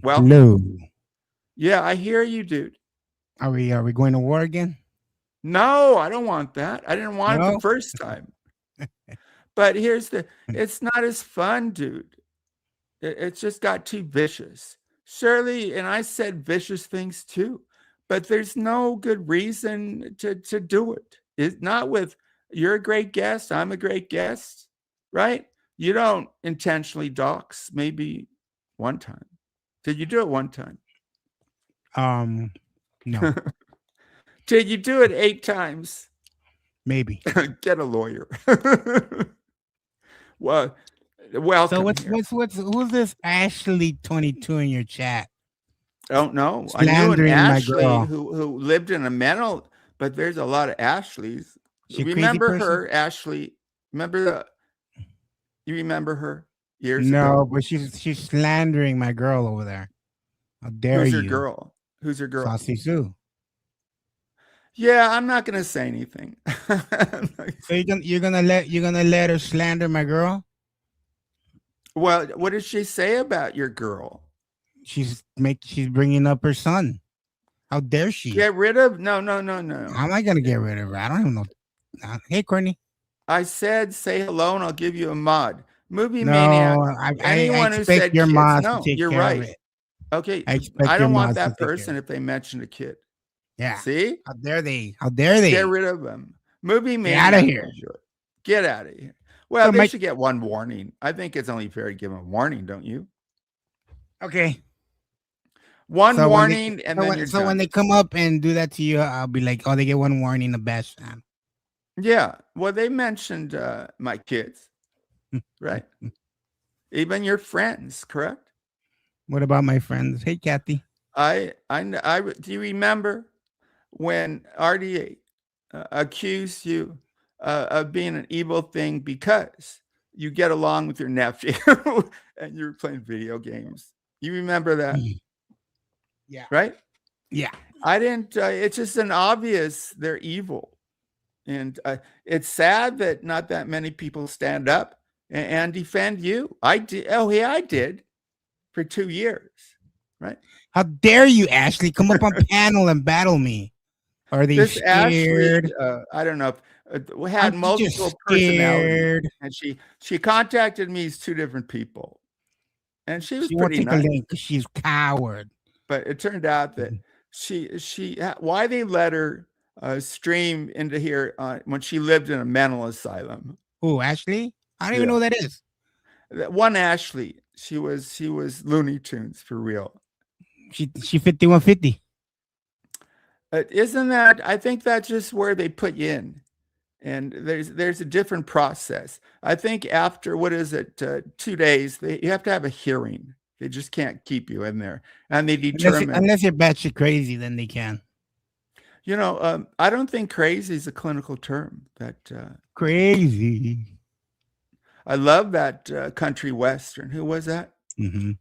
Welcome. Hello. Yeah, I hear you, dude. Are we going to war again? No, I don't want that. I didn't want it the No. first time. But it's not as fun, dude. It's just got too vicious. Surely, and I said vicious things too, but there's no good reason to do it. It's not with, you're a great guest, I'm a great guest, right? You don't intentionally dox, maybe one time. Did you do it one time? Um, no. Did you do it 8 times? Maybe. Get a lawyer. Well, So welcome what's here. what's what's who's this Ashley 22 in your chat Don't know. I knew an slandering my Ashley girl? who lived in a mental, but there's a lot of Ashleys. She a crazy Remember person? her, Ashley? Remember you remember her years No, ago? but she's slandering my girl over there. How dare Who's your you, girl? Who's your girl? Saucy Sue? Yeah, I'm not gonna say anything. So you're gonna let her slander my girl? Well, what did she say about your girl? She's bringing up her son. How dare she? Get rid of no, no, no, no. How am I gonna get rid of her? I don't even know. Hey, Courtney. I said say hello and I'll give you a mod. Movie No, Maniac, I anyone who expect said your kids, moms to no, take you're care of right. it. Okay, I I expect your don't want moms to that take care person of if it. they mentioned a kid. Yeah. See? How dare they? How dare Get they? rid of them. Movie Get out of Maniac here. would do it. Get out of here. Well, So they my should get one warning. I think it's only fair to give them a warning, don't you? okay. One So when they warning and so then when, you're so when done. they come up and do that to you, I'll be like, oh, they get one warning, the best fan. Yeah. Well, they mentioned my kids, right? Even your friends, correct? What about my friends? Hey, Kathy. Do you remember when RDA accused you of being an evil thing because you get along with your nephew and you're playing video games? You remember that, Yeah. right? Yeah. I didn't. It's just an obvious they're evil, and it's sad that not that many people stand up and defend you. I did. Oh, yeah, I did for 2 years, right? How dare you, Ashley? Come up on panel and battle me. Are they This Ashley, scared? I don't know, we had Aren't you just multiple personalities, scared? and she contacted me as 2 different people, and she was She won't pretty take a nice, link because she's coward. but it turned out that why they let her, stream into here, when she lived in a mental asylum. Who, Ashley? I don't even know Yeah. who that is. That one Ashley, she was Looney Tunes for real. She 5150. Isn't that I think that's just where they put you in. And there's a different process. I think after what is it, 2 days, you have to have a hearing. They just can't keep you in there, and they Unless determine. unless you're batshit crazy, then they can. I don't think crazy is a clinical term. That Crazy. I love that country western. Who was that? Hmm.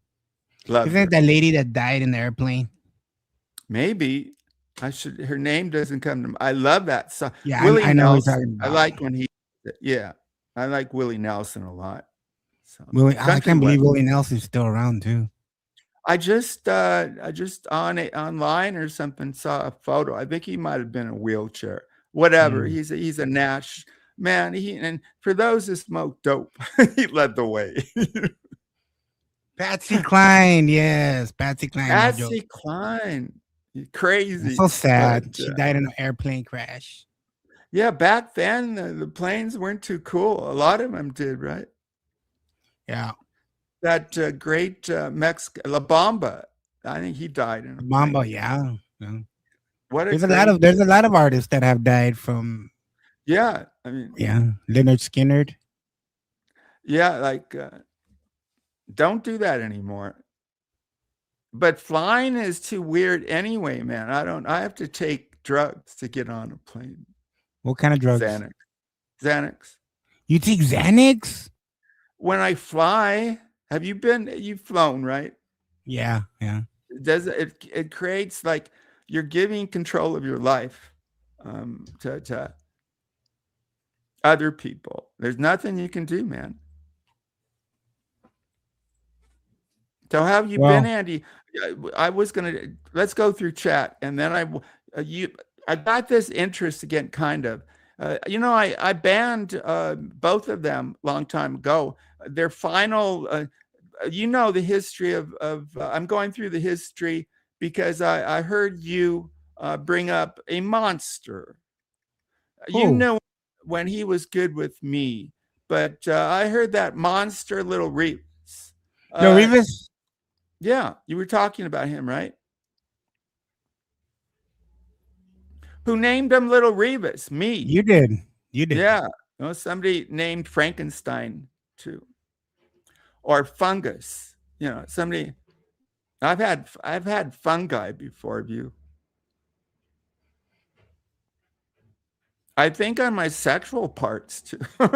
Loved Isn't it her. that lady that died in the airplane? Maybe I should. Her name doesn't come to. I love that song. Yeah, Willie I know what you're talking Nelson. I about. like when he. Yeah, I like Willie Nelson a lot. So I country can't believe west. Willie Nelson's still around too. I just on it online or something saw a photo. I think he might have been in a wheelchair. Whatever. Mm. He's a Nash man. And for those who smoke dope, he led the way. Patsy Cline, yes, Patsy Cline, no joke. Patsy Cline, That's crazy. so But sad. She died in an airplane crash. yeah, back then the planes weren't too cool. A lot of them did, right? Yeah, That great La Bamba. I think he died in a Mamba. plane. Yeah, yeah. What a There's a lot great. of there's a lot of artists that have died from. Yeah, I mean, Yeah, Leonard Skinner. yeah, like don't do that anymore. But flying is too weird anyway, man. I have to take drugs to get on a plane. What kind of drugs? Xanax. Xanax. You take Xanax? When I fly, you've flown, right? Yeah, yeah. It creates like you're giving control of your life to other people. There's nothing you can do, man. So how have you been, Well, Andy? I was gonna let's go through chat, and then I got this interest again, kind of. I banned both of them long time ago. Their final, the history of I'm going through the history because I heard you bring up a monster. You who? know when he was good with me, but I heard that monster Little Reeves. Yo, Uh, Rivas, yeah, you were talking about him, right? Who named him Little Reeves? Me. you did. You did. Yeah. Somebody named Frankenstein too. Or fungus. Somebody I've had fungi before you. I think on my sexual parts too. How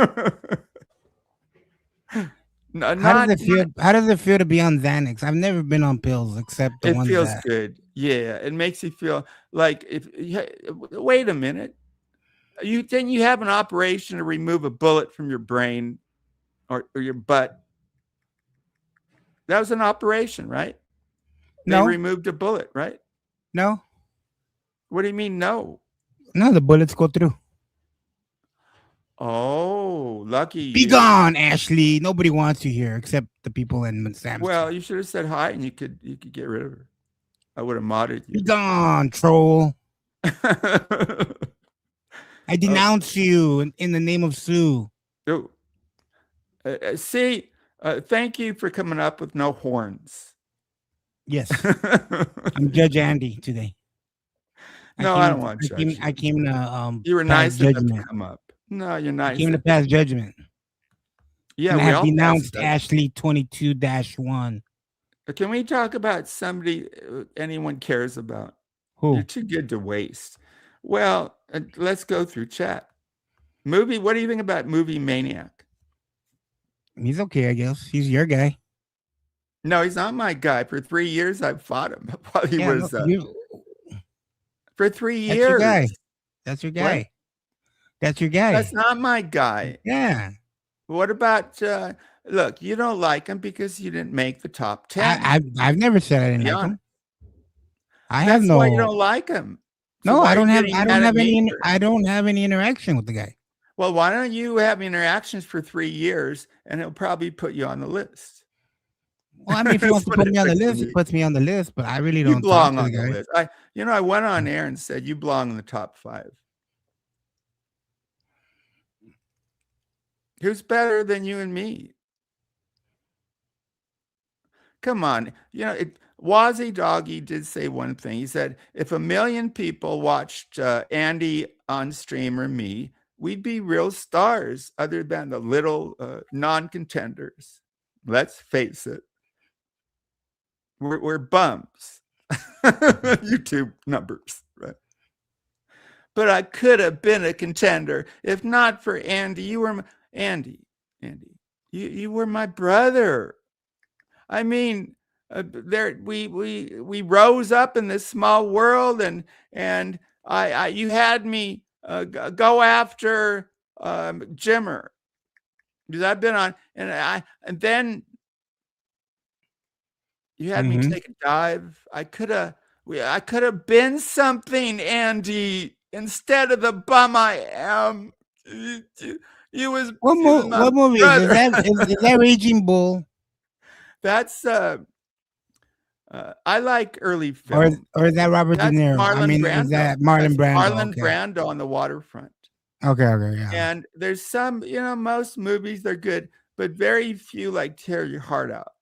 does Not it feel? How does it feel to be on Xanax? I've never been on pills except the It ones feels that. good. Yeah, it makes you feel like wait a minute. Didn't you have an operation to remove a bullet from your brain or your butt? That was an operation, right? They No, removed a bullet, right? no, What do you mean no? no. The bullets go through. Oh, lucky Be you. gone, Ashley. Nobody wants you here except the people in Sam's. Well, you should have said hi and you could get rid of her. I would have modded Be you. gone, troll. I Oh, denounce you in the name of Sue. oh. See, thank you for coming up with no horns. Yes, I'm Judge Andy today. No, I don't want to judge I came to You were pass nice enough to judgment. come up. No, you're I nice. came to pass judgment. Yeah, And I we have all passed denounced judgment. Ashley 22-1. Can we talk about somebody anyone cares about? Who? You're too good to waste. Well, let's go through chat. Movie, what do you think about Movie Maniac? He's okay, I guess. He's your guy. No, he's not my guy. For 3 years, I fought him while he Yeah, was no, for 3 that's your guy. years. That's your What? guy. That's your guy. That's not my guy. Yeah. What about look, you don't like him because you didn't make the top 10. I've never said I didn't Be like him. honest. I have That's why you no. don't like him. So No, why I are you don't have. getting I mad don't at have me any. for it? I don't have any interaction with the guy. Well, why don't you have interactions for 3 years and he'll probably put you on the list. Well, I mean, if he wants to That's put what me on the it took for list, he me. puts me on the list. But I really You don't talk belong to the on the guy. list. I went on air and said you belong in the top 5. Who's better than you and me? Come on. Wazzy Doggy did say one thing. He said, if 1 million people watched Andy on stream or me, we'd be real stars other than the little non-contenders. Let's face it. We're bums. YouTube numbers, right? But I could have been a contender if not for Andy. You were Andy. You were my brother. I mean, we rose up in this small world, and you had me go after Jimmer because I've been on, and then you had me take a dive. I could have been something, Andy, instead of the bum I am. You was What movie is that? Is that Raging Bull? That's I like early films. Or is that Robert De Niro? Marlon I mean, Brando. is that Marlon Brando? Marlon Okay. Brando on the waterfront. Okay, yeah. And there's some, most movies they're good, but very few like tear your heart out.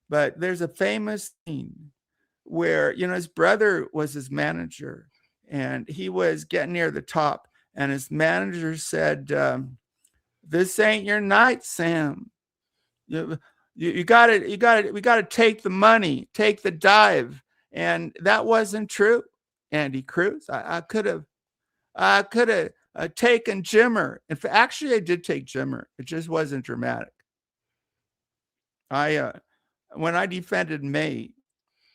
But there's a famous scene where, his brother was his manager and he was getting near the top, and his manager said, this ain't your night, Sam. We got to take the money, take the dive. And that wasn't true, Andy Cruz. I could have taken Jimmer. In fact, actually, I did take Jimmer. It just wasn't dramatic. When I defended May,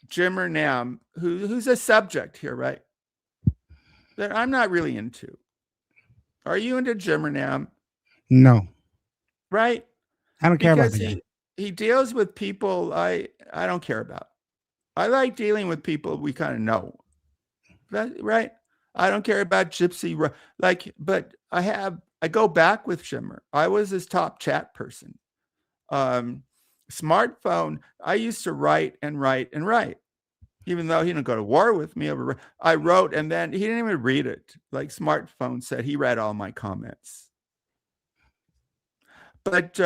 Jimmer Nam, who's a subject here, right? That I'm not really into. Are you into Jimmer Nam? No. Right? I don't care about the guy. he deals with people I don't care about. I like dealing with people we kind of know. Right? I don't care about Gypsy. But I go back with Shimmer. I was his top chat person. Smartphone, I used to write and write and write. Even though he didn't go to war with me over, I wrote, and then he didn't even read it. Like Smartphone said, he read all my comments. But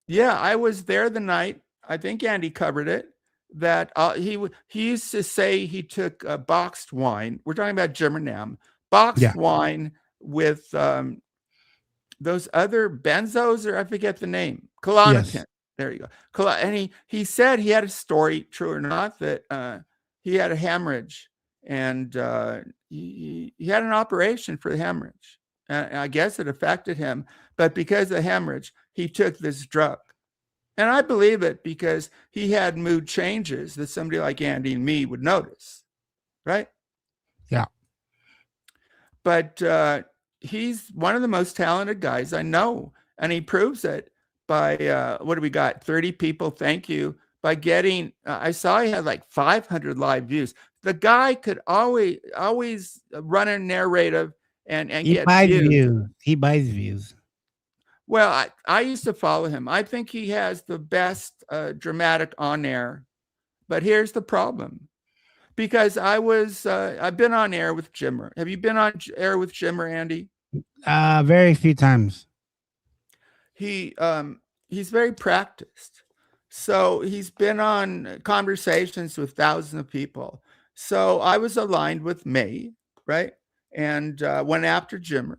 yeah, I was there the night. I think Andy covered it. That he used to say he took boxed wine. We're talking about Jimmer Nam, boxed wine with those other benzos, or I forget the name, Klonopin. Yes. There you go. And he said he had a story, true or not, that he had a hemorrhage, and he had an operation for the hemorrhage. And I guess it affected him, but because of the hemorrhage, he took this drug. And I believe it because he had mood changes that somebody like Andy and me would notice, right? Yeah. But he's one of the most talented guys I know, and he proves it by what do we got? 30 people. Thank you. By getting, I saw he had like 500 live views. The guy could always run a narrative and he get buys views. He buys views. Well, I used to follow him. I think he has the best dramatic on air. But here's the problem. Because I've been on air with Jimmer. Have you been on air with Jimmer, Andy? Very few times. He's very practiced. So he's been on conversations with thousands of people. So I was aligned with May, right? And went after Jimmer.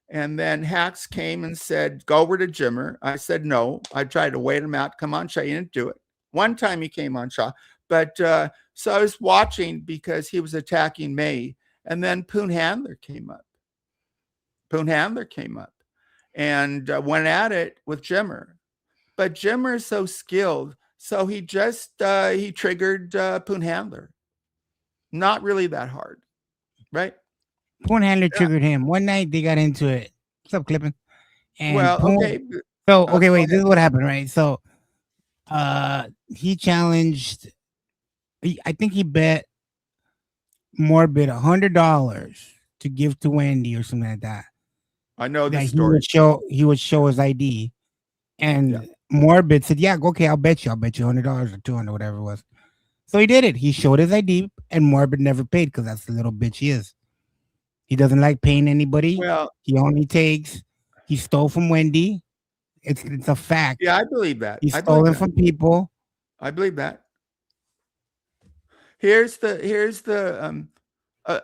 And then Hacks came and said, go over to Jimmer. I said, no. I tried to wait him out. Come on, Shaw. He didn't do it. One time he came on Shaw. But so I was watching because he was attacking May. And then Poon Handler came up. And went at it with Jimmer. But Jimmer is so skilled. So he just, he triggered Poon Handler. Not really that hard. Right? Poon Handler triggered him. One night they got into it. What's up, Clippin? And okay. So, okay, wait, this is what happened, right? So he challenged, I think he bet Morbid $100 to give to Wendy or something like that. I know the story. He would show his ID. And Morbid said, yeah, okay, I'll bet you $100 or $200, whatever it was. So he did it. He showed his ID, and Morbid never paid because that's the little bitch he is. He doesn't like paying anybody. Well, he only takes. He stole from Wendy. It's a fact. Yeah, I believe that. He's stolen from people. I believe that. Here's the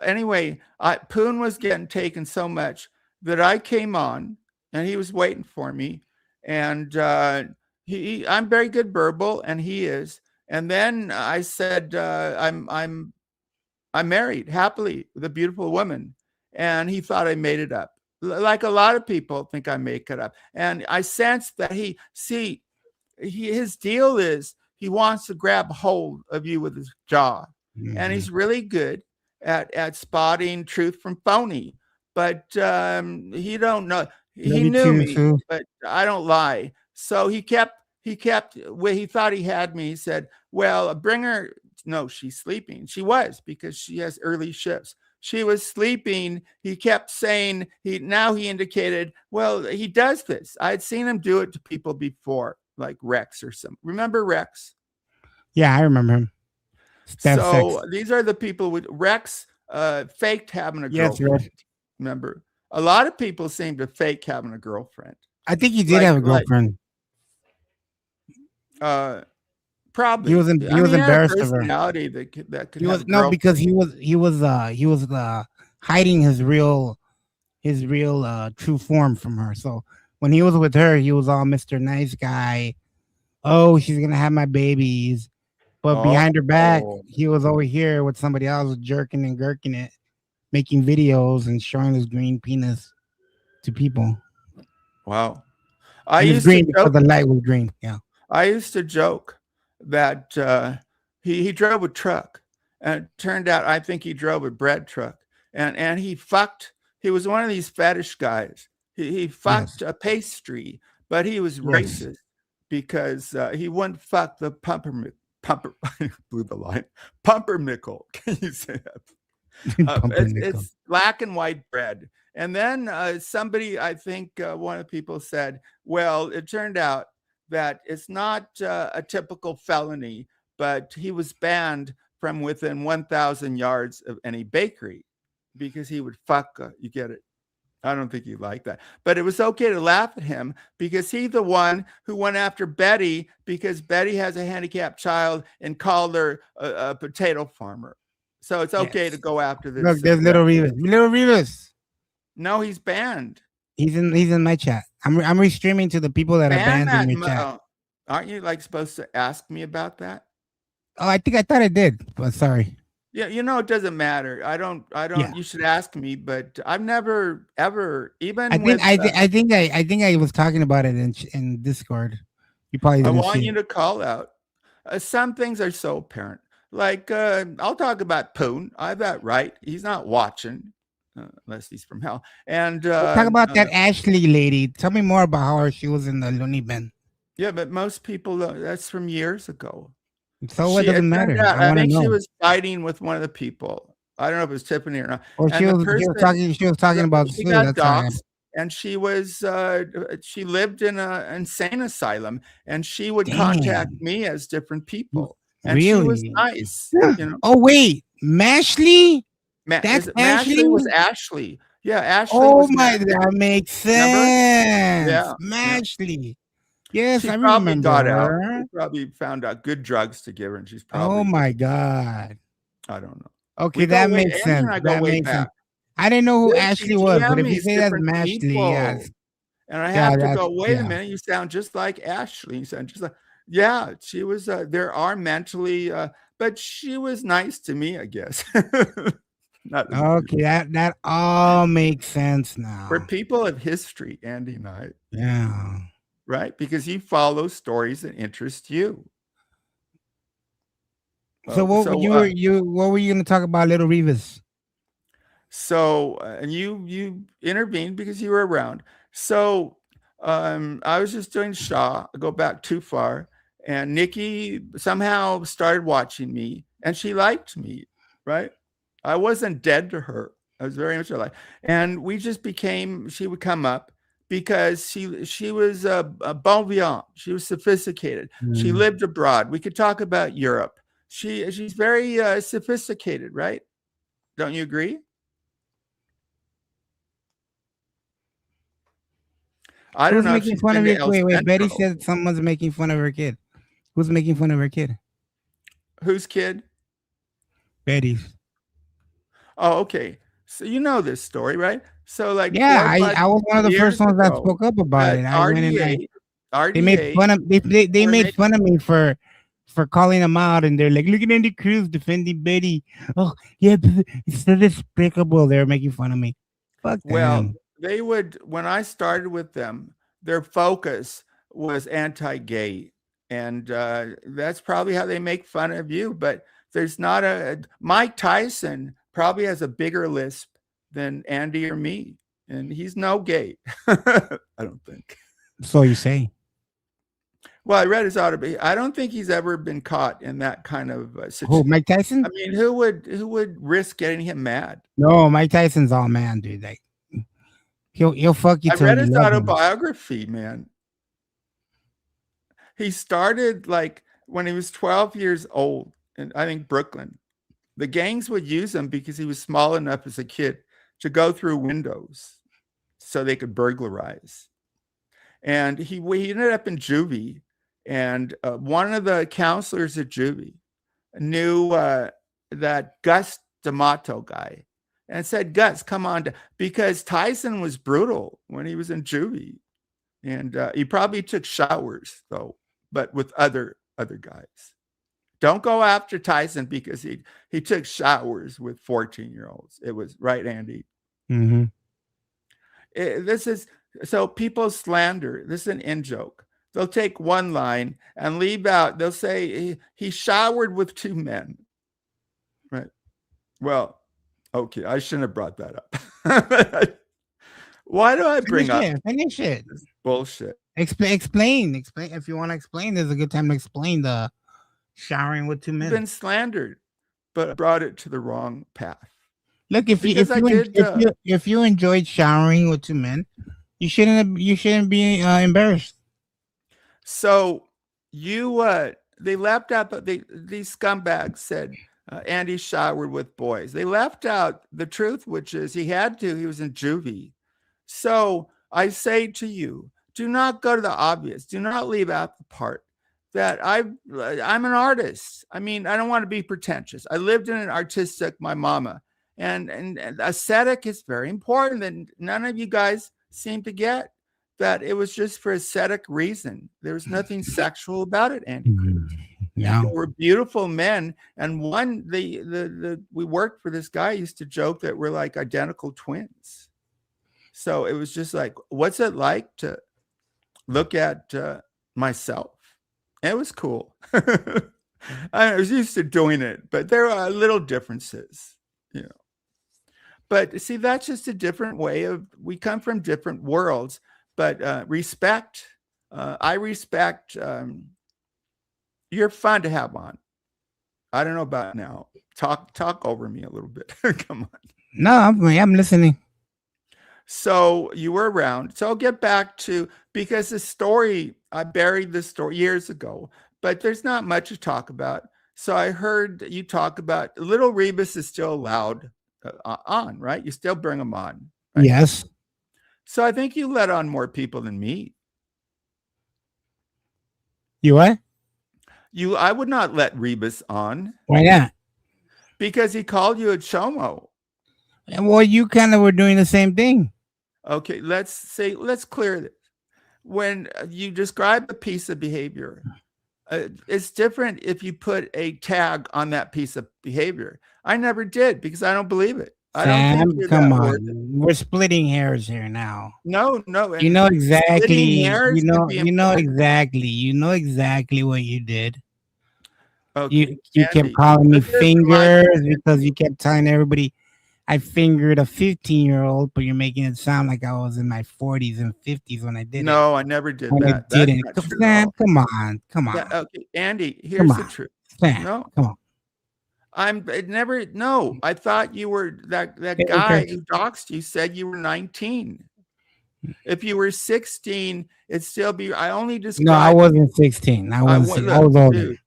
anyway, Poon was getting taken so much that I came on and he was waiting for me. And I'm very good verbal, and he is. And then I said, I'm married happily with a beautiful woman. And he thought I made it up. Like a lot of people think I make it up. And I sensed that his deal is he wants to grab hold of you with his jaw. Mm-hmm. And he's really good at spotting truth from phony. But he don't know. He knew me, but I don't lie. So he thought he had me. He said, well, bring her. No, she's sleeping. She was, because she has early shifts. She was sleeping. He kept saying, he indicated, well, he does this. I had seen him do it to people before, like Rex or something. Remember Rex? Yeah, I remember him. These are the people with Rex faked having a girlfriend. Yes. Remember? A lot of people seem to fake having a girlfriend. I think he did have a girlfriend. Probably he was embarrassed of her. That could because he was hiding his real true form from her. So when he was with her, he was all Mr. Nice Guy. Oh, she's gonna have my babies, but behind her back, he was over here with somebody else jerking and gurking it, making videos and showing his green penis to people. Wow. Because the light was green. Yeah. I used to joke that he drove a truck, and it turned out I think he drove a bread truck, and he fucked. He was one of these fetish guys. He fucked a pastry, but he was racist. because he wouldn't fuck the pumper blew the line. Pumpernickel. Can you say that? Pumpernickel. It's black and white bread. And then somebody, I think one of the people said, well, it turned out that it's not a typical felony, but he was banned from within 1,000 yards of any bakery because he would fuck. You get it? I don't think he'd like that. But it was okay to laugh at him because he's the one who went after Betty because Betty has a handicapped child and called her a potato farmer. So it's okay to go after this. Look, there's Little Rivas. Little Rivas. No, he's banned. He's in my chat. I'm restreaming to the people that are banned in your chat. Aren't you like supposed to ask me about that? Oh, I thought I did, but sorry. Yeah, it doesn't matter. I don't. Yeah. You should ask me, but I've never ever even. I think I was talking about it in Discord. You probably. I want you to call out. Some things are so apparent. Like I'll talk about Poon. I have that right. He's not watching, unless he's from hell. And talk about that Ashley lady. Tell me more about how she was in the loony bin. Yeah, but most people that's from years ago. So it doesn't matter. I think she was fighting with one of the people. I don't know if it was Tiffany or not. Or she was talking about she got dogs, and she was she lived in an insane asylum, and she would contact me as different people. And really? She was nice. Oh wait, Mashley? That's Ashley was Ashley. Yeah, Ashley. Oh my, that makes sense. Yeah, Mashley. Yes, I remember. Got out. She probably found out good drugs to give her, and she's probably. Oh my god! I don't know. Okay, that makes sense. That makes sense. I didn't know who Ashley was, but if you say that's Mashley, yes. And I have to go. Wait a minute, you sound just like Ashley. You sound just like. Yeah, she was. There are mentally, but she was nice to me, I guess. Okay, that all makes sense now. We're people of history, Andy and I. Yeah. Right? Because you follow stories that interest you. So what were you going to talk about, Little Rivas? So and you intervened because you were around. So I was just doing Shaw. I go back too far, and Nikki somehow started watching me, and she liked me. Right? I wasn't dead to her. I was very much alive, and we just became. She would come up. Because she was bon vivant, she was sophisticated. She lived abroad. We could talk about Europe. She's very sophisticated, right? Don't you agree? I don't know. Making fun of your wait. Betty said someone's making fun of her kid. Who's making fun of her kid? Whose kid? Betty's. Oh, okay. So you know this story, right? So like, yeah, I was one of the first ones that spoke up about it. I went in and they made fun of they made fun of me for calling them out, and they're like, look at Andy Cruz defending Betty. Oh yeah, it's so despicable. They're making fun of me. Fuck them. Well, they would, when I started with them, their focus was anti-gay, and that's probably how they make fun of you. But there's not Mike Tyson probably has a bigger lisp than Andy or me, and he's no gay. I don't think. So you say? Well, I read his autobiography. I don't think he's ever been caught in that kind of situation. Who, Mike Tyson? I mean, who would risk getting him mad? No, Mike Tyson's all man, dude. Like he'll fuck you. I read his autobiography, man. He started like when he was 12 years old, in I think Brooklyn. The gangs would use him because he was small enough as a kid to go through windows so they could burglarize. And he ended up in juvie. And one of the counselors at juvie knew that Gus D'Amato guy and said, Gus, come on. Because Tyson was brutal when he was in juvie. And he probably took showers, though, but with other guys. Don't go after Tyson because he took showers with 14-year-olds. It was right, Andy. Mm-hmm. This is so people slander. This is an in-joke. They'll take one line and leave out. They'll say he showered with two men. Right. Well, okay. I shouldn't have brought that up. Why do I bring up Finish it. this bullshit? Explain. If you want to explain, there's a good time to explain the showering with two I've men. been slandered, but brought it to the wrong path. Look, Because I did. if you enjoyed showering with two men, you shouldn't be embarrassed. So they left out. These scumbags said Andy showered with boys. They left out the truth, which is he had to. He was in juvie. So I say to you, do not go to the obvious. Do not leave out the part that I'm an artist. I mean, I don't want to be pretentious. I lived in an artistic, my mama, and aesthetic is very important. And none of you guys seem to get that it was just for aesthetic reason. There was nothing sexual about it, Andy. Yeah, They were beautiful men, and one we worked for this guy used to joke that we're like identical twins. So it was just like, what's it like to look at myself? It was cool. I was used to doing it, but there are little differences, you know. But see, that's just a different way of. We come from different worlds, but respect. I respect. You're fun to have on. I don't know about now. Talk over me a little bit. Come on. No, I'm listening. So you were around. So I'll get back to, because the story, I buried the story years ago, but there's not much to talk about. So I heard you talk about Little Rebus is still allowed on, right? You still bring them on. Right? Yes. So I think you let on more people than me. You what? I would not let Rebus on. Why not? Because he called you a chomo. Well, you kind of were doing the same thing. Okay, let's clear this. When you describe a piece of behavior, it's different if you put a tag on that piece of behavior. I never did because I don't believe it. I don't think you're come that on. worth it. We're splitting hairs here now. No. You know exactly. splitting hairs You could be know important. exactly. You know exactly what you did. Okay, You kept Andy, calling me this is my fingers opinion. because you kept telling everybody I fingered a 15-year-old, but you're making it sound like I was in my 40s and 50s when I did it. No, I never did When I that. That's didn't. not true at Sam, all. come on. Yeah, okay, Andy, here's the truth. Sam, No, come on. No, I thought you were that guy who doxed you said you were 19. If you were 16, it'd still be. I only described. No, I wasn't 16. I was older. Dude,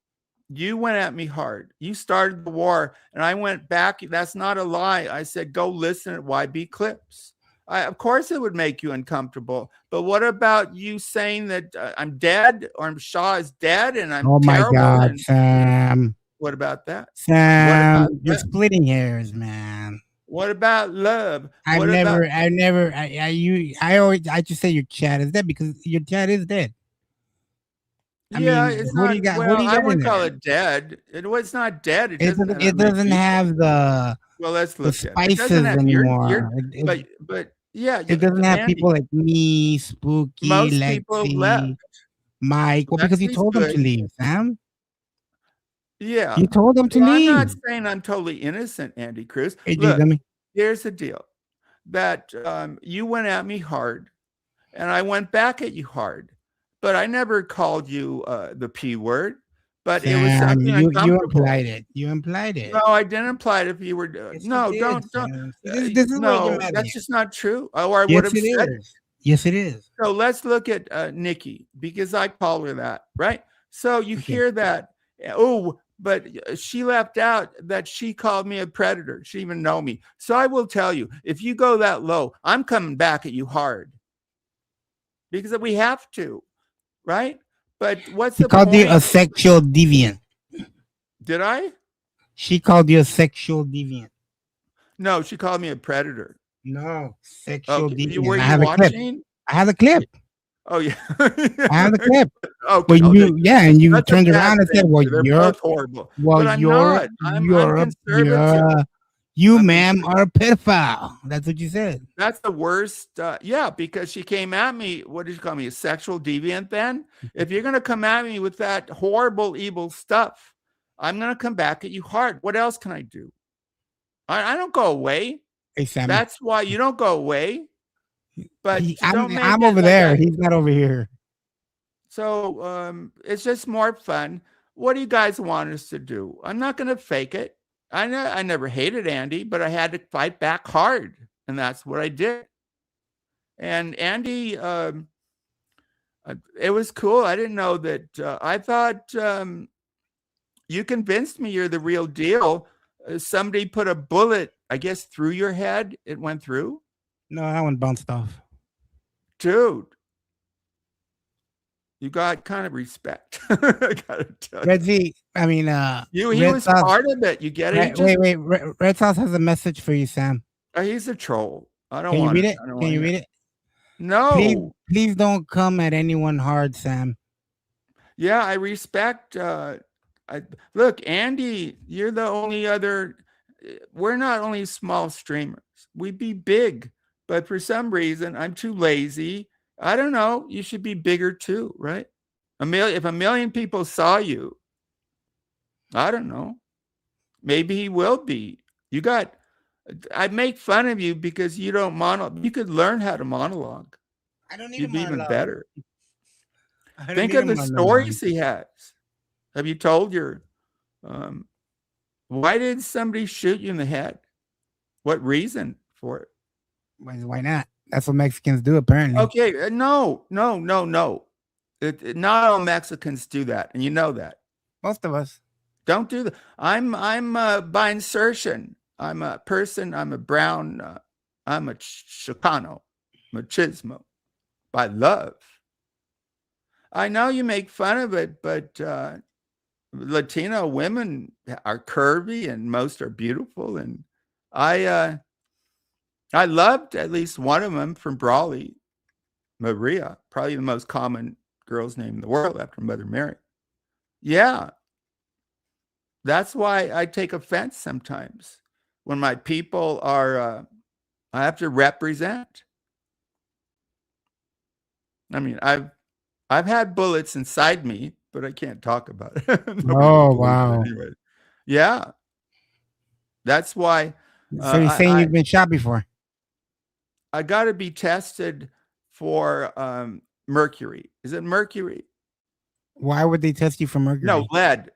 you went at me hard. You started the war, and I went back. That's not a lie. I said, go listen at YB clips. Of course, it would make you uncomfortable. But what about you saying that I'm dead, or Shaw is dead, and I'm terrible? Oh my God, Sam. What about that? Sam, you're splitting hairs, man. What about love? I just say your chat is dead because your chat is dead. It's not. I wouldn't call it dead. It's not dead. It doesn't have the. Well, let's look the spices anymore. But yeah, it doesn't have people like me, Spooky, most Lexi, people left. Mike. Well, because you told them to leave, Sam. Yeah, you told them to leave. I'm not saying I'm totally innocent, Andy Cruz. Hey, look, here's the deal: that you went at me hard, and I went back at you hard. But I never called you the P word. But Sam, it was something you implied it. You implied it. No, I didn't imply it. If you were no, don't. This is no, that's just not true. Or I would have said it. Yes, it is. So let's look at Nikki, because I call her that, right? So you hear that. Oh, but she left out that she called me a predator. She didn't even know me. So I will tell you, if you go that low, I'm coming back at you hard, because we have to. Right? But what's the point? She called you a sexual deviant. Did I? She called you a sexual deviant. No, she called me a predator. No, sexual deviant. Were you watching? I have a clip. Oh, yeah. I have the clip. Okay. And you turned around and said, well, you're horrible. Well, but you're conservative. You, ma'am, are a pedophile. That's what you said. That's the worst. Yeah, because she came at me. What did you call me? A sexual deviant then? If you're going to come at me with that horrible, evil stuff, I'm going to come back at you hard. What else can I do? I don't go away. Hey, Sam. That's why you don't go away. But don't make I'm it over like there. He's not over here. So it's just more fun. What do you guys want us to do? I'm not going to fake it. I never hated Andy, but I had to fight back hard, and that's what I did. And Andy, it was cool. I didn't know that. I thought you convinced me you're the real deal. Somebody put a bullet, I guess, through your head. It went through. No, that one bounced off. Dude, you got kind of respect. I gotta tell you. Red Z, I mean, He Red was Sauce, part of it. You get it? wait. Red Sauce has a message for you, Sam. He's a troll. I don't Can you want read it. it? I don't Can want you it. read it? No. Please don't come at anyone hard, Sam. Yeah, I respect. Look, Andy, you're the only other. We're not only small streamers. We'd be big, but for some reason, I'm too lazy. I don't know. You should be bigger too, right? If a million people saw you, I don't know. Maybe he will be. I make fun of you because you don't monologue. You could learn how to monologue. I don't need You'd be even better. I Think of the stories he has. Have you told your why did somebody shoot you in the head? What reason for it? Why not? That's what Mexicans do, apparently. Okay, no. Not all Mexicans do that, and you know that. Most of us don't do that. I'm by insertion. I'm a person. I'm a brown. I'm a Chicano, machismo, by love. I know you make fun of it, but Latino women are curvy and most are beautiful. And I loved at least one of them from Brawley, Maria, probably the most common girl's name in the world after Mother Mary. Yeah. That's why I take offense sometimes when my people are, I have to represent. I mean, I've had bullets inside me, but I can't talk about it. Oh, wow. Anyway. Yeah. That's why. So you're saying you've been shot before? I got to be tested for mercury. Is it mercury? Why would they test you for mercury? No, lead.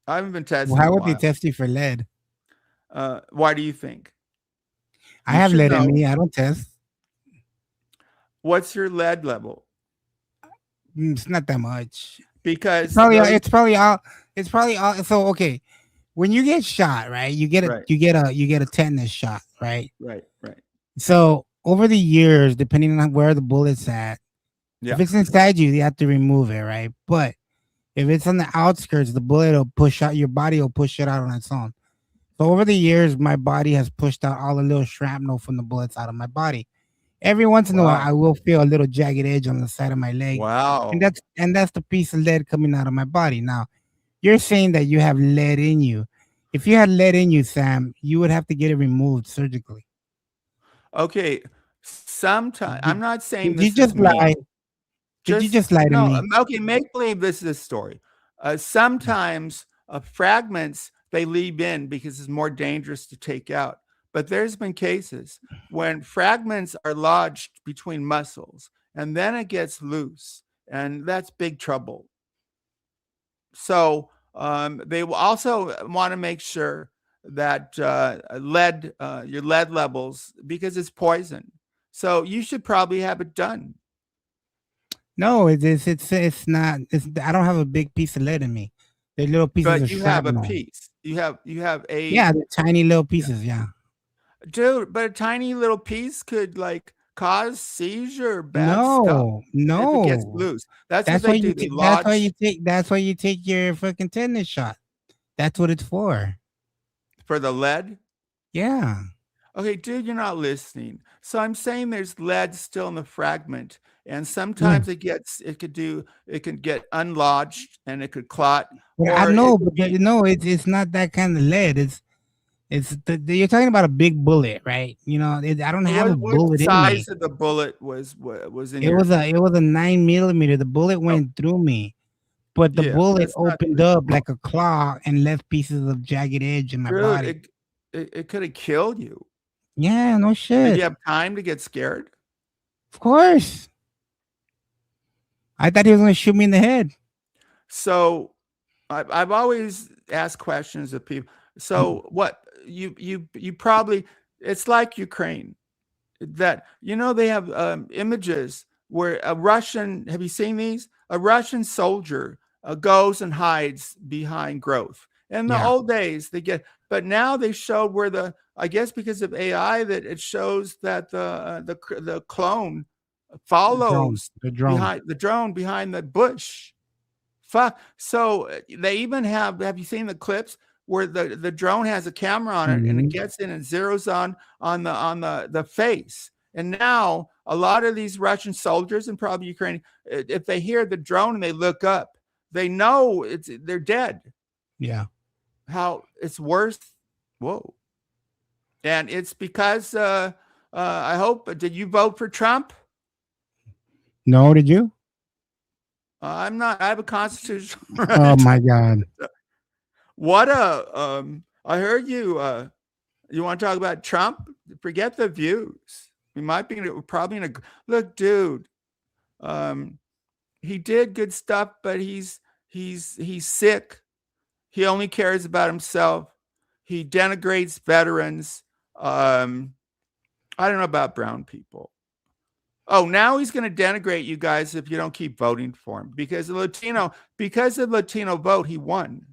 I haven't been tested. Why would they test you for lead? Why do you think? I have lead in me. I don't test. What's your lead level? It's not that much. Because it's probably all. So okay, when you get shot, right? You get a tetanus shot, right? Right. So over the years, depending on where the bullet's at, if it's inside you, you have to remove it, right? But if it's on the outskirts, the bullet will push out. Your body will push it out on its own. So over the years, my body has pushed out all the little shrapnel from the bullets out of my body. Every once in a while, I will feel a little jagged edge on the side of my leg. Wow. And that's the piece of lead coming out of my body. Now, you're saying that you have lead in you. If you had lead in you, Sam, you would have to get it removed surgically. Okay. Sometimes I'm not saying this. You just lie. Did you just lie to me? Okay, make believe this is a story. Sometimes fragments they leave in because it's more dangerous to take out. But there's been cases when fragments are lodged between muscles and then it gets loose, and that's big trouble. So they will also want to make sure that your lead levels, because it's poison. So you should probably have it done. No, it's not. I don't have a big piece of lead in me. They're little pieces. But of you shrapnel. have a piece. You have a. Yeah, the tiny little pieces. Yeah. Dude, but a tiny little piece could cause seizure, bad stuff. No, if it gets loose. That's what why they do. That's why you take your fucking tetanus shot. That's what it's for. For the lead? Yeah. Okay, dude, you're not listening. So I'm saying there's lead still in the fragment, and sometimes it can get unlodged and it could clot. Well, I know, but it's not that kind of lead. You're talking about a big bullet, right? I don't have a bullet in me. What size of the bullet was in it? Was a 9mm. The bullet went through me, but the bullet opened up like a claw and left pieces of jagged edge in my body. It could have killed you. Yeah, no shit. Did you have time to get scared? Of course. I thought he was going to shoot me in the head. So I've always asked questions of people. So what you probably, it's like Ukraine, that they have images where a Russian, have you seen these? A Russian soldier goes and hides behind growth. In the Yeah. old days, but now they showed where I guess because of AI, that it shows that the clone follows The drone. behind the drone behind the bush. Fuck. So they even have you seen the clips where the drone has a camera on it and it gets in and zeroes on the face. And now a lot of these Russian soldiers and probably Ukrainian, if they hear the drone and they look up, they know they're dead. Yeah. How it's worse. Whoa. And it's because I hope, did you vote for Trump? No, did you? I'm not. I have a constitutional right. Oh my God. What I heard you want to talk about Trump? Forget the views. We might be probably in a look, dude. He did good stuff, but he's sick. He only cares about himself. He denigrates veterans. I don't know about brown people. Oh, now he's going to denigrate you guys if you don't keep voting for him, because of Latino vote, he won,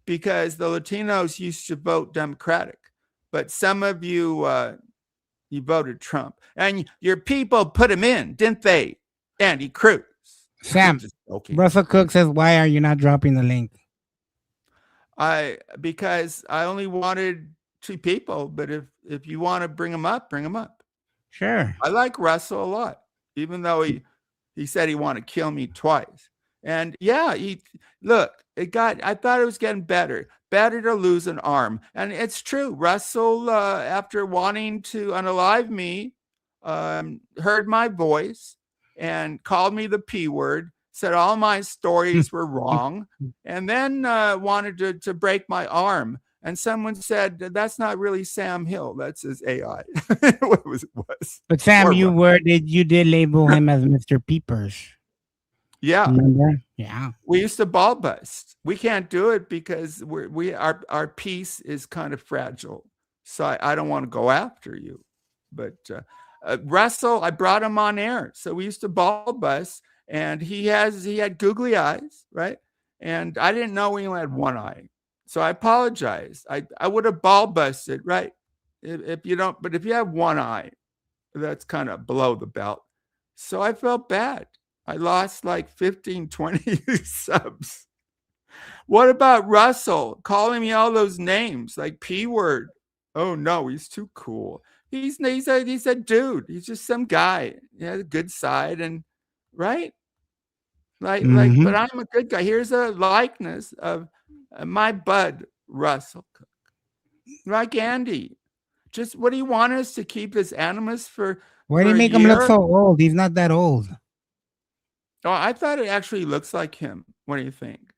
because the Latinos used to vote Democratic, but some of you, you voted Trump, and your people put him in, didn't they? Andy Cruz. Sam, Russell Cook says, why are you not dropping the link? Because I only wanted 2 people, but if you want to bring them up, bring them up. Sure. I like Russell a lot, even though he said he wanted to kill me twice. And yeah, I thought it was getting better to lose an arm. And it's true. Russell, after wanting to unalive me, heard my voice and called me the P word, said all my stories were wrong, and then wanted to break my arm. And someone said, that's not really Sam Hill. That's his AI. What was. But Sam, you did label him as Mr. Peepers. Yeah. Remember? Yeah. We used to ball bust. We can't do it because our peace is kind of fragile. So I don't want to go after you. But Russell, I brought him on air. So we used to ball bust, and he had googly eyes, right? And I didn't know he only had one eye. So I apologize. I would have ball busted, right? If you have one eye, that's kind of below the belt. So I felt bad. I lost like 15, 20 subs. What about Russell calling me all those names like P word? Oh no, he's too cool. He's a dude. He's just some guy. He has a good side, and right? But I'm a good guy. Here's a likeness of my bud, Russell Cook. Like Andy. Just what do you want us to keep this animus for? Why do you make him look so old? He's not that old. Oh, I thought it actually looks like him. What do you think?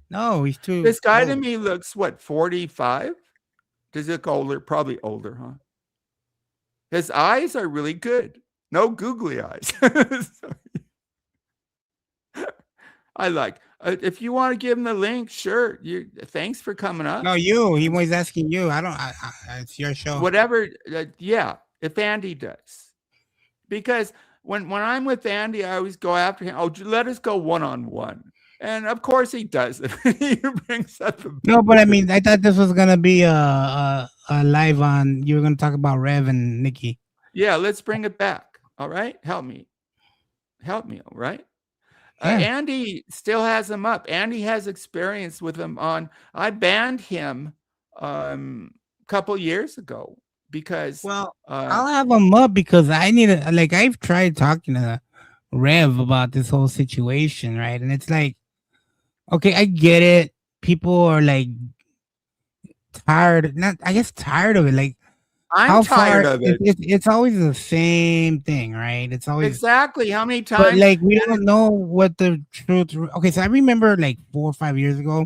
No, he's too. This guy old. To me looks 45? Does he look older? Probably older, huh? His eyes are really good. No googly eyes. I like. If you want to give him the link, sure. Thanks for coming up. No, he was asking you. I don't. It's your show. Whatever. Yeah, if Andy does, because when I'm with Andy, I always go after him. Oh, let us go one-on-one, and of course he does it. He brings up. No, but I mean, I thought this was gonna be a live on. You were gonna talk about Rev and Nikki. Yeah, let's bring it back. All right, help me. All right. Yeah. Andy still has him up. Andy has experience with him on. I banned him a couple years ago because. Well, I'll have him up because I need to. Like, I've tried talking to Rev about this whole situation, right? And it's like, okay, I get it. People are like tired of it. Like, I'm tired of it. It's always the same thing, right? It's always exactly how many times. But like, we don't know what the truth. Okay, so I remember like 4 or 5 years ago,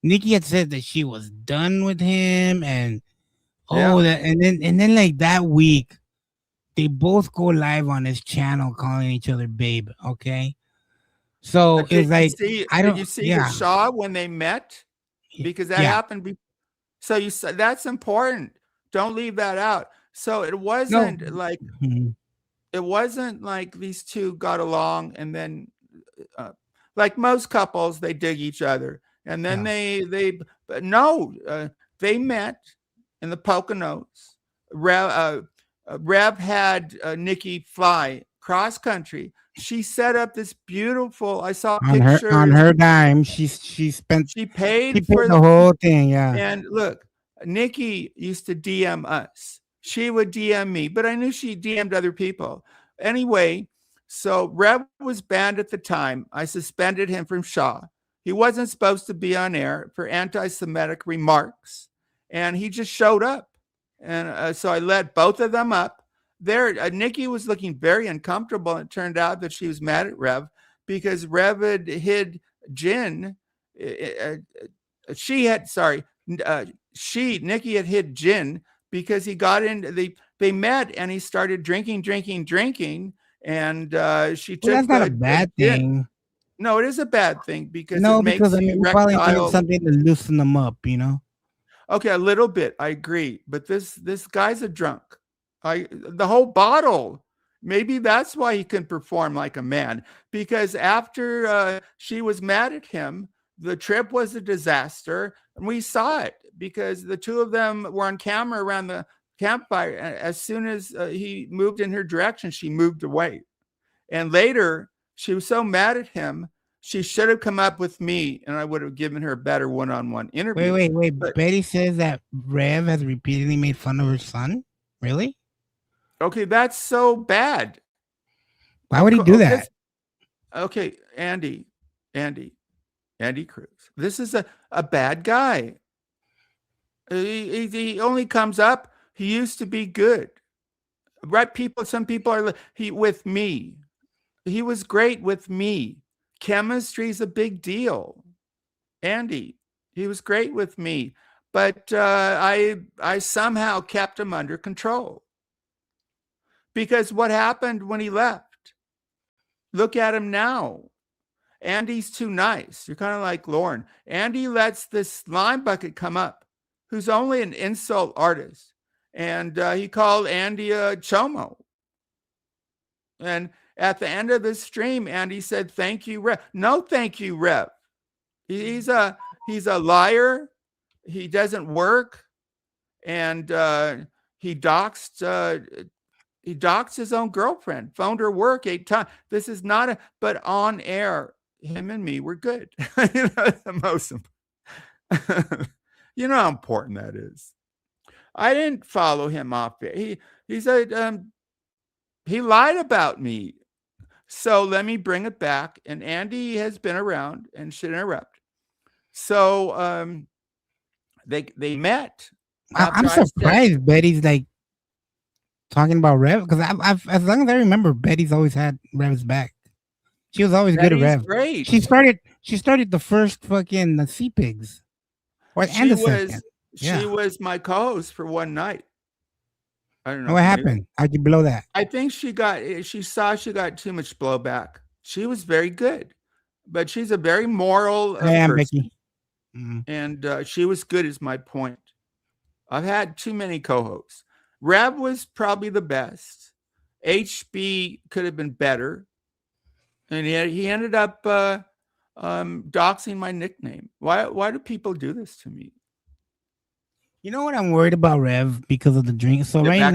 Nikki had said that she was done with him, and and then like that week, they both go live on his channel calling each other babe. Okay, so it's like I Did don't. you see with Yeah, Shaw when they met? Because that yeah. happened. So you said that's important. Don't leave that out. So No. Mhm. it wasn't like these two got along and then like most couples they dig each other and then Yeah. but no, they met in the Poconos. Rev had Nikki fly cross country. She set up this beautiful, I saw On pictures. her dime, She she paid paid for the whole thing. Yeah. and look, Nikki used to DM us. She would DM me, but I knew she DM'd other people. Anyway, so Rev was banned at the time. I suspended him from Shaw. He wasn't supposed to be on air for anti Semitic remarks, and he just showed up. And so I let both of them up. There, Nikki was looking very uncomfortable, and it turned out that she was mad at Rev because Rev had hid Jin. She had, sorry, Nikki had hit Jin because he got in, they met and he started drinking. And she Well, took that's not a bad Jin. thing. No, it is a bad thing because it No, because makes I mean, you he probably needed rectile. something to loosen them up. Okay, a little bit, I agree. But this guy's a drunk. The whole bottle. Maybe that's why he can perform like a man. Because after she was mad at him, the trip was a disaster, and we saw it because the two of them were on camera around the campfire. As soon as he moved in her direction, she moved away. And later, she was so mad at him, she should have come up with me, and I would have given her a better one-on-one interview. Wait. But Betty says that Rev has repeatedly made fun of her son. Really? okay, that's so bad. Why would he do that? Okay, Andy Cruz. This is a bad guy. He only comes up. He used to be good, right? Some people are with me. He was great with me. Chemistry is a big deal. Andy, he was great with me, but I somehow kept him under control. Because what happened when he left? Look at him now. Andy's too nice. You're kind of like Lauren. Andy lets this lime bucket come up, who's only an insult artist. And he called Andy a chomo. And at the end of the stream, Andy said, "Thank you, Rev." No, thank you, Rev. He's a liar. He doesn't work. And he doxed his own girlfriend, phoned her work 8 times. This is not but on air, him and me were good. The most important. You know how important that is. I didn't follow him off. He said he lied about me. So let me bring it back. And Andy has been around and should interrupt. So they met. I'm surprised Betty's like talking about Rev because I've as long as I remember, Betty's always had Rev's back. She was always good at Rev. Great. She started the first fucking the Sea Pigs, and the second. She was my co-host for one night. I don't know what happened. How'd you blow that? I think she got too much blowback. She was very good, but she's a very moral person. Becky. And she was good, is my point. I've had too many co-hosts. Rev was probably the best. HB could have been better. And he ended up doxing my nickname. Why do people do this to me? You know what I'm worried about, Rev, because of the drink. So right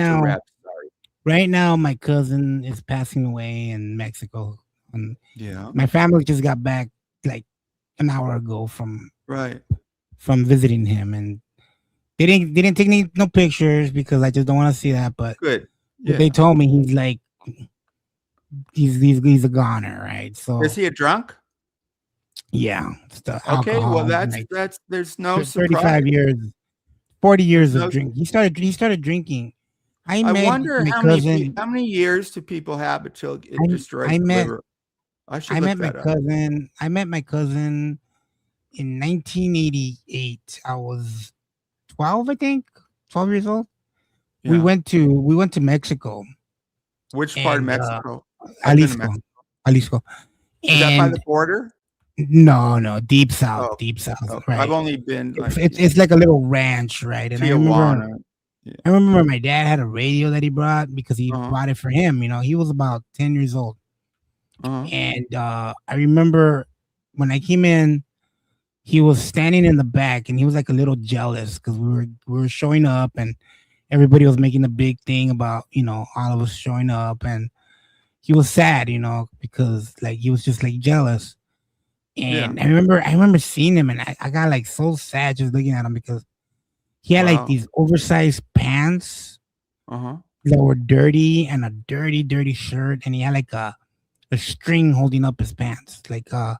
now, my cousin is passing away in Mexico. And my family just got back like an hour ago from visiting him, and they didn't take no pictures because I just don't want to see that. But good. Yeah. They told me he's like he's a goner, right? So is he a drunk? Yeah. Okay. Well, that's there's no 35 years, 40 years of drink. He started drinking. I wonder how many years do people have until it destroys the liver? I met my cousin in 1988. I was 12, I think, 12 years old. Yeah. We went to Mexico, Which part of and Mexico? I've been to Jalisco, Mexico. Jalisco, Is that by the and border? no, Oh, deep south, okay. I've right? only been like It's like a little ranch, right? And Tijuana. Yeah. I remember my dad had a radio that he brought because he Uh-huh. bought it for him. You know, he was about 10 years old, Uh-huh. and I remember when I came in, he was standing in the back, and he was like a little jealous because we were showing up, and everybody was making a big thing about all of us showing up, and he was sad, because like he was just like jealous. Yeah. And I remember seeing him, and I got like so sad just looking at him because he had like Wow. these oversized pants Uh-huh. that were dirty and a dirty, dirty shirt, and he had like a string holding up his pants, like a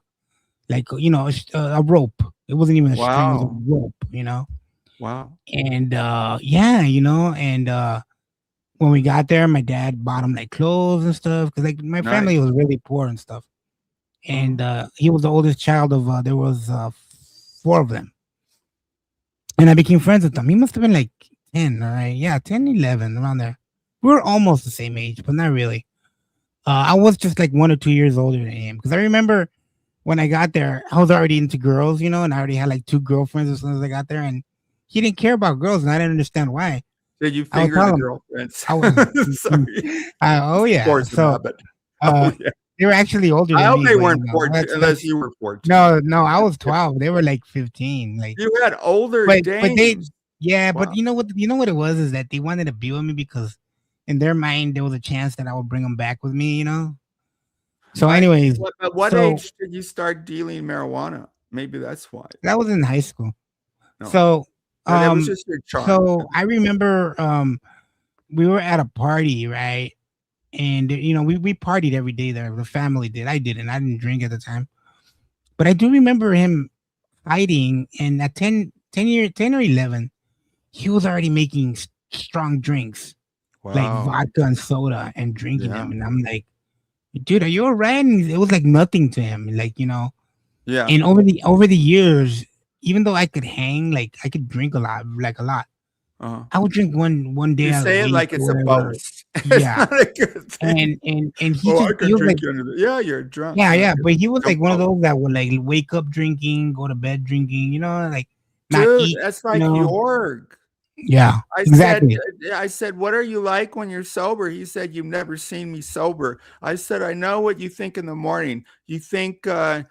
rope. It wasn't even a string; it was a Wow. rope. Wow. And yeah, and when we got there, my dad bought him like clothes and stuff because like my family Nice. was really poor and stuff. And Uh-huh. he was the oldest child of there was 4 of them, and I became friends with them. He must have been like 10, all right? Yeah, 10, 11, around there. We were almost the same age, but not really. I was just like 1 or 2 years older than him because I remember when I got there, I was already into girls, and I already had like 2 girlfriends as soon as I got there, and he didn't care about girls, and I didn't understand why. Did you I would finger tell the him, girlfriends? I was, Sorry. oh Of yeah. course, So but oh yeah. they were actually older I than hope me, they but weren't 14 that's unless you were 14. no, I was 12. They were like 15, like. You had older But they, dames. yeah, but Wow. you know what it was is that they wanted to be with me because in their mind there was a chance that I would bring them back with me. So, anyways, At what so age did you start dealing marijuana? Maybe that's why. that was in high school. No. So, That was just your charm. so I remember we were at a party, right? And we partied every day there. The family did. I didn't. I didn't drink at the time, but I do remember him fighting. And at 10 or 11, he was already making strong drinks like Wow. vodka and soda and drinking Yeah. them. And I'm like, dude, are you all right? And it was like nothing to him. Like, Yeah. and over the years, even though I could hang, like I could drink a lot, like a lot. Uh-huh. I would drink one day You out of the say it week like or it's a whatever. boast. It's Yeah. not a good thing. And he Oh, I just could he was like, drink you under the. Yeah, you're drunk. yeah, Okay. but he was Don't like one of follow. those that would like wake up drinking, go to bed drinking, like not Dude, eat. that's like Jorg. Yeah, I exactly. said, what are you like when you're sober? He said, you've never seen me sober. I said, I know what you think in the morning. You think I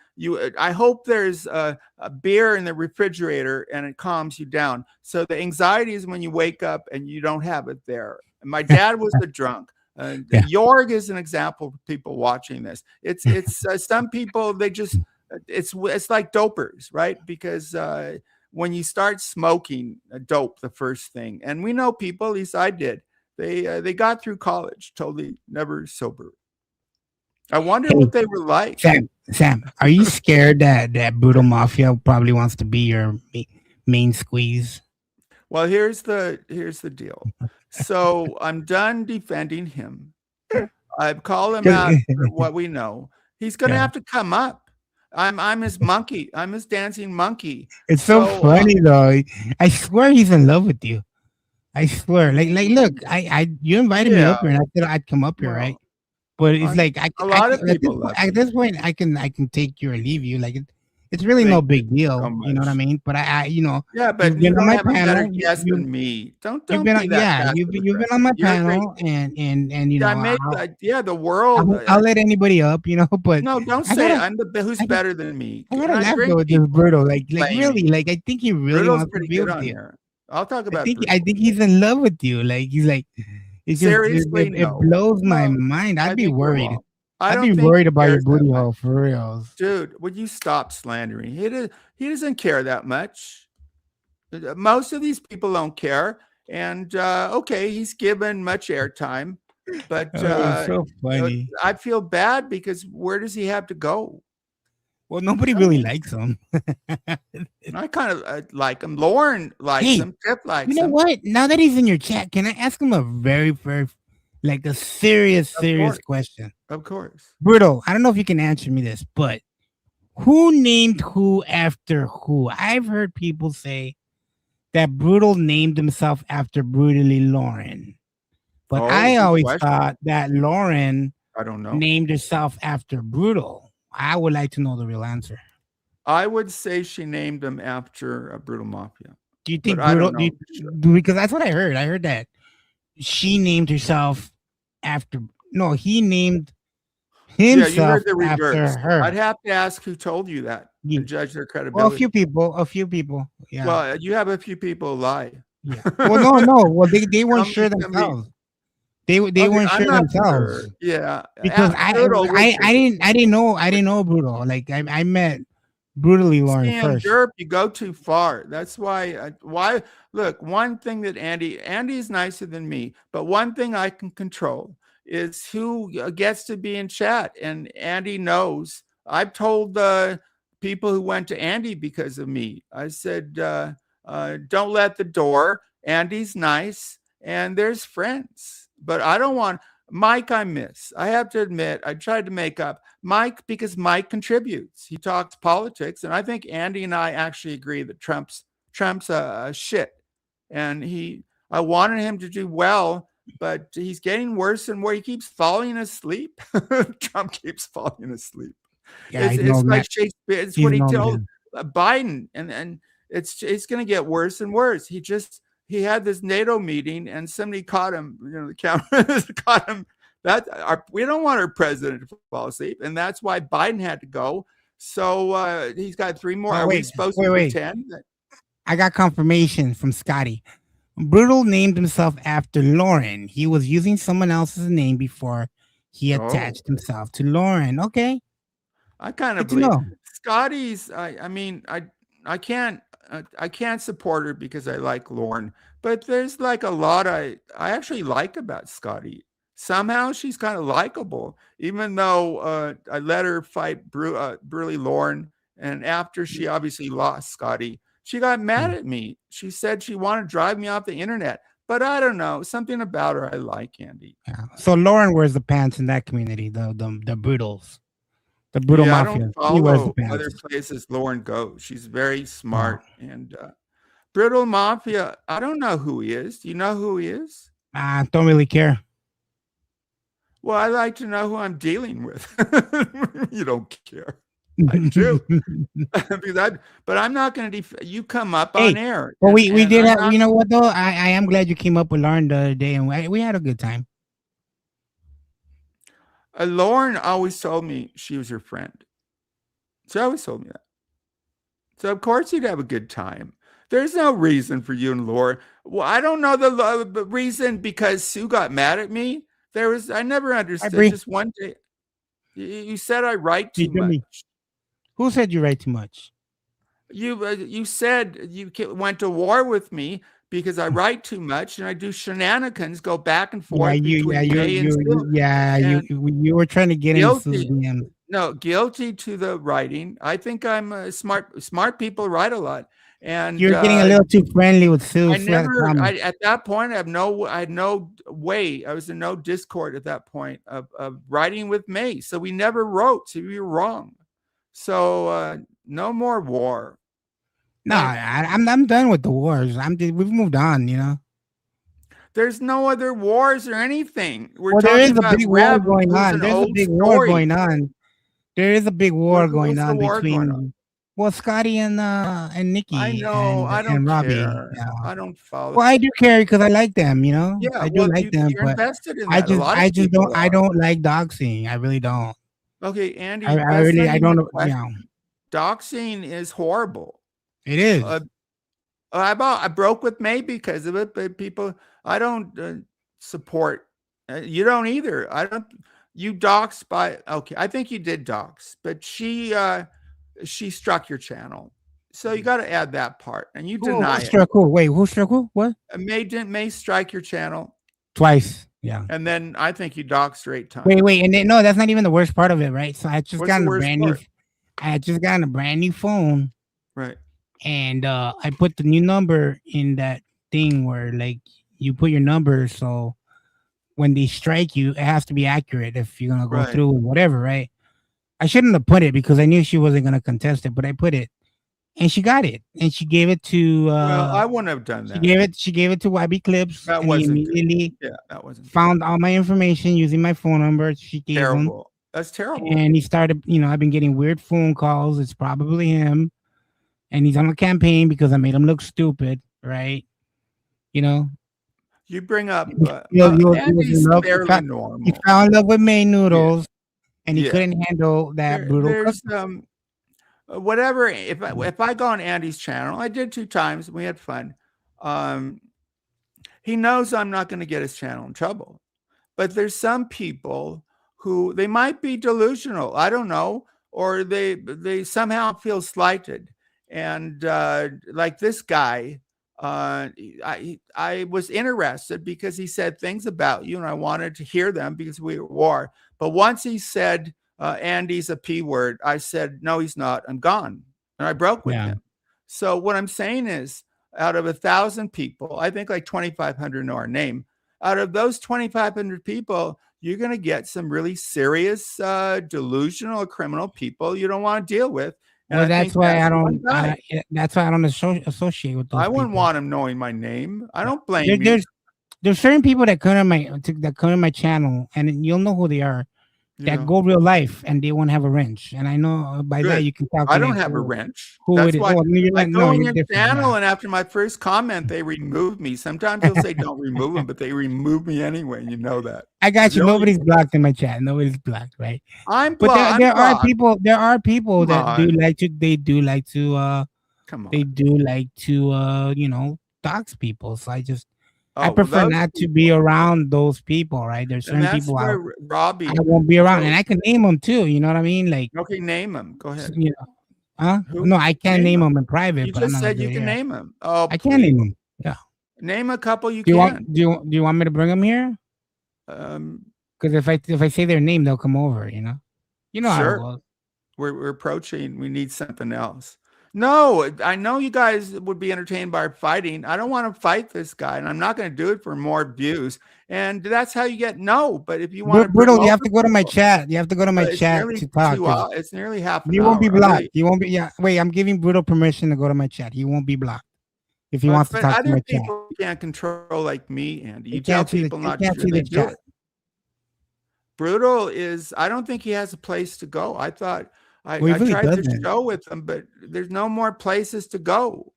hope there's a beer in the refrigerator and it calms you down. So the anxiety is when you wake up and you don't have it there. And my dad was the drunk. Yeah. Jorg is an example for people watching this. It's some people, they just, it's like dopers, right? Because when you start smoking dope, the first thing, and we know people, at least I did, they got through college totally never sober. I wonder Hey, what they were like. Sam, are you scared that Brutal Mafia probably wants to be your main squeeze? Well, here's the deal. So I'm done defending him. I've called him out for what we know. He's going to have to come up. I'm his monkey. I'm his dancing monkey. It's so funny though. I swear he's in love with you. I swear. Like look, you invited me up here and I said I'd come up here, right? But it's like a lot of people at this point I can take you or leave you. Like it's really no big deal. You know what I mean? But yeah, but you've been on my panel. Yes, than me. Don't you've be been that. you've been on my panel and I made the world. I'll let anybody up, but no, don't say I'm the who's better than me. I gotta laugh though with this Brutal. Like really, like I think he really Brutal's wants to be with you. here. I'll talk about. I think he's in love with you. Like he's like, seriously, it blows my mind. I'd be worried. I'd be worried about your booty hole for real. Dude, would you stop slandering? He doesn't care that much. Most of these people don't care. And okay, he's given much airtime, but so funny. I feel bad because where does he have to go? Well, nobody really likes him. I kind of like him. Lauren likes him. Tip likes him. You know what? Now that he's in your chat, can I ask him a very, very, like a serious question? Of course. Brutal, I don't know if you can answer me this, but who named who after who? I've heard people say that Brutal named himself after Brutally Lauren. But Oh, I good always question. thought that Lauren I don't know. named herself after Brutal. I would like to know the real answer. I would say she named him after Brutal Mafia, Do you but think I Brutal? don't know for sure. Because that's what I heard. I heard that she named herself after. No, he named Yeah, you himself heard the after reverse. her. I'd have to ask who told you that Yeah. and judge their Well, credibility. a few people. Yeah. Well, you have a few people lie. Yeah. Well, no. Well, they weren't Tell sure me- themselves. They Okay, weren't I'm sure not themselves sure. Yeah, because Brutal, which is it? I didn't know Brutal. Like I met Brutally Lauren Sam first. Derp, you go too far. That's why. Look, one thing that Andy's nicer than me, but one thing I can control is who gets to be in chat. And Andy knows. I've told people who went to Andy because of me. I said, don't let the door. Andy's nice, and there's friends, but I don't want Mike. I miss. I have to admit, I tried to make up Mike because Mike contributes. He talks politics, and I think Andy and I actually agree that Trump's a shit, and I wanted him to do well, but he's getting worse and worse. He keeps falling asleep. Trump keeps falling asleep. Yeah, It's like Shakespeare. It's what he told Biden, and it's going to get worse and worse. He had this NATO meeting, and somebody caught him. The camera caught him. We don't want our president to fall asleep, and that's why Biden had to go. So he's got 3 more. Are we supposed to pretend? I got confirmation from Scotty. Brutal named himself after Lauren. He was using someone else's name before he attached himself to Lauren. Okay. I kind of believe Scotty's. I mean, I can't support her because I like Lauren, but there's like a lot I actually like about Scotty. Somehow she's kind of likable, even though I let her fight Burley Lauren, and after she obviously lost Scotty, she got mad at me. She said she wanted to drive me off the internet, but I don't know, something about her I like, Andy. Yeah. So Lauren wears the pants in that community, the Brutals. The Brutal Mafia. I don't follow other places Lauren goes. She's very smart. And Brutal Mafia, I don't know who he is. Do you know who he is? I don't really care. Well, I like to know who I'm dealing with. You don't care. I do. But I'm not going to you come up on air. Well, we did have, you know what, though? I am glad you came up with Lauren the other day, and we had a good time. Lauren always told me she was her friend. She always told me that. So, of course, you'd have a good time. There's no reason for you and Lauren. Well, I don't know the reason because Sue got mad at me. I never understood. Just one day. You said I write too much. Who said you write too much? You said you went to war with me because I write too much and I do shenanigans, go back and forth. You were trying to get into DMs. No, guilty to the writing. I think I'm smart people write a lot. And you're getting a little too friendly with Sue. At that point, I had no way. I was in no Discord at that point of writing with May. So we never wrote. So we were wrong. So no more war. No, I'm done with the wars. We've moved on, you know. There's no other wars or anything. There is a big war going on. There's a big war going on. There is a big war going on between Scotty and Nikki. I know. I don't care. Yeah. I don't follow. Well, I do care because I like them. You know. Yeah, I do like them. You're invested in that. I don't like doxing. I really don't. Okay, Andy. I don't know. Yeah. Doxing is horrible. It is. I broke with May because of it, but I don't support. You don't either. I don't. You doxed I think you did dox, but she struck your channel, so you got to add that part, and you deny it. Wait, who struck who? What? May strike your channel twice. Yeah, and then I think you doxed her 8 times. Wait, and no, that's not even the worst part of it, right? So I just got a brand new. I just got a brand new phone, right? And I put the new number in that thing where like you put your number, so when they strike you, it has to be accurate if you're gonna go through with whatever, right? I shouldn't have put it because I knew she wasn't gonna contest it, but I put it. and she got it, and she gave it to Well, I wouldn't have done that. she gave it to YB Clips, That and he wasn't good. immediately Yeah, that wasn't good. found all my information using my phone number. She gave him, Terrible. That's terrible. and he started. I've been getting weird phone calls. It's probably him, and he's on a campaign because I made him look stupid, right? You know, You bring up he was Andy's in love. fairly He normal. fell in love with May Noodles, and he Yeah. couldn't handle that brutal. There's whatever. If I go on Andy's channel, I did 2 times. We had fun. He knows I'm not going to get his channel in trouble, but there's some people who they might be delusional. I don't know, or they somehow feel slighted, and like this guy. I was interested because he said things about you, and I wanted to hear them because we were at war. But once he said Andy's a P word, I said, no, he's not. I'm gone. And I broke with him. So what I'm saying is, out of 1,000 people, I think like 2,500 know our name. Out of those 2,500 people, you're going to get some really serious delusional criminal people you don't want to deal with. Well, that's why I don't. That's why I don't associate with those. I wouldn't want him knowing my name. I don't blame you. There's certain people that come to my channel, and you'll know who they are. That go real life, and they won't have a wrench. And I know by that you can calculate. I don't have a wrench. Who That's it why is. I go on your channel, and after my first comment, they remove me. Sometimes they'll say don't remove them, but they remove me anyway. You know that. I got you. Nobody's blocked in my chat. Nobody's blocked, right? I'm blocked. But there are people. There are people that do like to. They do like to. Come on. They do like to. Dox people. So I prefer not to be around those people, right? There's certain people Robbie I won't be around, and I can name them too. You know what I mean? Like, okay, name them. Go ahead. No, I can't name them in private. You just said you can name them. Oh, I can't name them. Yeah, name a couple. You can. Do you want me to bring them here? Because if I say their name, they'll come over. You know sure. How it goes. We're approaching. We need something else. No, I know you guys would be entertained by our fighting. I don't want to fight this guy, and I'm not going to do it for more views. And that's how you get But if you want to, Brutal, you have to go to my chat. You have to go to my chat to talk. It's nearly half an hour. You won't be blocked. You won't be. Yeah, wait. I'm giving Brutal permission to go to my chat. He won't be blocked if he wants to talk to my chat. Other people can't control like me, Andy. You tell people not to do it. Brutal is. I don't think he has a place to go. I thought. I tried to show with them, but there's no more places to go.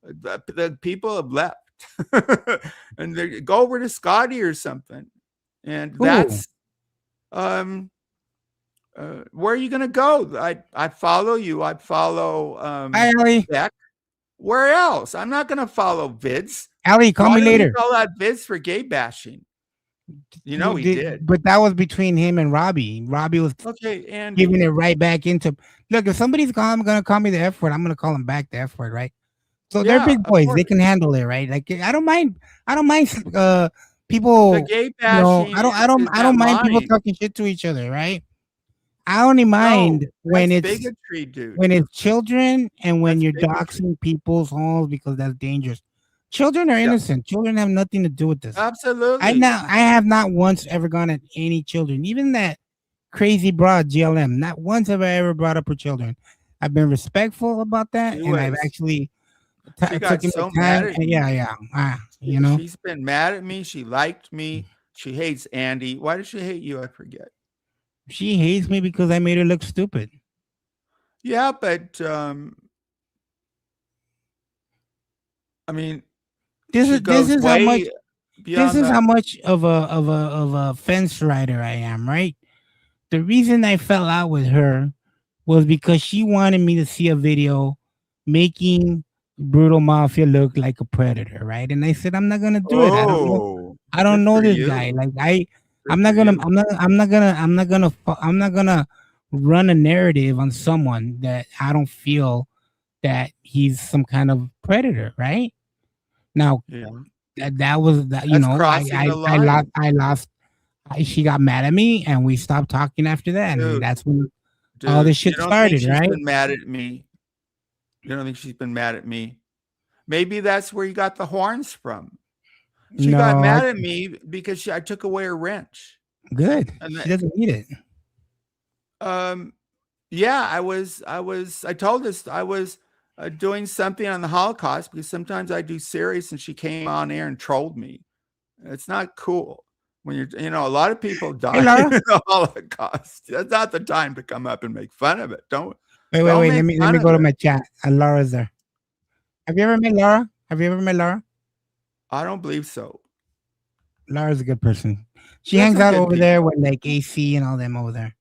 The people have left, and they go over to Scotty or something. And that's where are you gonna go? I follow you. I follow Beck. Where else? I'm not gonna follow Vids. Ali, call me later. Call out Vids for gay bashing. He did. But that was between him and Robbie. Robbie was and giving it right back into. Look, if somebody's going to call me the F word, I'm going to call him back the F word, right? So they're big boys. They can handle it, right? Like I don't mind people. The gay bashing. I don't mind people talking shit to each other, right? I only mind when it's bigotry, dude. When it's children and when you're doxing people's homes because that's dangerous. Children are innocent. Children have nothing to do with this. Absolutely. I have not once ever gone at any children, even that crazy broad GLM. Not once have I ever brought up her children. I've been respectful about that, and I've actually taken so mad at me. You know, she's been mad at me. She liked me. She hates Andy. Why does she hate you? I forget. She hates me because I made her look stupid. Yeah, but I mean. This is how much of a fence rider I am, right? The reason I fell out with her was because she wanted me to see a video making Brutal Mafia look like a predator, right? And I said I'm not gonna do it. I don't know this guy. Like I'm not gonna run a narrative on someone that I don't feel that he's some kind of predator, right? Now, that was that. You know, I lost. She got mad at me, and we stopped talking after that. And that's when all this shit started, right? Been mad at me. You don't think she's been mad at me? Maybe that's where you got the horns from. She got mad at me because I took away her wrench. Good. She doesn't need it. Yeah, I told this. I was doing something on the Holocaust, because sometimes I do serious, and she came on air and trolled me. It's not cool when a lot of people Hey, died Laura. in the Holocaust. That's not the time to come up and make fun of it. Don't Wait. make Let fun me of go to it. my chat. Laura's there. Have you ever met Laura? I don't believe so. Laura's a good person. She There's hangs some out good over there people. with like AC and all them over there.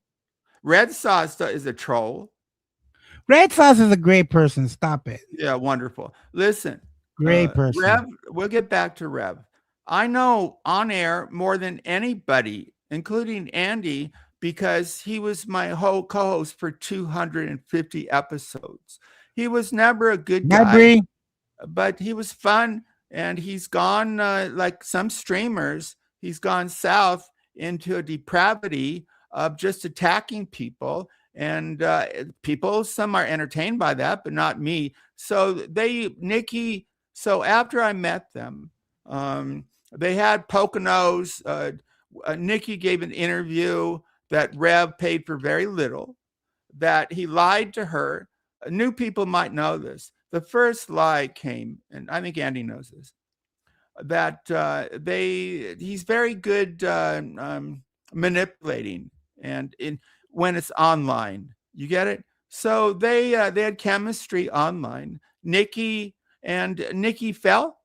Red Sauce is a troll. Red Sauce is a great person. Stop it. Yeah, wonderful. Listen, Great person. Rev, we'll get back to Rev. I know on air more than anybody, including Andy, because he was my whole co-host for 250 episodes. He was never a good Bye, guy, Bree. but he was fun, and he's gone like some streamers. He's gone south into a depravity of just attacking people, and people. Some are entertained by that, but not me. So Nikki. So after I met them, they had Poconos. Nikki gave an interview that Rev paid for very little, that he lied to her. New people might know this. The first lie came, and I think Andy knows this, that he's very good manipulating, and when it's online, you get it. So they had chemistry online. Nikki fell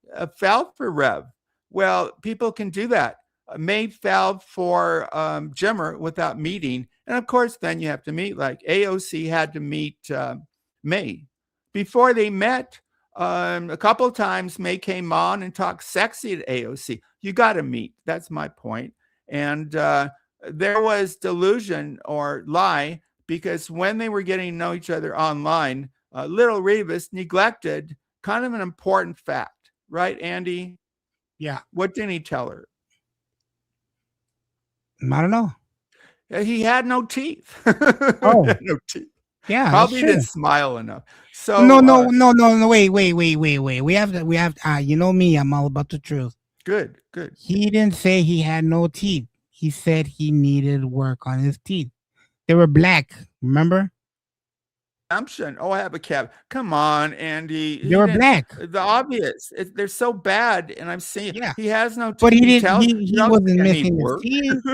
for Rev. Well, people can do that. May fell for Jimmer without meeting, and of course, then you have to meet. Like AOC had to meet May before they met. A couple of times May came on and talked sexy to AOC. You got to meet. That's my point. And there was delusion or lie, because when they were getting to know each other online, Little Revis neglected kind of an important fact, right, Andy? Yeah. What didn't he tell her? I don't know. He had no teeth. Oh. He had no teeth. Yeah. Probably didn't smile enough. So no. Wait. We have to. You know me. I'm all about the truth. Good. He didn't say he had no teeth. He said he needed work on his teeth. They were black. Remember? Oh, I have a cab. Come on, Andy. They were black. The obvious. They're so bad, and I'm seeing. Yeah. He has no teeth. But he didn't. He wasn't missing his teeth.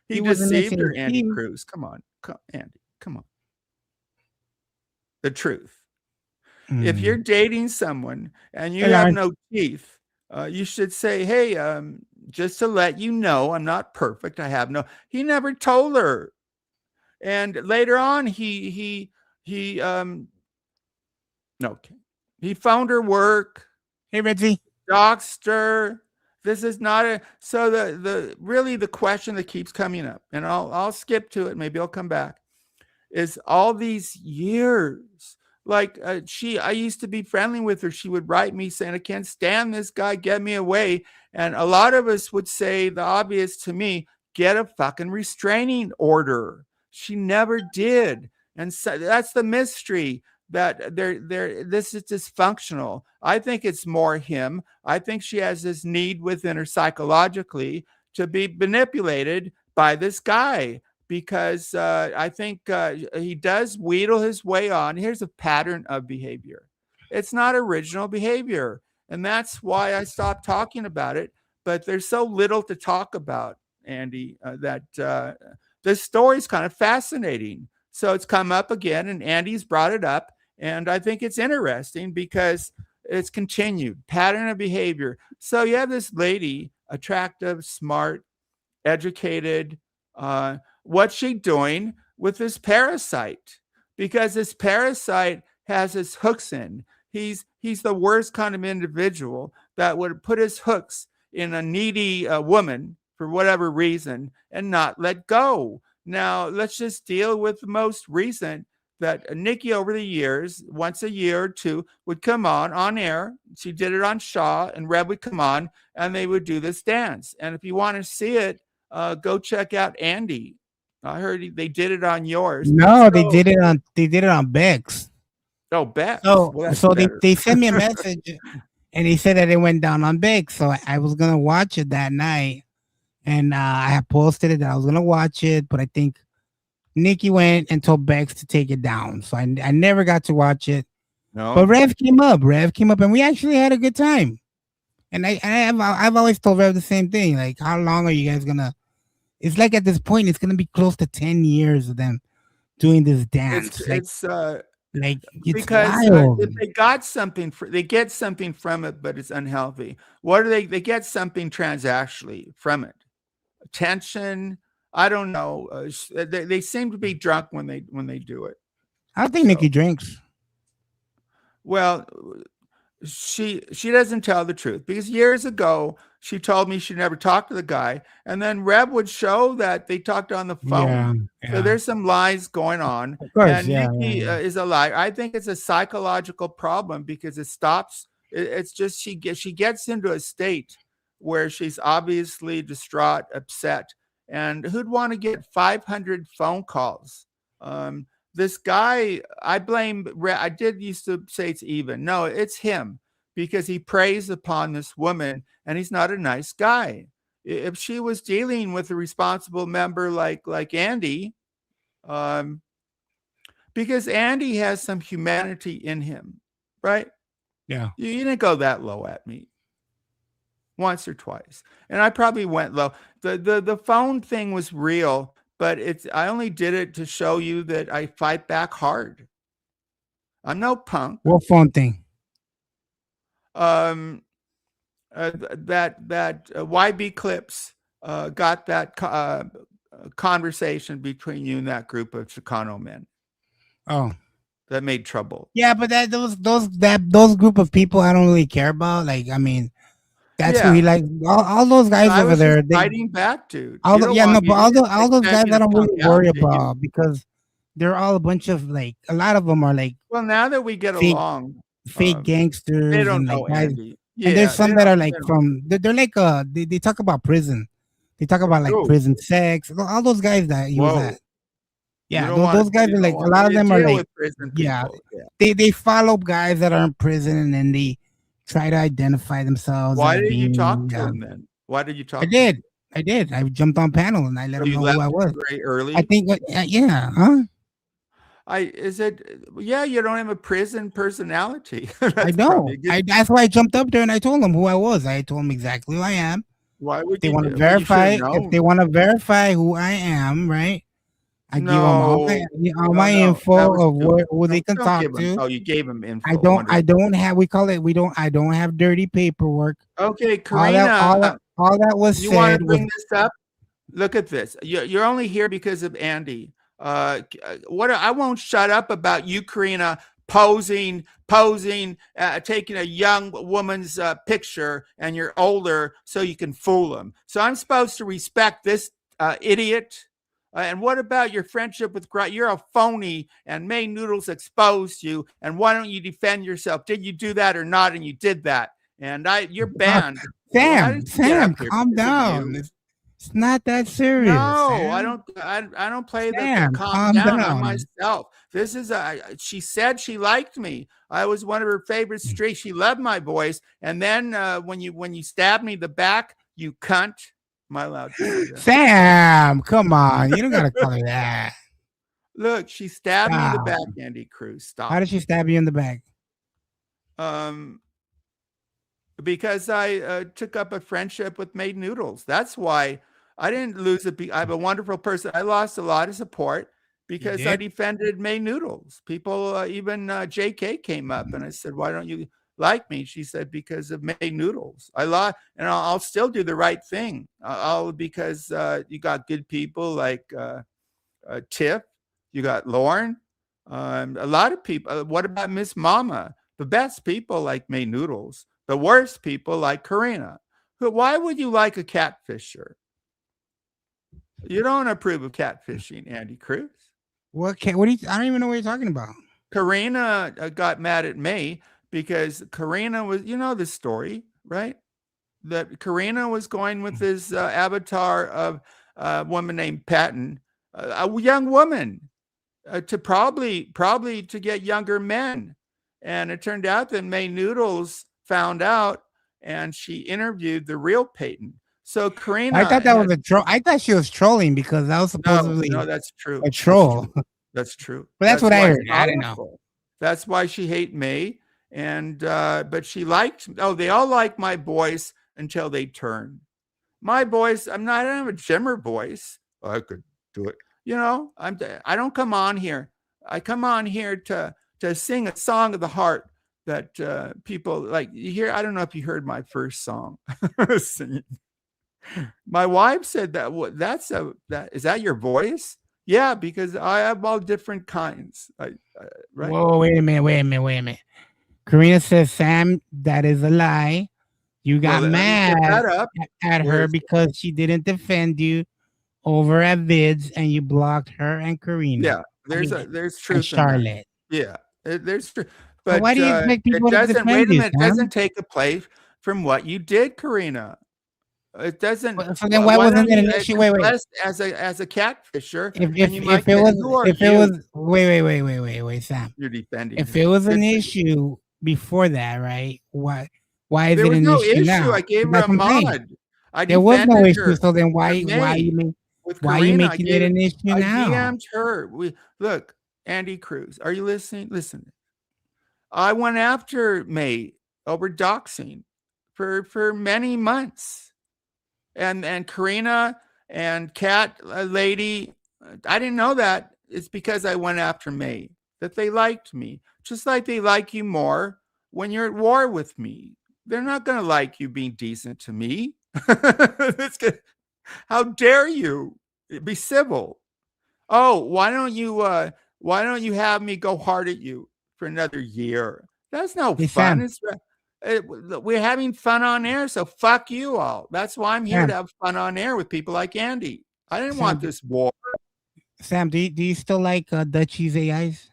He deceived her, Andy Cruz. Come on, Andy. Come on. The truth. If you're dating someone and you have no teeth, you should say, "Hey, just to let you know, I'm not perfect. I have no." He never told her, and later on, he found her work. Hey, Redzy. Doxed her. This is not a. So the question that keeps coming up, and I'll skip to it. Maybe I'll come back. Is all these years. Like I used to be friendly with her. She would write me saying, "I can't stand this guy. Get me away." And a lot of us would say the obvious to me: get a fucking restraining order. She never did, and so that's the mystery. That this is dysfunctional. I think it's more him. I think she has this need within her psychologically to be manipulated by this guy. Because I think he does wheedle his way on. Here's a pattern of behavior. It's not original behavior. And that's why I stopped talking about it. But there's so little to talk about, Andy, that this story is kind of fascinating. So it's come up again, and Andy's brought it up. And I think it's interesting because it's continued. Pattern of behavior. So you have this lady, attractive, smart, educated, what's she doing with this parasite? Because this parasite has his hooks in. He's the worst kind of individual that would put his hooks in a needy woman for whatever reason and not let go. Now, let's just deal with the most recent, that Nikki over the years, once a year or two, would come on air. She did it on Shaw, and Rev would come on, and they would do this dance. And if you want to see it, go check out Andy. I heard they did it on yours. No, they did it on Bex. Oh, Bex. So they sent me a message, and they said that it went down on Bex. So I was gonna watch it that night, and I had posted it that I was gonna watch it, but I think Nikki went and told Bex to take it down. So I never got to watch it. No. But Rev came up. And we actually had a good time. And I've always told Rev the same thing. Like, how long are you guys gonna? It's like at this point, it's gonna be close to 10 years of them doing this dance. It's It's because wild. if they got something they get something from it, but it's unhealthy. What do they get something transactionally from it? Attention. I don't know. They seem to be drunk when they do it. I don't think Nikki drinks. Well, she doesn't tell the truth, because years ago she told me she never talked to the guy, and then Reb would show that they talked on the phone. So there's some lies going on. Of course, and Nikki is a liar. I think it's a psychological problem, because it stops. It's just she gets into a state where she's obviously distraught, upset, and who'd want to get 500 phone calls? This guy, I blame. I did used to say it's even. No, it's him, because he preys upon this woman, and he's not a nice guy. If she was dealing with a responsible member like Andy, because Andy has some humanity in him, right? Yeah. You didn't go that low at me once or twice, and I probably went low. The phone thing was real. But I only did it to show you that I fight back hard. I'm no punk. What phone thing? That YB Clips got that conversation between you and that group of Chicano men. Oh, that made trouble. Yeah, but those group of people I don't really care about. Like, I mean, that's who he like. All those guys over there, fighting back, dude. But all those guys I don't really worry about, because they're all a bunch of, like, a lot of them are like. Well, now that we get along, fake gangsters. They don't know Andy. And there's some that are like they're like they talk about prison. They talk about like prison sex. All those guys that use that. Yeah, those guys are like, a lot of them are like, they follow guys that are in prison, and then they try to identify themselves. Why did you talk to them then? Why did you talk? I did. I jumped on panel and I let them know who I was. Very early. I think, yeah, huh? You don't have a prison personality. I know. That's why I jumped up there and I told them who I was. I told them exactly who I am. Why would they want to verify? If they want to verify who I am, right? I give them all my info of who they can talk to. Oh, you gave them info. I don't have. I don't have dirty paperwork. Okay, Karina. All that was said. You want to bring this up? Look at this. You're only here because of Andy. I won't shut up about you, Karina, posing, taking a young woman's picture, and you're older, so you can fool them. So I'm supposed to respect this idiot. And what about your friendship with you're a phony, and May Noodles exposed you, and why don't you defend yourself? Did you do that or not? And you did that, and you're banned. Sam, calm down. It's not that serious. No, Sam. I don't play the calm down on myself. This is she said she liked me. I was one of her favorite streaks. She loved my voice. And then when you stabbed me in the back, you cunt. Am I allowed to say that? Sam, come on. You don't gotta call her that. Look, she stabbed me in the back, Andy Cruz. Stop. How did she stab you in the back? Because I took up a friendship with May Noodles. That's why I didn't lose it. I'm a wonderful person. I lost a lot of support because I defended May Noodles. People, even JK came up and I said, "Why don't you like me?" She said, "Because of May Noodles." I lost, and I'll still do the right thing. Because you got good people like Tiff, you got Lauren, a lot of people. What about Miss Mama? The best people like May Noodles. The worst people like Karina. Why would you like a catfisher? You don't approve of catfishing, Andy Cruz. What do you? I don't even know what you're talking about. Karina got mad at May because Karina was, the story, right? That Karina was going with this avatar of a woman named Patton, a young woman, to probably to get younger men. And it turned out that May Noodles found out, and she interviewed the real Peyton. So Karina, I thought that was a troll. I thought she was trolling because that was supposedly no, that's true. A troll. That's true. But that's what I heard. I don't know. That's why she hate me. And but she liked. Oh, they all like my voice until they turn. My voice. I don't have a Jimmer voice. I could do it. I don't come on here. I come on here to sing a song of the heart that people like. You hear? I don't know if you heard my first song. Singing. My wife said that. What? Is that your voice? Yeah, because I have all different kinds. Right? Whoa, wait a minute. Karina says, Sam, that is a lie. You got mad at her because she didn't defend you over at Vids, and you blocked her and Karina. Yeah, there's truth in Charlotte. that. Yeah, there's truth. But why do you expect people to defend wait a you, minute, it doesn't take a play from what you did, Karina. It doesn't. So then why wasn't it an issue? Wait. As a catfisher, if it was wait, Sam. You're defending. If it was an issue before that, right? Why is there it was an no issue now? I gave her a mod. There was no issue. So then why are you making it an issue now? I DM'd her. Look, Andy Cruz, are you listening? Listen. I went after May over doxing for many months. And Karina and Kat lady, I didn't know that. It's because I went after May that they liked me, just like they like you more when you're at war with me. They're not going to like you being decent to me. How dare you? Be civil. Oh, why don't you have me go hard at you for another year? That's no fun. We're having fun on air, so fuck you all. That's why I'm here to have fun on air with people like Andy. I didn't want this war. Sam, do you still like Dutchie's AIs?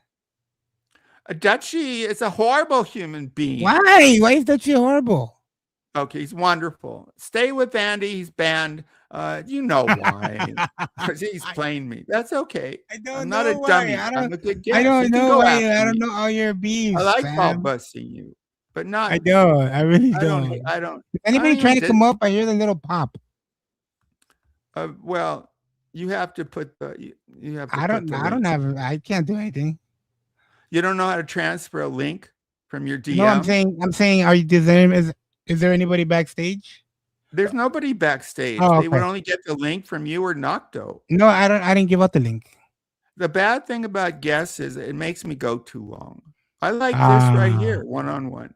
Dutchie is a horrible human being. Why? Why is Dutchie horrible? Okay, he's wonderful. Stay with Andy. He's banned. You know why? Because he's playing me. That's okay. I'm not a dummy. I'm a good guy. I don't know. I don't know all your beefs. I like ball busting you. But not. I don't. I really don't. I don't. If anybody trying to come up, I hear the little pop. Well, you have to put the. You have. To I don't have. I can't do anything. You don't know how to transfer a link from your DM. No, I'm saying. Are you? Is there anybody backstage? There's nobody backstage. Oh, okay. They would only get the link from you or Nocto. No, I don't. I didn't give out the link. The bad thing about guests is it makes me go too long. I like this right here, one-on-one.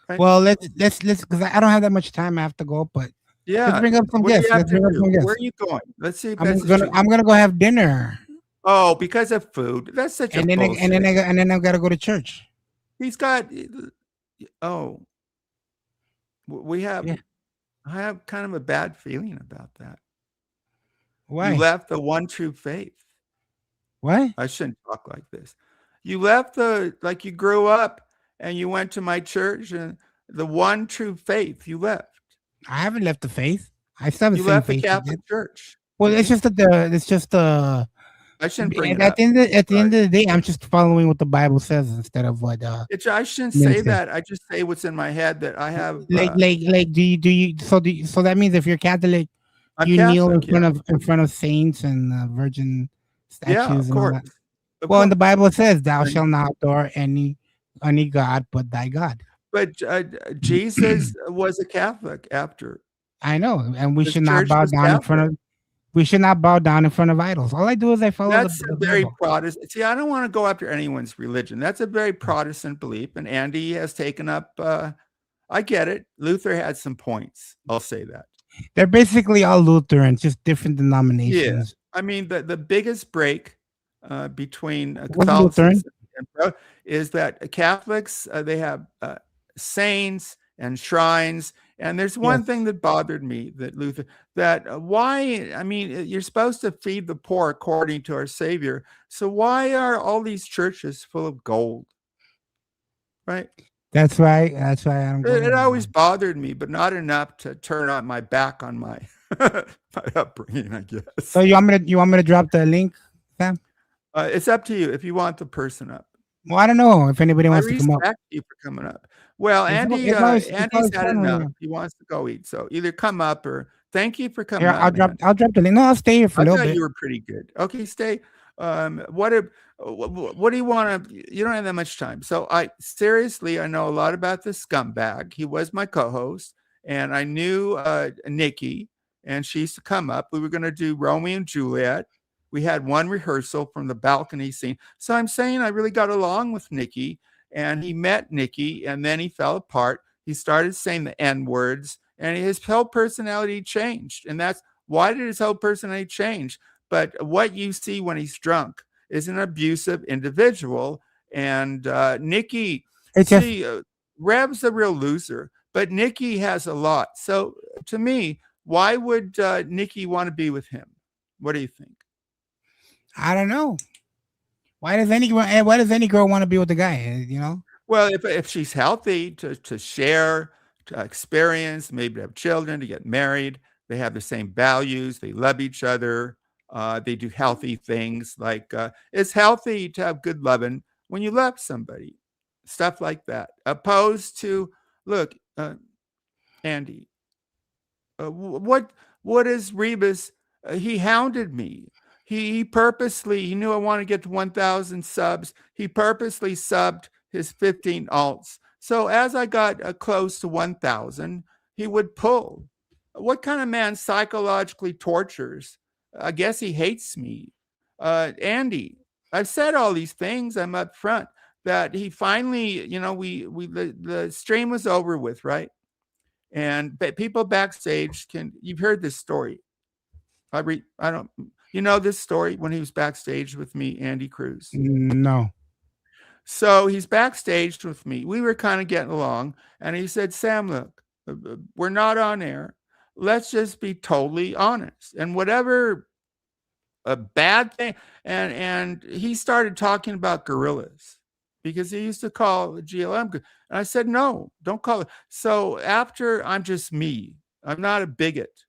Right? Well, let's because I don't have that much time. I have to go, but let's bring up some guests. Where are you going? Let's see. I'm gonna go have dinner. Oh, because of food. That's such a bullshit. And then I gotta go to church. He's got. Oh, we have. Yeah. I have kind of a bad feeling about that. Why? You left the one true faith. What? I shouldn't talk like this. You left like you grew up and you went to my church and the one true faith you left. I haven't left the faith. I still have the same left faith. You left the Catholic Church. Well, it's just that I shouldn't bring it at up. the end of the day, I'm just following what the Bible says instead of what. I shouldn't say that. I just say what's in my head that I have. Like, do you? So that means if you're Catholic, you kneel in front of saints and virgin statues. Yeah, of course. Well, in the Bible it says, "Thou shalt not adore any god but thy God." But Jesus was a Catholic after. I know, and we should not bow down in front of. We should not bow down in front of idols. All I do is I follow. That's a very Protestant. See, I don't want to go after anyone's religion. That's a very Protestant belief, and Andy has taken up. I get it. Luther had some points. I'll say that. They're basically all Lutherans, just different denominations. Yeah, I mean the biggest break between Catholicism and is that Catholics they have saints and shrines. And there's one thing that bothered me that Luther, why, I mean, you're supposed to feed the poor according to our Savior. So why are all these churches full of gold? Right? That's right. I don't. It always bothered me, but not enough to turn on my back on my, my upbringing, I guess. So you want me to drop the link, Sam? It's up to you if you want the person up. Well, I don't know if anybody wants to come up. I respect you for coming up. Well, Andy's had enough. He wants to go eat. So either come up or thank you for coming up. I'll drop the link. No, I'll stay here for a little bit. You were pretty good. Okay, stay. What do you want to? You don't have that much time. So I know a lot about this scumbag. He was my co-host, and I knew Nikki, and she used to come up. We were going to do Romeo and Juliet. We had one rehearsal from the balcony scene. So I'm saying I really got along with Nikki, and he met Nikki, and then he fell apart. He started saying the N words, and his whole personality changed. And that's why did his whole personality change? But what you see when he's drunk is an abusive individual. And Nikki, It's just Rev's a real loser, but Nikki has a lot. So to me, why would Nikki want to be with him? What do you think? I don't know. Why does any girl want to be with the guy? You know. Well, if she's healthy to share, to experience, maybe to have children, to get married, they have the same values, they love each other, they do healthy things. Like it's healthy to have good loving when you love somebody, stuff like that. Opposed to, look, Andy, what is Rebus? He hounded me. He purposely, he knew I wanted to get to 1,000 subs. He purposely subbed his 15 alts. So as I got close to 1,000, he would pull. What kind of man psychologically tortures? I guess he hates me. Andy, I've said all these things. I'm up front that he finally, the stream was over with, right? And people backstage you've heard this story. You know this story when he was backstage with me, Andy Cruz? No. So he's backstage with me. We were kind of getting along. And he said, Sam, look, we're not on air. Let's just be totally honest. And whatever a bad thing. And he started talking about gorillas because he used to call GLM. And I said, no, don't call it. So after, I'm just me. I'm not a bigot.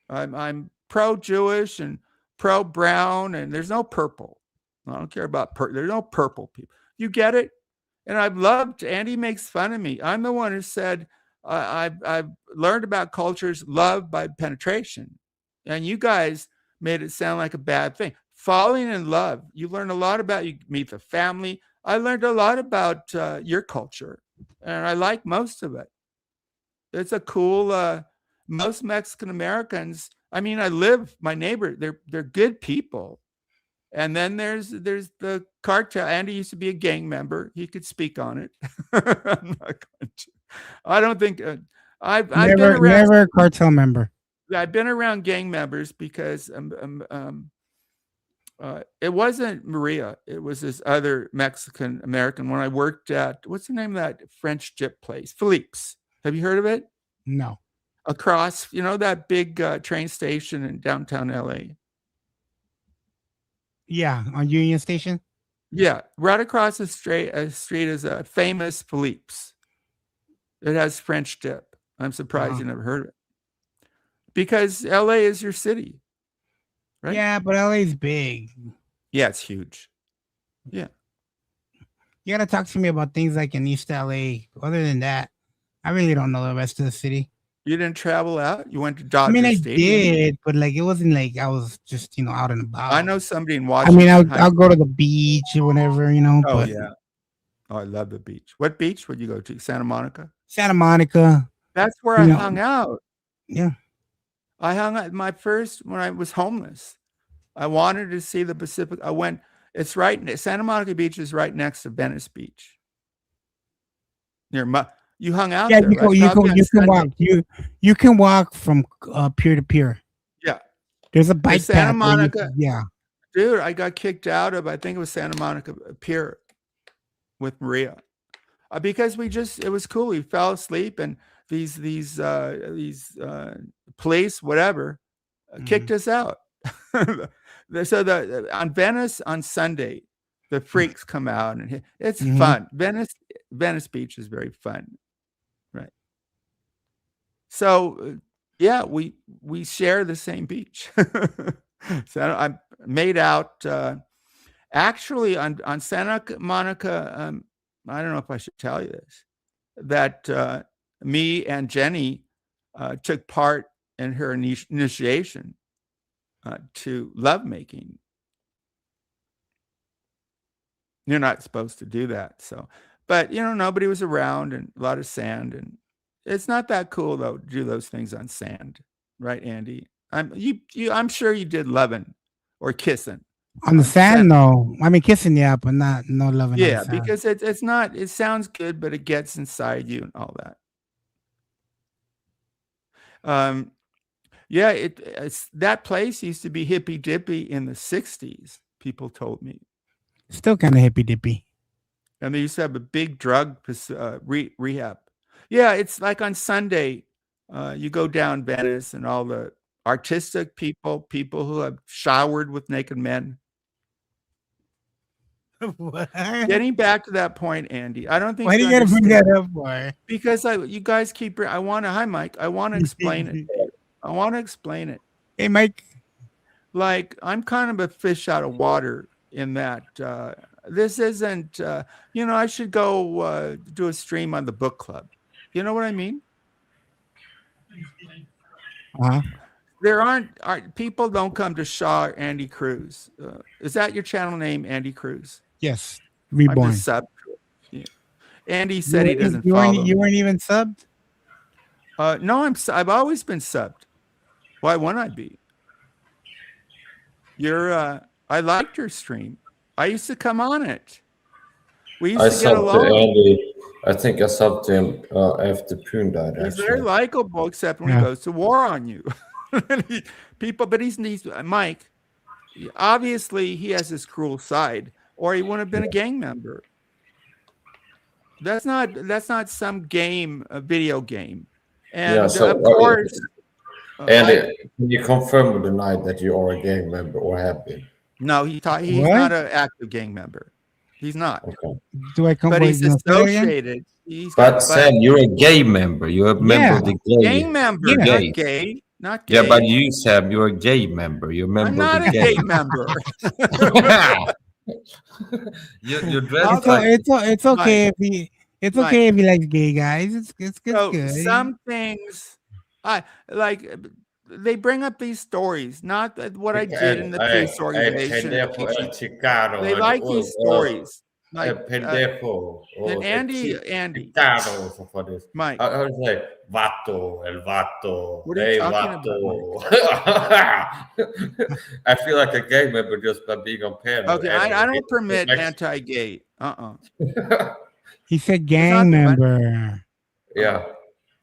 I'm pro-Jewish and pro-brown, and there's no purple. I don't care about there's no purple people. You get it? And I've loved, Andy makes fun of me. I'm the one who said, I've learned about cultures loved by penetration. And you guys made it sound like a bad thing. Falling in love, you learn a lot about, you meet the family. I learned a lot about your culture, and I like most of it. It's a cool, most Mexican Americans, I mean, my neighbor, they're good people. And then there's the cartel. Andy used to be a gang member. He could speak on it. I'm not going to. I don't think I've been around. Never a cartel member. I've been around gang members because it wasn't Maria. It was this other Mexican American when I worked at, what's the name of that French dip place? Philippe's. Have you heard of it? No. Across, that big train station in downtown LA. Yeah, on Union Station. Yeah, right across the street is a famous Philippe's. It has French dip. I'm surprised you never heard of it. Because LA is your city, right? Yeah, but LA's big. Yeah, it's huge. Yeah. You gotta talk to me about things like in East LA. Other than that, I really don't know the rest of the city. You didn't travel out? You went to Dodger I Stadium? did, but like it wasn't like I was just out and about. I know somebody in Washington. I'll go to the beach or whatever, Oh, but yeah. Oh, I love the beach. What beach would you go to? Santa Monica? Santa Monica. That's where I hung out. Yeah. I hung out when I was homeless. I wanted to see the Pacific. It's right, Santa Monica Beach is right next to Venice Beach. You hung out there, right? You can walk. You can walk from pier to pier. Yeah. There's a bike Santa path Monica. Yeah. Dude, I got kicked out of, I think it was Santa Monica Pier with Maria. Because it was cool. We fell asleep and these police, whatever, kicked us out. So on Venice on Sunday, the freaks come out and it's fun. Venice Beach is very fun. Right. So yeah, we share the same beach. So I made out actually on Santa Monica. I don't know if I should tell you this, that me and Jenny took part in her initiation to lovemaking. You're not supposed to do that. So, but nobody was around and a lot of sand, and it's not that cool though to do those things on sand, right, Andy? I'm sure you did loving or kissing On the sand, sand. no. I mean, kissing, yeah, but no loving on the Yeah, sand. because it's not. It sounds good, but it gets inside you and all that. Yeah, it's that place used to be hippy dippy in the '60s. People told me, Still kind of hippy dippy. and they used to have a big drug rehab. Yeah, it's like on Sunday, you go down Venice, and all the artistic people who have showered with naked men. What? Getting back to that point, Andy, I don't think Why do you gotta bring that up for? because you guys keep. I want to. Hi, Mike. I want to explain it. I want to explain it. Hey, Mike. Like, I'm kind of a fish out of water in that this isn't. I should go do a stream on the book club. You know what I mean? There aren't people don't come to Shaw or Andy Cruz. Is that your channel name, Andy Cruz? Yes, Reborn. I'm just subbed to it. Yeah. Andy said he doesn't follow. You weren't even subbed? No, I've always been subbed. Why wouldn't I be? I liked your stream. I used to come on it. We used to get along. Andy. I think I subbed him after Poon died. He's very likable, except when he goes to war on you. But he's Mike. Obviously, he has this cruel side, or he wouldn't have been a gang member. That's not some game, a video game. And of course, Andy, can you confirm or deny that you are a gang member or have been? No, he's not an active gang member. He's not. Okay. Do I come? But he's associated. Sam, you're a gay member. You're a member of the gay. Gang member, not gay. Not gay. Yeah, but you, Sam, you're a gay member. You're a member I'm not of the a gay member. You're dressed like... It's okay if he likes gay guys. It's good. Some things, they bring up these stories, not what I did in the police organization. They like these stories. Like, and Andy, Mike. I would say, vato, el vato, what are you talking vato. I feel like a gay member just by being on panel. Okay, I don't permit anti-gay. He said gang member. Yeah.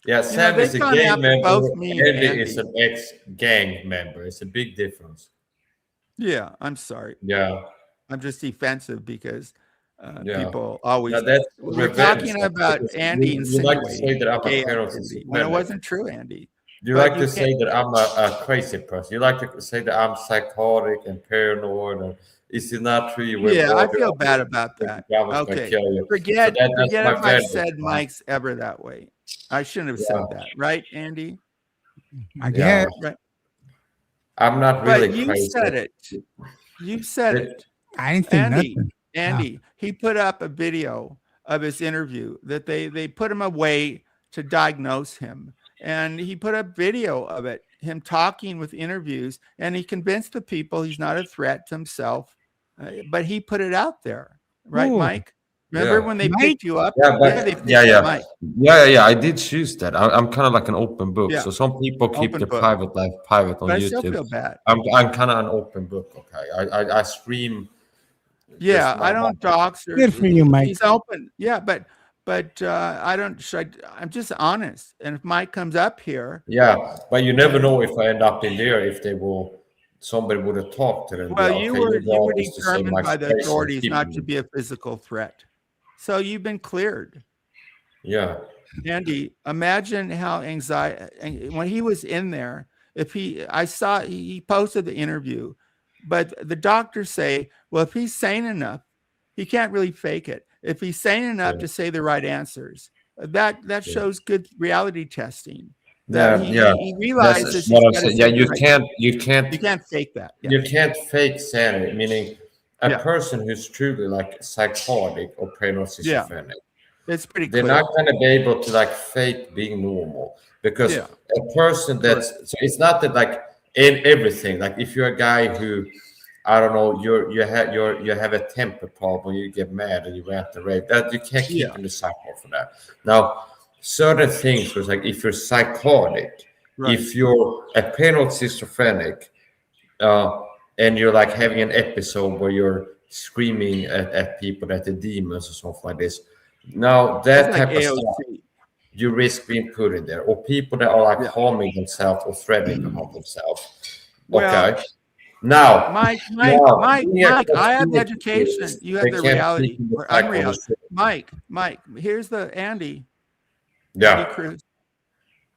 Yeah, Sam is a gay member. Andy is an ex-gang member. It's a big difference. Yeah, I'm sorry. Yeah. I'm just defensive because people always. We're talking about Andy and you like to say that I'm a parent. When it wasn't true, Andy. You like to say that I'm a crazy person. You like to say that I'm psychotic and paranoid. And is it not true? I feel bad about that. Okay, forget if I said Mike's ever that way. I shouldn't have said that, right, Andy? I guess. Right. I'm not really crazy. You said it. I didn't say nothing. Andy, he put up a video of his interview that they put him away to diagnose him. And he put up video of it, him talking with interviews, and he convinced the people he's not a threat to himself. But he put it out there, right, Mike? Remember when they picked you up? Yeah. I did choose that. I'm kind of like an open book. Yeah. So some people keep their private life private on YouTube. I still feel bad. I'm kind of an open book. Okay, I stream. Yeah, I don't dox. Good for you, Mike. He's open. Yeah, but I don't. I'm just honest. And if Mike comes up here, but you never know if I end up in there if they will. Somebody would have talked to them. Well, you were determined by the authorities not to be a physical threat, so you've been cleared. Yeah, Andy, imagine how anxiety when he was in there. He posted the interview, but the doctors say, well, if he's sane enough, he can't really fake it. If he's sane enough to say the right answers, that shows good reality testing. He realizes what I'm saying. Yeah, you can't fake that. Yeah. You can't fake sanity, meaning a person who's truly like psychotic or paranoid schizophrenic. It's pretty clear. They're not going to be able to like fake being normal because a person so it's not that like in everything. Like if you're a guy who I don't know, you have a temper problem, you get mad and you rant and rave. That you can't keep in the cycle for that. Now, certain things was like if you're psychotic, if you're a paranoid schizophrenic, and you're like having an episode where you're screaming at people, at the demons or something like this. Now that type of stuff, you risk being put in there, or people that are like harming themselves or threatening to harm themselves. Okay. Now, Mike, I have the education. You have the reality or unreality. Mike, here's the Andy. Yeah.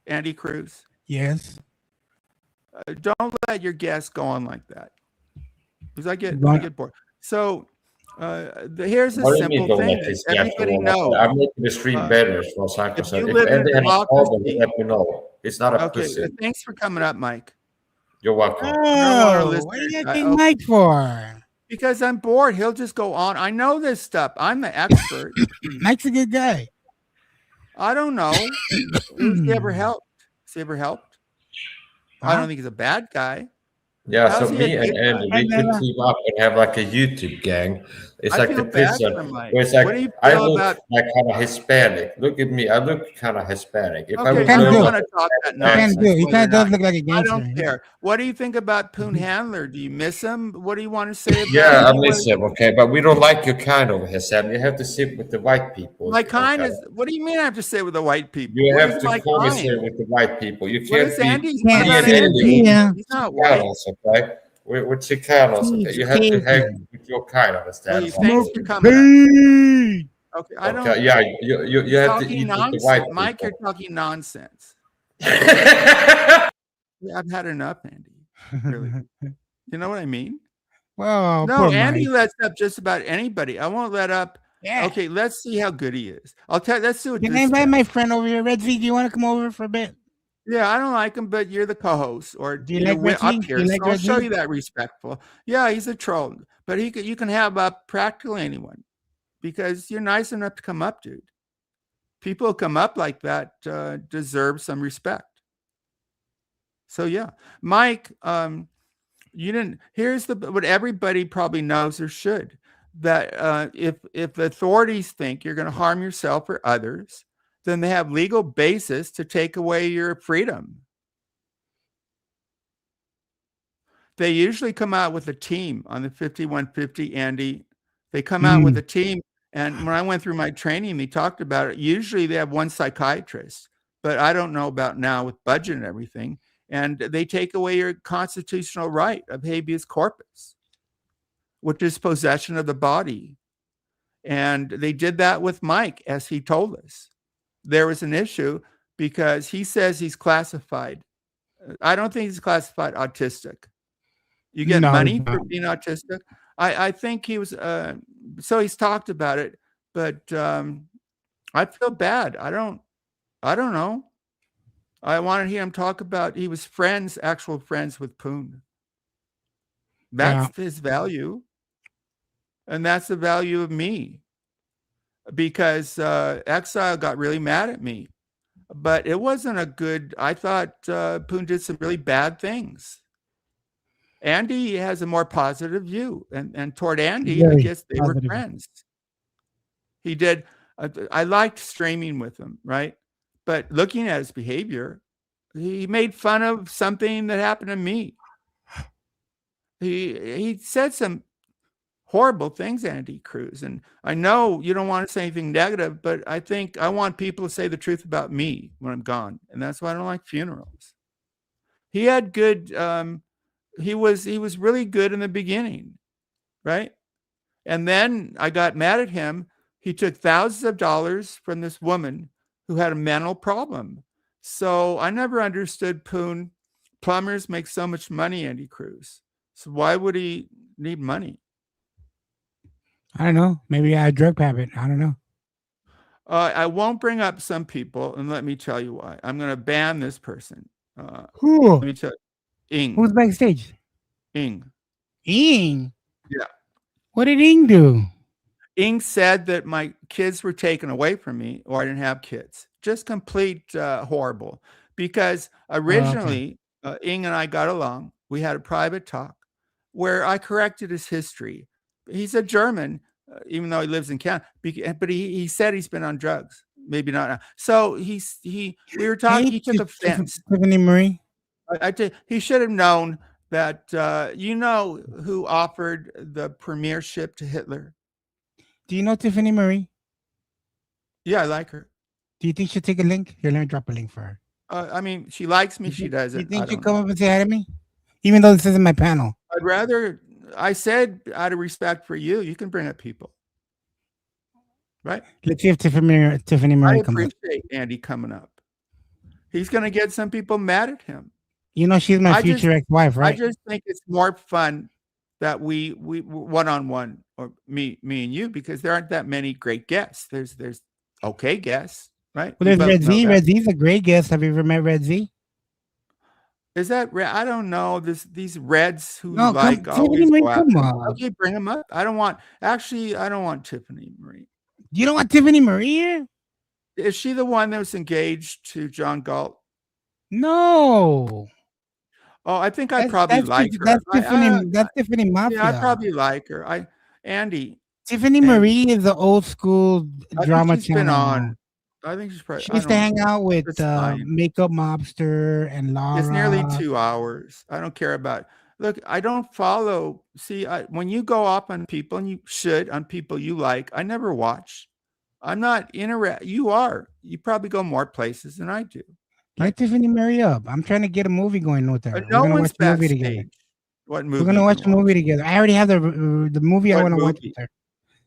Andy Cruz. Yes. Don't let your guests go on like that, because I get bored. So here's a simple thing that everybody knows. I'm making the stream better. If you live in democracy, let me know. It's not a pussy. Thanks for coming up, Mike. You're welcome. Oh, what are you getting Mike for? Because I'm bored. He'll just go on. I know this stuff. I'm the expert. Mike's a good guy. I don't know. Has he ever helped? I don't think he's a bad guy. Yeah, so me and Andy, we could team up and have like a YouTube gang. It's like the prison where it's like I look like kind of Hispanic. Look at me, I look kind of Hispanic. If I would want to talk that nonsense, he kind of does look like a gangster. I don't care. What do you think about Poon Handler? Do you miss him? What do you want to say about him? Yeah, I miss him. Okay, but we don't like your kind over here, Sam. You have to sit with the white people. My kind is. What do you mean? I have to sit with the white people? You have to conversate with the white people. You can't be. Yeah. He's not white. Okay, we're Chicanos. Okay, you have to hang with your kind. Understand? Thanks for coming. Okay, I don't. Yeah, you have to eat with the white people. Mike, you're talking nonsense. I've had enough, Andy. Really. You know what I mean? Well, no, Andy lets up just about anybody. I won't let up. Yeah. Okay, let's see how good he is. Let's see what. Can I invite my friend over here, Red Z? Do you want to come over for a bit? Yeah, I don't like him, but you're the co-host, or do you like up here. So I'll show you that respectful. Yeah, he's a troll, but you can have up practically anyone, because you're nice enough to come up, dude. People who come up like that deserve some respect. So yeah, Mike, you didn't. Here's what everybody probably knows or should, that if the authorities think you're going to harm yourself or others, then they have legal basis to take away your freedom. They usually come out with a team on the 5150, Andy. They come out with a team. And when I went through my training, they talked about it. Usually they have one psychiatrist, but I don't know about now with budget and everything. And they take away your constitutional right of habeas corpus, which is possession of the body. And they did that with Mike, as he told us. There was an issue because he says he's classified. I don't think he's classified autistic. You get money for being autistic. I think he was. So he's talked about it, but I feel bad. I don't know. I wanted to hear him talk about he was actual friends with Poon. That's his value, and that's the value of me. Because Exile got really mad at me, but it wasn't a good. I thought Poon did some really bad things. Andy has a more positive view, and toward Andy, I guess they were friends. He did. I liked streaming with him, right? But looking at his behavior, he made fun of something that happened to me. He said some horrible things, Andy Cruz. And I know you don't want to say anything negative, but I think I want people to say the truth about me when I'm gone. And that's why I don't like funerals. He had good, he was really good in the beginning, right? And then I got mad at him. He took thousands of dollars from this woman who had a mental problem. So I never understood Poon. Plumbers make so much money, Andy Cruz. So why would he need money? I don't know. Maybe I had a drug habit. I don't know. I won't bring up some people, and let me tell you why. I'm going to ban this person. Who? Let me tell you. Ing. Who's backstage? Ing. Ing? Yeah. What did Ing do? Ing said that my kids were taken away from me, or I didn't have kids. Just complete horrible. Because originally, Ing and I got along. We had a private talk. where I corrected his history. He's a German, even though he lives in Canada. But he said he's been on drugs. Maybe not now. So we were talking. He took offense. Tiffany Marie. He should have known that. You know who offered the premiership to Hitler? Do you know Tiffany Marie? Yeah, I like her. Do you think she'll take a link? Here, let me drop a link for her. I mean, she likes me. She doesn't. You think she'll come up and say hi to me? Even though this isn't my panel. I'd rather. I said out of respect for you, you can bring up people. Right? Let's see if Tiffany Marie I comes up. appreciate Andy coming up. He's going to get some people mad at him. You know, she's my future ex-wife, right? I just think it's more fun that we one-on-one, or me and you, because there aren't that many great guests. There's okay guests, right? Well, there's Red Z. Red Z's a great guest. Have you ever met Red Z? Is that Red? I don't know. These Reds who no, like come, always Marie, go after. come on. Okay, bring them up. I don't want Tiffany Marie. You don't want Tiffany Marie here? Is she the one that was engaged to John Galt? No. Oh, I think I probably like her. That's Tiffany Mafia. Yeah, I probably like her. Andy. Tiffany Marie is the old school drama channel. Been on. I think she's probably. She used to hang out with Makeup Mobster and Laura. It's nearly 2 hours. I don't care about. Look, I don't follow. See, when you go up on people, and you should, on people you like, I never watch. I'm not interested. You are. You probably go more places than I do. Let Tiffany Marie up. I'm trying to get a movie going with her. No one's backstage. Movie together. What movie? We're gonna watch a movie together. I already have the movie I want to watch with her.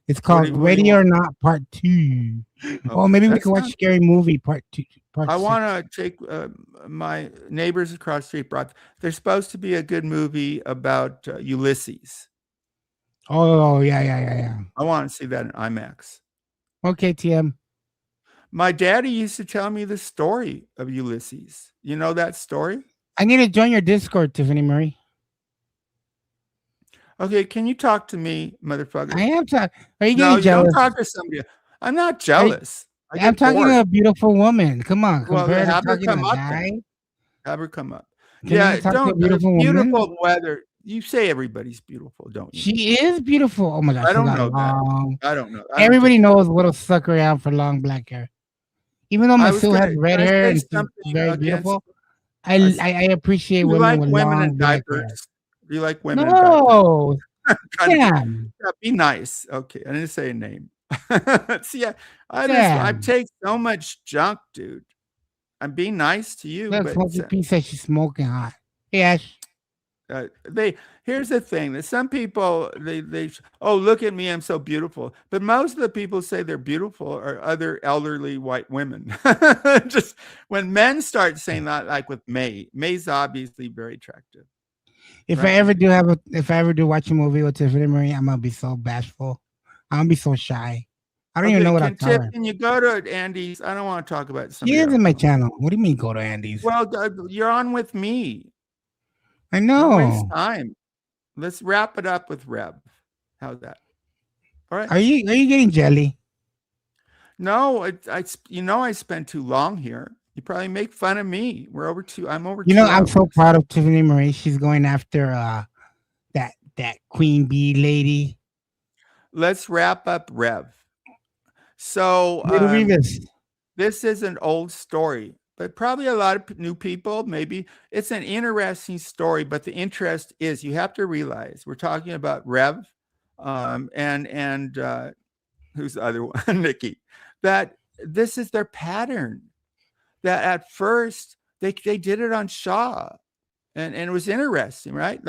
It's called Ready or Not Part 2. Okay. Oh, maybe we can watch Scary Movie Part 2. I want to take my neighbors across the street brought. There's supposed to be a good movie about Ulysses. Oh, yeah. I want to see that in IMAX. Okay, TM. My daddy used to tell me the story of Ulysses. You know that story? I need to join your Discord, Tiffany Marie. Okay, can you talk to me, motherfucker? I am talking. Are you getting jealous? Don't talk to somebody. I'm not jealous. I'm talking to a beautiful woman. Come on. Well, have her come up. Have her come up. Yeah, don't. Beautiful weather. You say everybody's beautiful, don't you? She is beautiful. Oh my God. I don't know that. I don't know. Everybody knows what'll suck her out for long black hair. Even though Masu has red hair and she's very beautiful, I appreciate women with long black hair. Do you like women? No. Yeah, be nice. Okay, I didn't say a name. See, I take so much junk, dude. I'm being nice to you. Look, Smokey says she's smoking hot. Yes. Here's the thing that some people they look at me, I'm so beautiful, but most of the people say they're beautiful are other elderly white women. Just when men start saying that, like with May's obviously very attractive. If I ever do watch a movie with Tiffany Marie, I'm gonna be so bashful. I'm gonna be so shy. I don't even know what I'm telling her. Can you go to Andy's? I don't want to talk about something. She is in my channel. What do you mean go to Andy's? Well, you're on with me. I know. Don't waste time. Let's wrap it up with Rev. How's that? All right. Are you getting jelly? No, I spent too long here. You probably make fun of me. I'm over 2 I'm so proud of Tiffany Marie. She's going after that Queen Bee lady. Let's wrap up Rev. So this is an old story, but probably a lot of new people. Maybe it's an interesting story, but the interest is you have to realize we're talking about Rev, and who's the other one, Nikki. That this is their pattern. That at first they did it on Shaw, and it was interesting, right?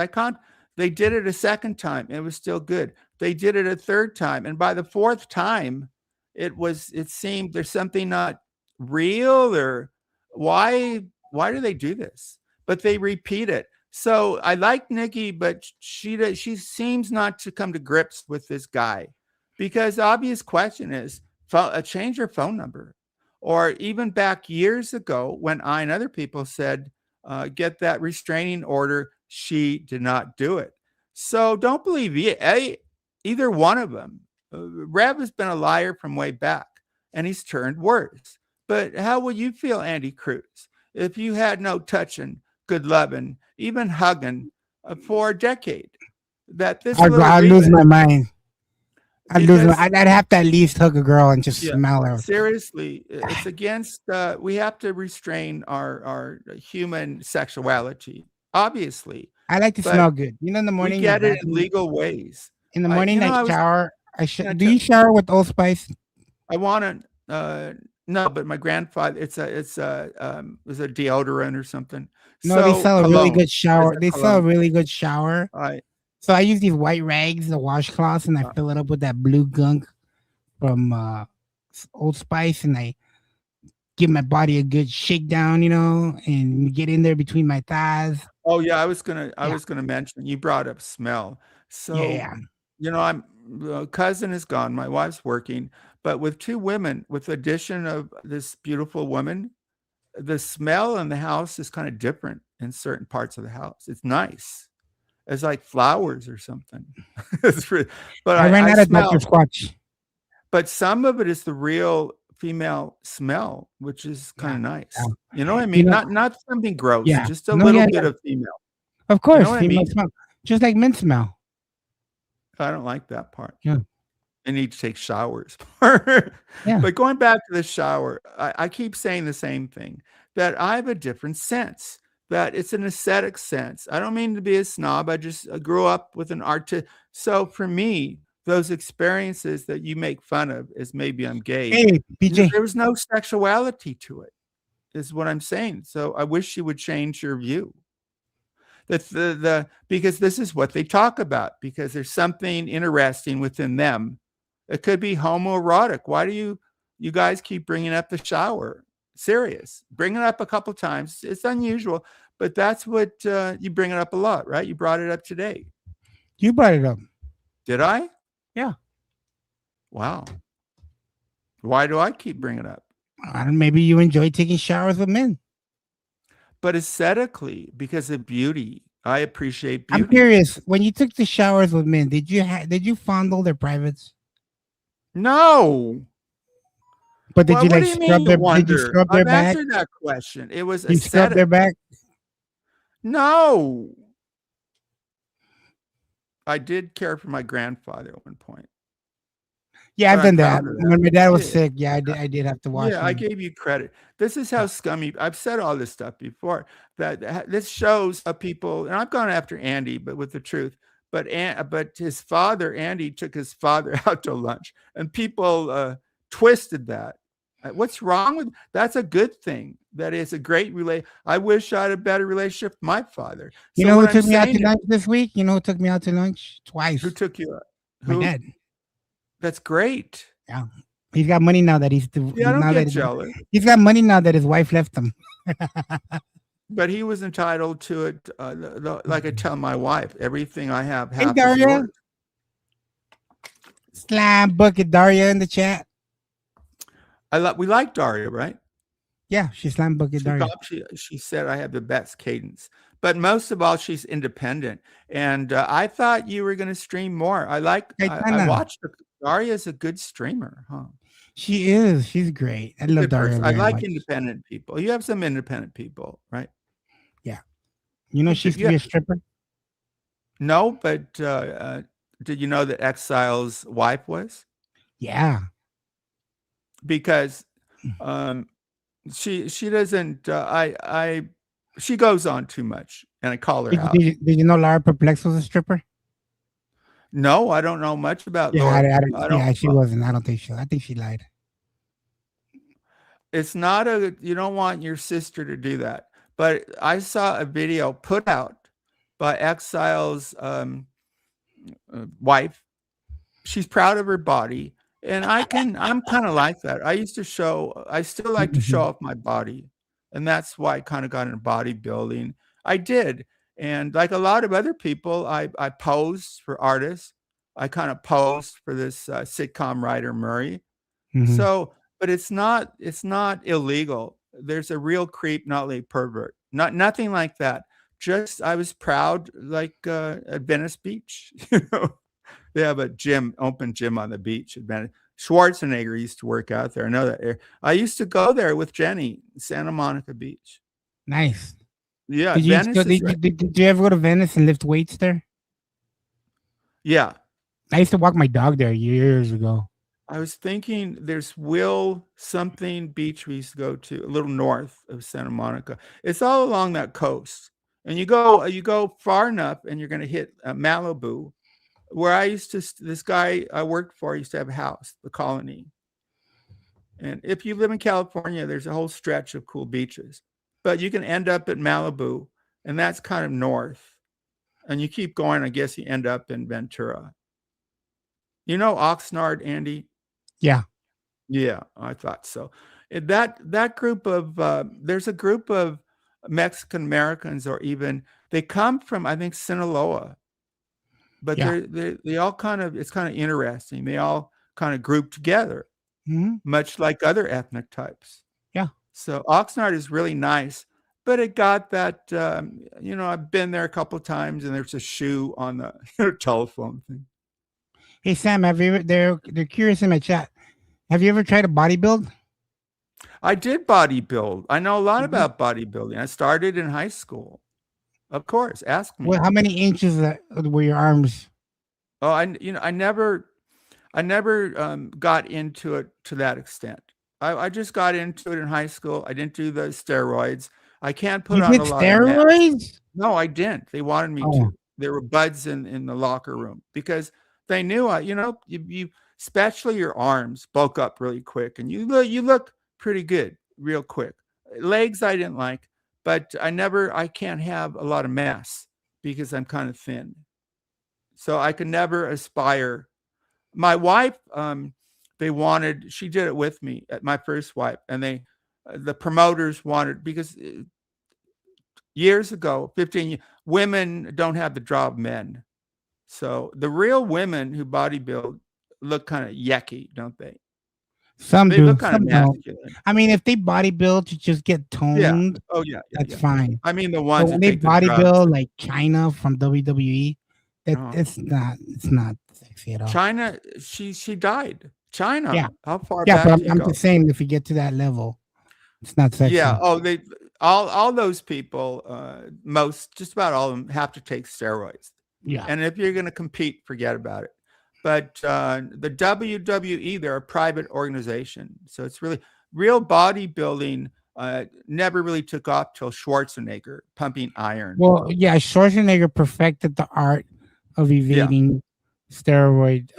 They did it a second time, and it was still good. They did it a third time, and by the fourth time, it seemed there's something not real, or why do they do this? But they repeat it. So I like Nikki, but she seems not to come to grips with this guy, because the obvious question is change your phone number. Or even back years ago when I and other people said, get that restraining order, she did not do it. So don't believe either one of them. Rev has been a liar from way back, and he's turned worse. But how would you feel, Andy Cruz, if you had no touching, good loving, even hugging for a decade? that this I'd, little I'd lose my remix, mind. I'd lose my. because I'd have to at least hug a girl and just yeah, smell her. seriously, it's against. We have to restrain our human sexuality, obviously, I like to but smell good. You know, in the we morning, my get it in bathroom. legal ways. In the morning, I I was shower. gonna Do tell. you shower with Old Spice? I want to. No, but my grandfather. It's a deodorant or something. No, they So sell a really cologne. good shower. It's a They sell a cologne. really good shower. I So I use these white rags, the washcloths, and I uh, fill it up with that blue gunk from Old Spice, and I give my body a good shakedown, and get in there between my thighs. oh yeah, I Yeah, was gonna mention. You brought up smell. yeah, So yeah. I'm cousin is gone. My wife's working, but with two women, with the addition of this beautiful woman, the smell in the house is kind of different in certain parts of the house. It's nice. It's like flowers or something. But I ran I out of Dr. smell, Squatch. but some of it is the real female smell, which is kind Yeah, of yeah. nice. You know what I You mean? know, Not something gross, yeah. just a No, little yeah, bit yeah. of female. Of You know course, what I female mean? smell, just like men smell. I don't like that part. Yeah, I need to take showers. yeah. But going back to the shower, I keep saying the same thing, that I have a different sense, that it's an aesthetic sense. I don't mean to be a snob. I just grew up with an art. So for me, those experiences that you make fun of as maybe I'm gay, Hey, PJ. there was no sexuality to it, is what I'm saying. So I wish you would change your view. Because this is what they talk about, because there's something interesting within them. It could be homoerotic. Why do you guys keep bringing up the shower? Serious. Bring it up a couple times. It's unusual, but that's what you bring it up a lot, right? You brought it up today. You brought it up. Did I? Yeah. Wow. Why do I keep bringing it up? I don't. Maybe you enjoy taking showers with men. But aesthetically, because of beauty, I appreciate I'm beauty. curious. When you took the showers with men, did you fondle their privates? No. But did Well, you what like do you scrub mean their? you Did you wonder? scrub their I've back? answered that question. It was You scrub their aesthetic. back? No. I did care for my grandfather at one point, Yeah, I've but I'm done that. proud of that. When my dad was Yeah. sick, yeah, I did have to wash Yeah, I him. gave you credit. This is how scummy. I've said all this stuff before. This shows how people, and I've gone after Andy, but with the truth. But his father, Andy, took his father out to lunch, and people twisted that. What's wrong with that's a good thing. That is a great I wish I had a better relationship with my father. You So know who what I'm took me out to saying is, lunch this week? You know who took me out to lunch who twice? took you out? My Who? dad. That's great. Yeah, he's got money now that Yeah, I don't now get that jealous. he's got money now that his wife left him. But he was entitled to it. Like I tell my wife, everything I have, Hey, half is Daria. yours. Slam bucket Daria in the chat. We like Daria, right? Yeah, she slam bucket Daria. She said I have the best cadence, but most of all, she's independent. And I thought you were going to stream more. I Kaitana. watched her. Daria's a good streamer, huh? She is. She's great. I love Good Daria person. I very like much. independent people. You have some independent people, right? Yeah. You know she used to be a stripper? No, but did you know that Exile's wife was? Yeah. Because she doesn't she goes on too much, and I call her out. Did you know Lara Perplex was a stripper? No, I don't know much about Yeah, Laura. I don't, she wasn't. I don't think so. I think she lied. It's not you don't want your sister to do that. But I saw a video put out by Exile's wife. She's proud of her body. And I'm kind of like that. I still like to show off my body. And that's why I kind of got into bodybuilding. I did. And like a lot of other people, I posed for artists. I kind of posed for this sitcom writer, Murray. Mhm. So, but it's not illegal. There's a real creep, not a pervert. Nothing like that. Just I was proud, like at Venice Beach. They have a open gym on the beach at Venice. Schwarzenegger used to work out there. I know that. I used to go there with Jenny, Santa Monica Beach. Nice. Yeah, Did you ever go to Venice and lift weights there? Yeah. I used to walk my dog there years ago. I was thinking there's Will something beach we used to go to a little north of Santa Monica. It's all along that coast. And you go far enough and you're going to hit Malibu, where I used to, this guy I worked for used to have a house, the Colony. And if you live in California, there's a whole stretch of cool beaches, but you can end up at Malibu, and that's kind of north. And you keep going, I guess you end up in Ventura. You know Oxnard, Andy? Yeah. Yeah, I thought so. That group of there's a group of Mexican Americans, or even they come from, I think, Sinaloa, but Yeah. they all kind of, it's kind of interesting. They all kind of group together, Mhm. much like other ethnic types. Yeah. So Oxnard is really nice, but it got that I've been there a couple of times, and there's a shoe on the telephone thing. Hey Sam, have you ever? They're curious in my chat. Have you ever tried to bodybuild? I did bodybuild. I know a lot Mhm. about bodybuilding. I started in high school. Of course, ask me. Well, how many inches were your arms? Oh, I never got into it to that extent. I just got into it in high school. I didn't do the steroids. I can't put You on did a lot of mass. steroids? No, I didn't. They wanted me Oh. to. There were buds in the locker room because they knew you especially your arms bulk up really quick, and you look pretty good real quick. Legs I didn't like, but I can't have a lot of mass because I'm kind of thin. So I could never aspire. My wife, she did it with me at my first wife, and the promoters wanted, because years ago, 15 years, women don't have the draw of men. So the real women who bodybuild look kind of yucky, don't they? Some They do. look kind of Some don't. masculine. I mean, if they bodybuild to just get toned, Oh yeah, that's yeah. fine. I mean the But ones when that they take the drugs. bodybuild like China from WWE, Oh. it's not sexy at all. China, she died. China. Yeah. How far Yeah, back but do you I'm go? just saying, if you get to that level, it's not sexy. Yeah. Oh, they all those people, just about all of them have to take steroids. Yeah. And if you're going to compete, forget about it. But the WWE, they're a private organization, so it's really real bodybuilding. Never really took off till Schwarzenegger pumping iron. Well, yeah, Schwarzenegger perfected the art of evading steroid.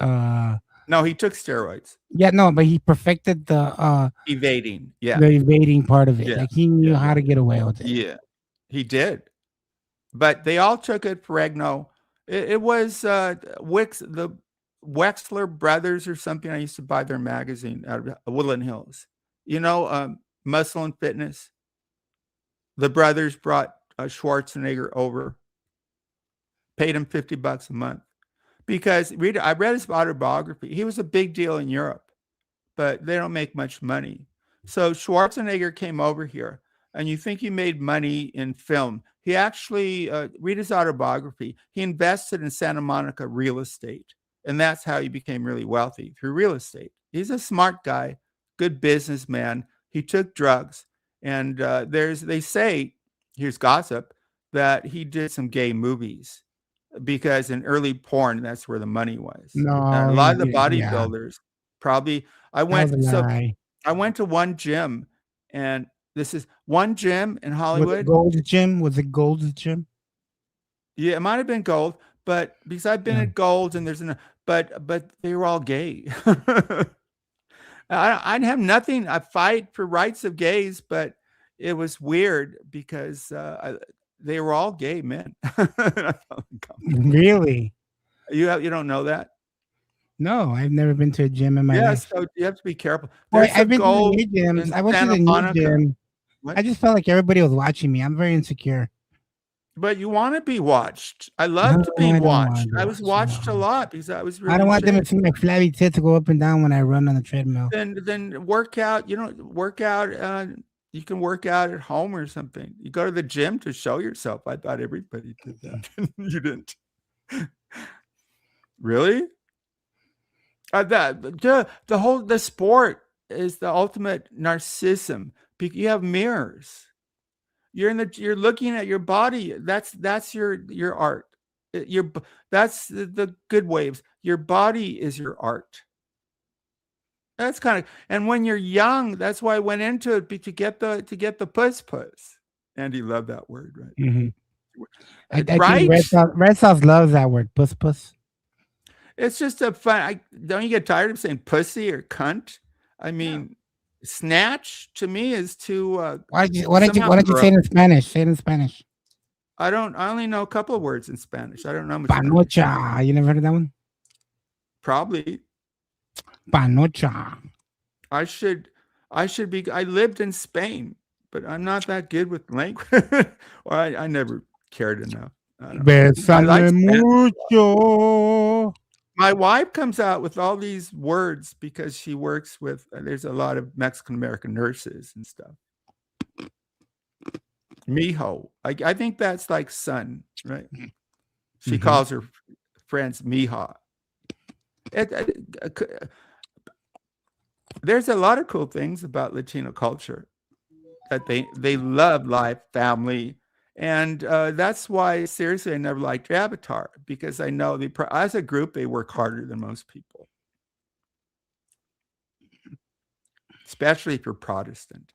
No, he took steroids. Yeah, no, but he perfected the Evading. Yeah. the evading part of it. Yeah. Like he knew how to get away with it. Yeah, he did. But they all took it for Regno. It was the Wexler Brothers or something. I used to buy their magazine out of Woodland Hills. Muscle and Fitness. The brothers brought Schwarzenegger over, paid him $50 a month, because I read his autobiography. He was a big deal in Europe, but they don't make much money. So Schwarzenegger came over here, and you think he made money in film. He actually, read his autobiography, he invested in Santa Monica real estate, and that's how he became really wealthy, through real estate. He's a smart guy, good businessman. He took drugs, and they say, here's gossip, that he did some gay movies, because in early porn, that's where the money was. No, And a lot of the yeah. bodybuilders probably. I That was went a lie. I went to one gym, and this is one gym in Was it Hollywood. Gold's Gym? Was it Gold's Gym? Yeah, it might have been Gold, but because I've been Yeah. at Gold's, and but they were all gay. I'd have nothing. I fight for rights of gays, but it was weird because they were all gay men. I felt uncomfortable. Really? You don't know that? No, I've never been to a gym in my Yeah, life. so you have to be careful. Well, There's a I've been to Gold the new gyms. in I went to Santa the new Monica. gym. What? I just felt like everybody was watching me. I'm very insecure. But you want to be watched. I love to No, be I don't watched. wanna be I was watched, watched no. a lot because I was really I don't want them to shape. see my flabby tits go up and down when I run on the treadmill. Then work out. Work out. You can work out at home or something. You go to the gym to show yourself. I thought everybody did that. You didn't. Really? The sport is the ultimate narcissism. You have mirrors. You're looking at your body. That's your art. That's the good waves. Your body is your art. That's kind of, and when you're young, that's why I went into it to get the puss. Andy loved that word, right? Mm-hmm. I right? think Red Sox loves that word, puss. It's just a fun. Don't you get tired of saying pussy or cunt? I mean, snatch to me is too. Why don't you say it in Spanish? Say it in Spanish. I only know a couple of words in Spanish. I don't know much. Panocha. You never heard of that one? Probably. Panocha. I should be. I lived in Spain, but I'm not that good with language. Or I never cared enough. Bésame mucho. My wife comes out with all these words because she works with. There's a lot of Mexican American nurses and stuff. Mijo. I think that's like son, right? She calls her friends mija. There's a lot of cool things about Latino culture that they love life, family, and that's why seriously I never liked Avatar, because I know as a group they work harder than most people, especially if you're Protestant.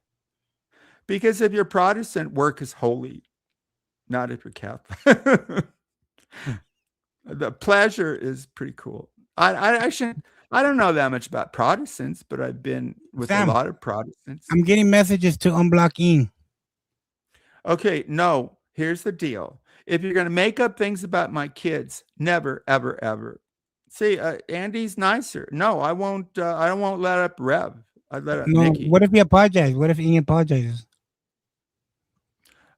Because if you're Protestant, work is holy, not if you're Catholic. The pleasure is pretty cool. I don't know that much about Protestants, but I've been with a lot of Protestants. I'm getting messages to unblock Ian. Okay, no, here's the deal. If you're going to make up things about my kids, never, ever, ever. See, Andy's nicer. No, I won't. I won't let up Rev. I let up Nikki. What if he apologizes? What if Ian apologizes?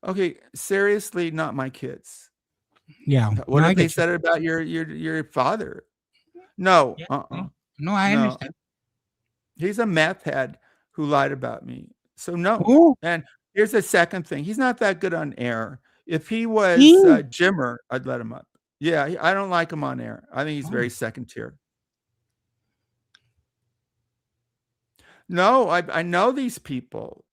Okay, seriously, not my kids. Yeah. What if they said it about your father? No. No, I understand. He's a meth head who lied about me. So no. Ooh. And here's the second thing. He's not that good on air. If he was Jimmer, I'd let him up. Yeah, I don't like him on air. I think he's very second tier. No, I know these people.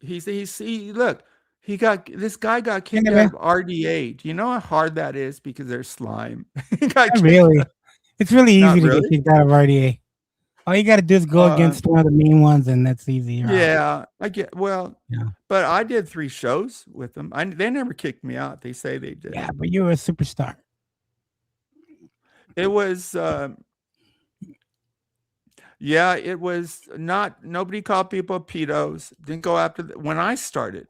Look. This guy got kicked out of RDA. Do you know how hard that is? Because they're slime. Really? It's really easy to get kicked out of RDA. All you got to do is go against one of the main ones, and that's easy. Yeah, I get. Well, yeah. But I did 3 shows with them. They never kicked me out. They say they did. Yeah, but you were a superstar. It was. Yeah, it was not. Nobody called people pedos. Didn't go after when I started.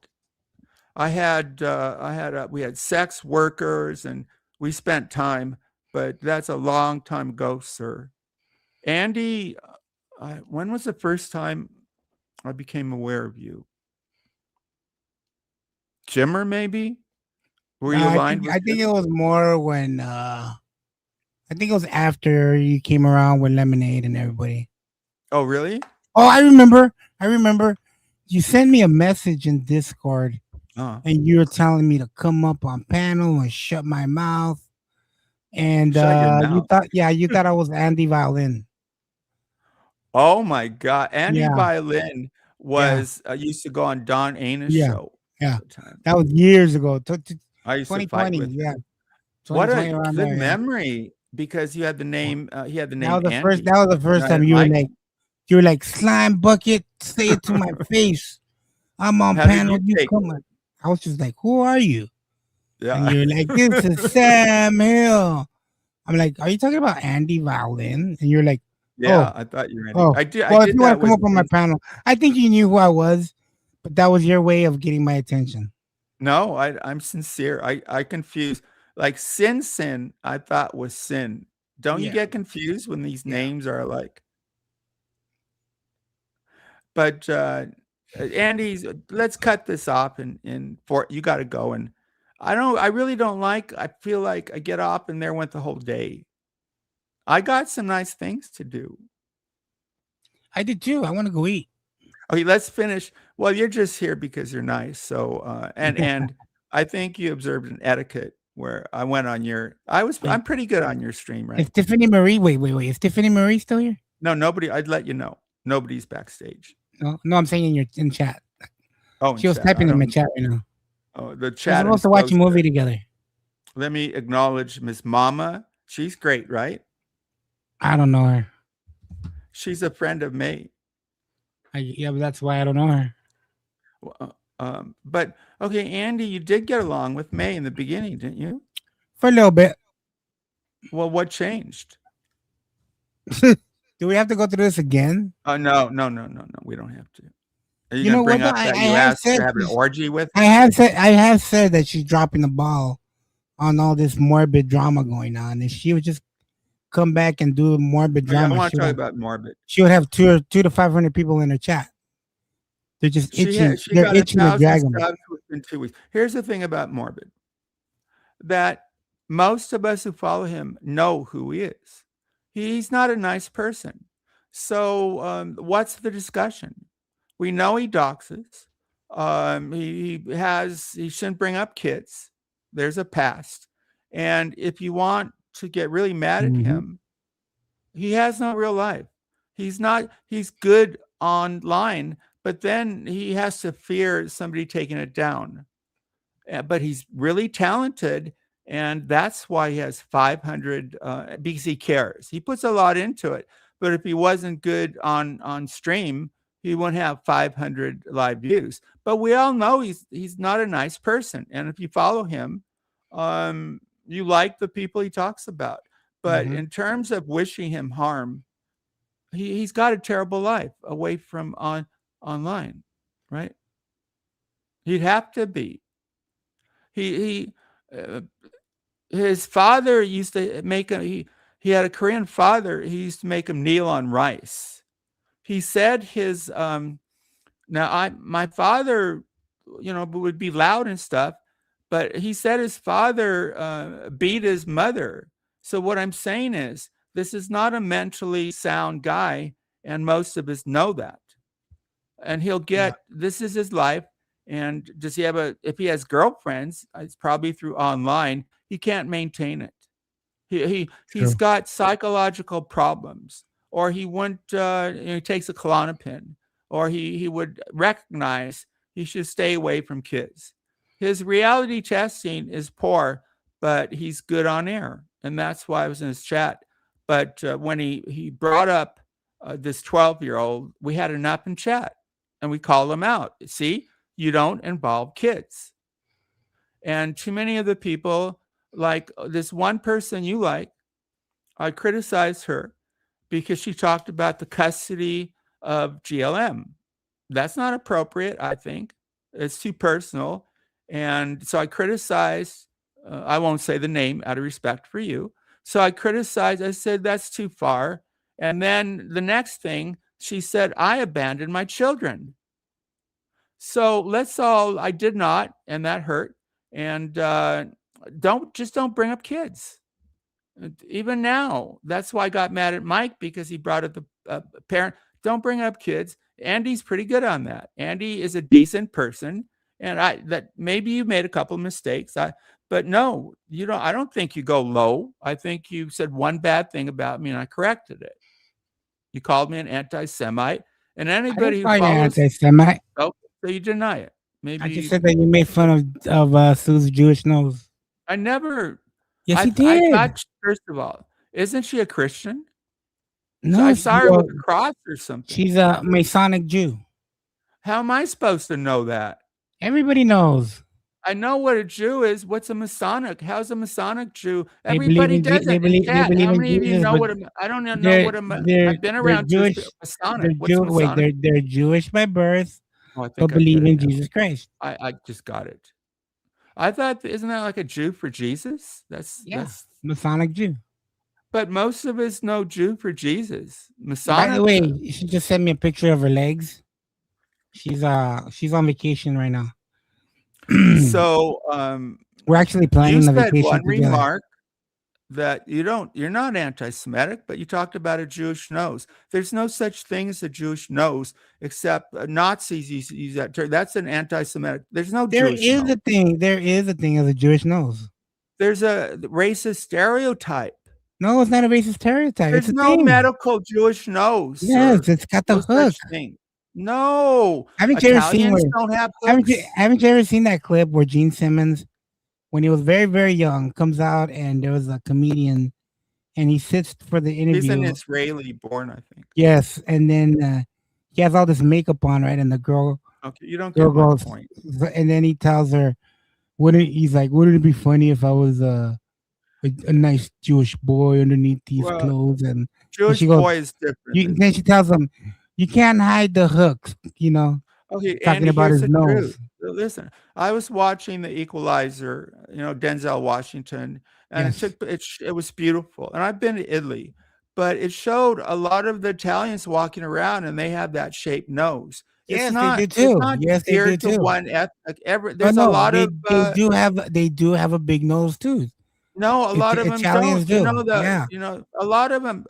We had sex workers and we spent time, but that's a long time ago, sir. Andy, when was the first time I became aware of you? Jimmer, maybe? Were you aligned? I think it was more when, I think it was after you came around with Lemonade and everybody. Oh, really? Oh, I remember. You sent me a message in Discord. And you were telling me to come up on panel and shut my mouth. And you thought I was Andy Violin. Oh my God. Andy Violin was used to go on Don Aina's show. Yeah. That was years ago. I used to fight with him. What a good memory, because you had the name he had the name. That was the first time you were like slime bucket, say it to my face. I'm on panel, you come on. I was just like, who are you? Yeah. And you're like, this is Sam Hill. I'm like, are you talking about Andy Violin? And you're like, I thought you were Andy. I did if you want to come up on my panel, I think you knew who I was, but that was your way of getting my attention. No, I'm sincere. I confused. Like Sin, I thought was Sin. Don't you get confused when these names are like? But Andy's, let's cut this off and for you got to go. And I really don't like, I feel like I get off and there went the whole day. I got some nice things to do. I did too. I want to go eat. Okay, let's finish. Well, you're just here because you're nice. So, and I think you observed an etiquette where I went on I'm pretty good on your stream, right? Is Tiffany Marie, wait. Is Tiffany Marie still here? No, nobody. I'd let you know. Nobody's backstage. No, I'm saying in chat. Oh, she was typing in my chat right now. Oh, the chat. We're supposed to watch a movie together. Let me acknowledge Miss Mama. She's great, right? I don't know her. She's a friend of May. Yeah, but that's why I don't know her. But okay, Andy, you did get along with May in the beginning, didn't you? For a little bit. Well, what changed? Do we have to go through this again? No. We don't have to. Are you, You know gonna bring what, up though? that I you have asked to said have an this- orgy with? I have said that she's dropping the ball on all this morbid drama going on. If she would just come back and do morbid Okay, I drama, want to talk about morbid. she would have 200 to 500 people in her chat. They're just itching. They're got itching to drag 1,000 them. subs within 2 weeks. Here's the thing about morbid, that most of us who follow him know who he is. He's not a nice person. So what's the discussion? We know he doxes. He shouldn't bring up kids. There's a past. And if you want to get really mad at him, he has no real life. He's good online, but then he has to fear somebody taking it down. But he's really talented, and that's why he has 500 because he cares. He puts a lot into it. But if he wasn't good on stream, he wouldn't have 500 live views. But we all know he's not a nice person. And if you follow him, you like the people he talks about. But in terms of wishing him harm, he's got a terrible life away from online, right? He'd have to be. His father used to make him. He had a Korean father. He used to make him kneel on rice. He said his my father, would be loud and stuff, but he said his father beat his mother. So what I'm saying is, this is not a mentally sound guy, and most of us know that. And he'll get this is his life. And does he have if he has girlfriends, it's probably through online. He can't maintain it. He's got psychological problems, or he wouldn't. He takes a Klonopin, or he would recognize he should stay away from kids. His reality testing is poor, but he's good on air, and that's why I was in his chat. But when he brought up this 12-year-old, we had an up in chat, and we called him out. See, you don't involve kids. And too many of the people, like this one person you like, I criticized her because she talked about the custody of GLM. That's not appropriate, I think. It's too personal. And so I criticized, I won't say the name out of respect for you. So I criticized, I said, that's too far. And then the next thing, she said, I abandoned my children. So I did not, and that hurt. And don't bring up kids. Even now, that's why I got mad at Mike, because he brought up the parent. Don't bring up kids. Andy's pretty good on that. Andy is a decent person, and that maybe you made a couple of mistakes. But no, you don't. I don't think you go low. I think you said one bad thing about me, and I corrected it. You called me an anti-Semite, and anybody who follows anti-Semite. Oh, so you deny it. Maybe I just said that you made fun of Sue's Jewish nose. I never. Yes, he did. First of all, isn't she a Christian? No, I saw her with a cross or something. She's a Masonic Jew. How am I supposed to know that? Everybody knows. I know what a Jew is. What's a Masonic? How's a Masonic Jew? They Everybody believe in does Je- they it. believe- they How believe in many of you Jesus, know but what I don't know they're- what they're- I've been they're around Jewish. Masonic. What's They're Masonic? they're Jewish by birth, Oh, I think but I believe get it in now. Jesus Christ. I just got it. I thought, isn't that like a Jew for Jesus? That's Masonic Jew. But most of us know Jew for Jesus. By the way, she just sent me a picture of her legs. She's on vacation right now. So we're actually planning you a said vacation one together. remark that you're not anti-Semitic, but you talked about a Jewish nose. There's no such thing as a Jewish nose, except Nazis use that term. That's an anti-Semitic. There's no Jewish nose. There is a thing as a Jewish nose. There's a racist stereotype. No, it's not a racist stereotype. There's it's a no thing. medical Jewish nose. Yes, sir. it's got the No hook. such thing. No, Haven't you ever seen Italians where? don't have hooks. Haven't you ever seen that clip where Gene Simmons when he was very, very young, comes out and there was a comedian and he sits for the He's an interview. Israeli born, I think. Yes, and then he has all this makeup on, right? And the girl Okay, you don't girl get my goes, point. and then he tells her, he's like, wouldn't it be funny if I was a nice Jewish boy underneath these Well, clothes? And Jewish she goes, boy is different. then she tells him, you can't hide the hooks, Okay, talking Andy, about here's his the nose. truth. Listen, I was watching The Equalizer, Denzel Washington, and Yes. it was beautiful. And I've been to Italy, but it showed a lot of the Italians walking around, and they have that shaped nose. Yes, It's they not do it's too. not Yes, they do geared to too. one ethnic. Oh There's a no, lot of they do have a big nose too. no, a lot of them Italians don't. do. Yeah. A lot of them.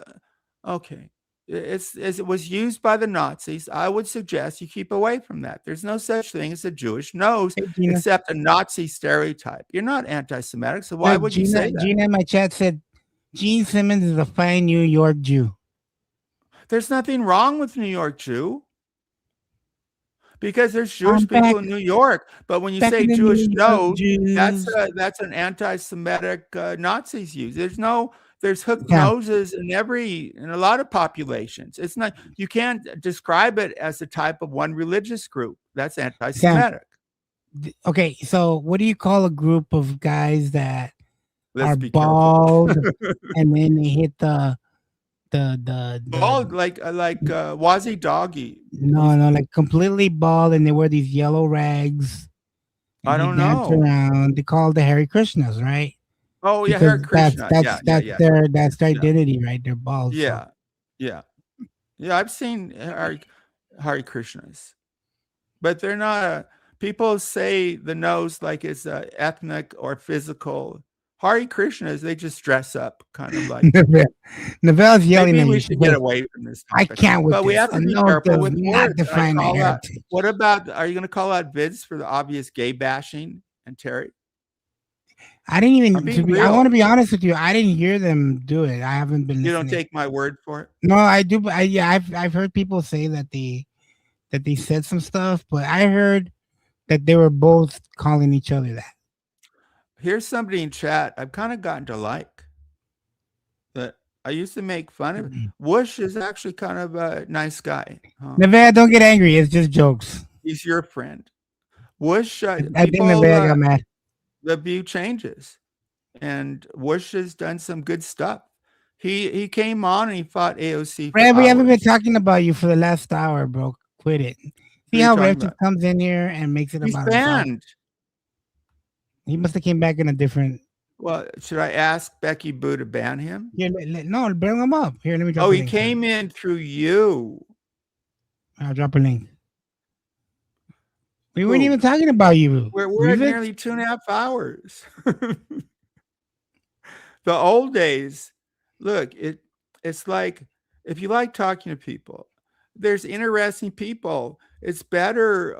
Okay, it was used by the Nazis. I would suggest you keep away from that. There's no such thing as a Jewish nose, Hey, Gina. except a Nazi stereotype. You're not anti-Semitic, so why Look, would you say that? Gina in my chat said Gene Simmons is a fine New York Jew. There's nothing wrong with New York Jew. Because there's Jewish people in New York, but when you say Jewish nose, that's an anti-Semitic Nazis use. There's hooked noses in a lot of populations. It's not, you can't describe it as a type of one religious group. That's anti-Semitic. Okay, so what do you call a group of guys that Let's are bald and then they hit the bald like Wazi Doggy? No, like completely bald, and they wear these yellow rags. I don't know. Around. They call the Hare Krishnas, right? Oh yeah, Hare Krishna. That's their identity, right? They're bald. Yeah, so. yeah. I've seen Hare Krishnas, but they're not. People say the nose like it's ethnic or physical. Hare Krishnas, they just dress up, kind of like. Neville's yelling Maybe at we you. should get away from this topic. I can't with but this. We have to be careful with words. Define what about? Are you going to call out Vids for the obvious gay bashing and Terry? I didn't even. I want to be honest with you. I didn't hear them do it. I haven't been. You don't take my word for it. No, I do. I've heard people say that they said some stuff, but I heard that they were both calling each other that. Here's somebody in chat I've kind of gotten to like. That I used to make fun of. Whoosh is actually kind of a nice guy. Nevada, don't get angry. It's just jokes. He's your friend. Whoosh. I think Nevada got mad. The view changes, and Whoosh has done some good stuff. He came on and he fought AOC. Brad, we haven't been talking about you for the last hour, bro. Quit it. See how Rev just comes in here and makes it about banned. He must have came back in a different. Well, should I ask Becky Boo to ban him? Yeah, no, bring him up. Here, let me drop. He came in through you. I'll drop a link. We weren't even talking about you. We're at nearly 2.5 hours. The old days. Look, it's like if you like talking to people, there's interesting people. It's better.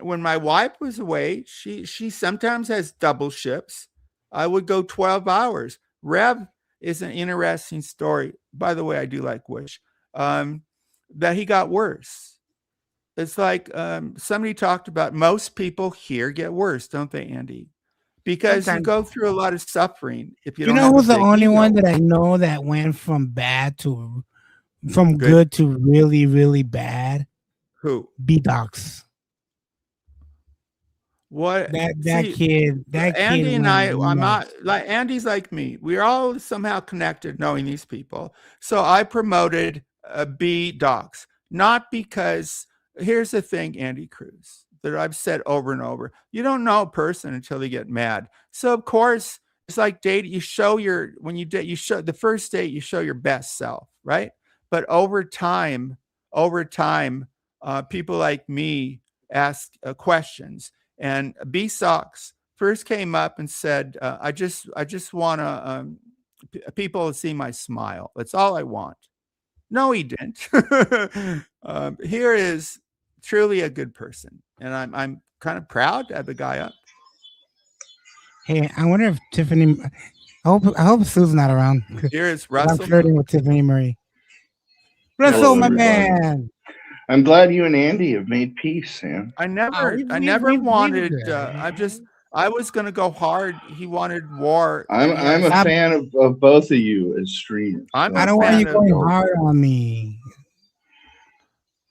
When my wife was away, she sometimes has double shifts. I would go 12 hours. Rev is an interesting story. By the way, I do like Wish. That he got worse. It's like somebody talked about most people here get worse, don't they, Andy? Because you go through a lot of suffering. If you don't know who's the only one that I know that went from good to really, really bad? Who? B-Docs. What that kid Andy and I'm not like Andy's like me. We're all somehow connected knowing these people. So I promoted B-Docs, not because here's the thing, Andy Cruz, that I've said over and over. You don't know a person until they get mad. So of course it's like dating. You show the first date, you show your best self, right? But over time, people like me ask questions. And B-Socks first came up and said, I just want to people to see my smile. That's all I want. No, he didn't. Here is truly a good person. And I'm kind of proud to have the guy up. Hey, I wonder if Tiffany, I hope Sue's not around. Here is Russell. I'm flirting with Tiffany Marie. Russell, my man. I'm glad you and Andy have made peace, Sam. I never wanted. I was going to go hard. He wanted war. I'm and he had I'm a a- fan of both of you as streamers. I'm I a don't want fan you of going Go. hard on me.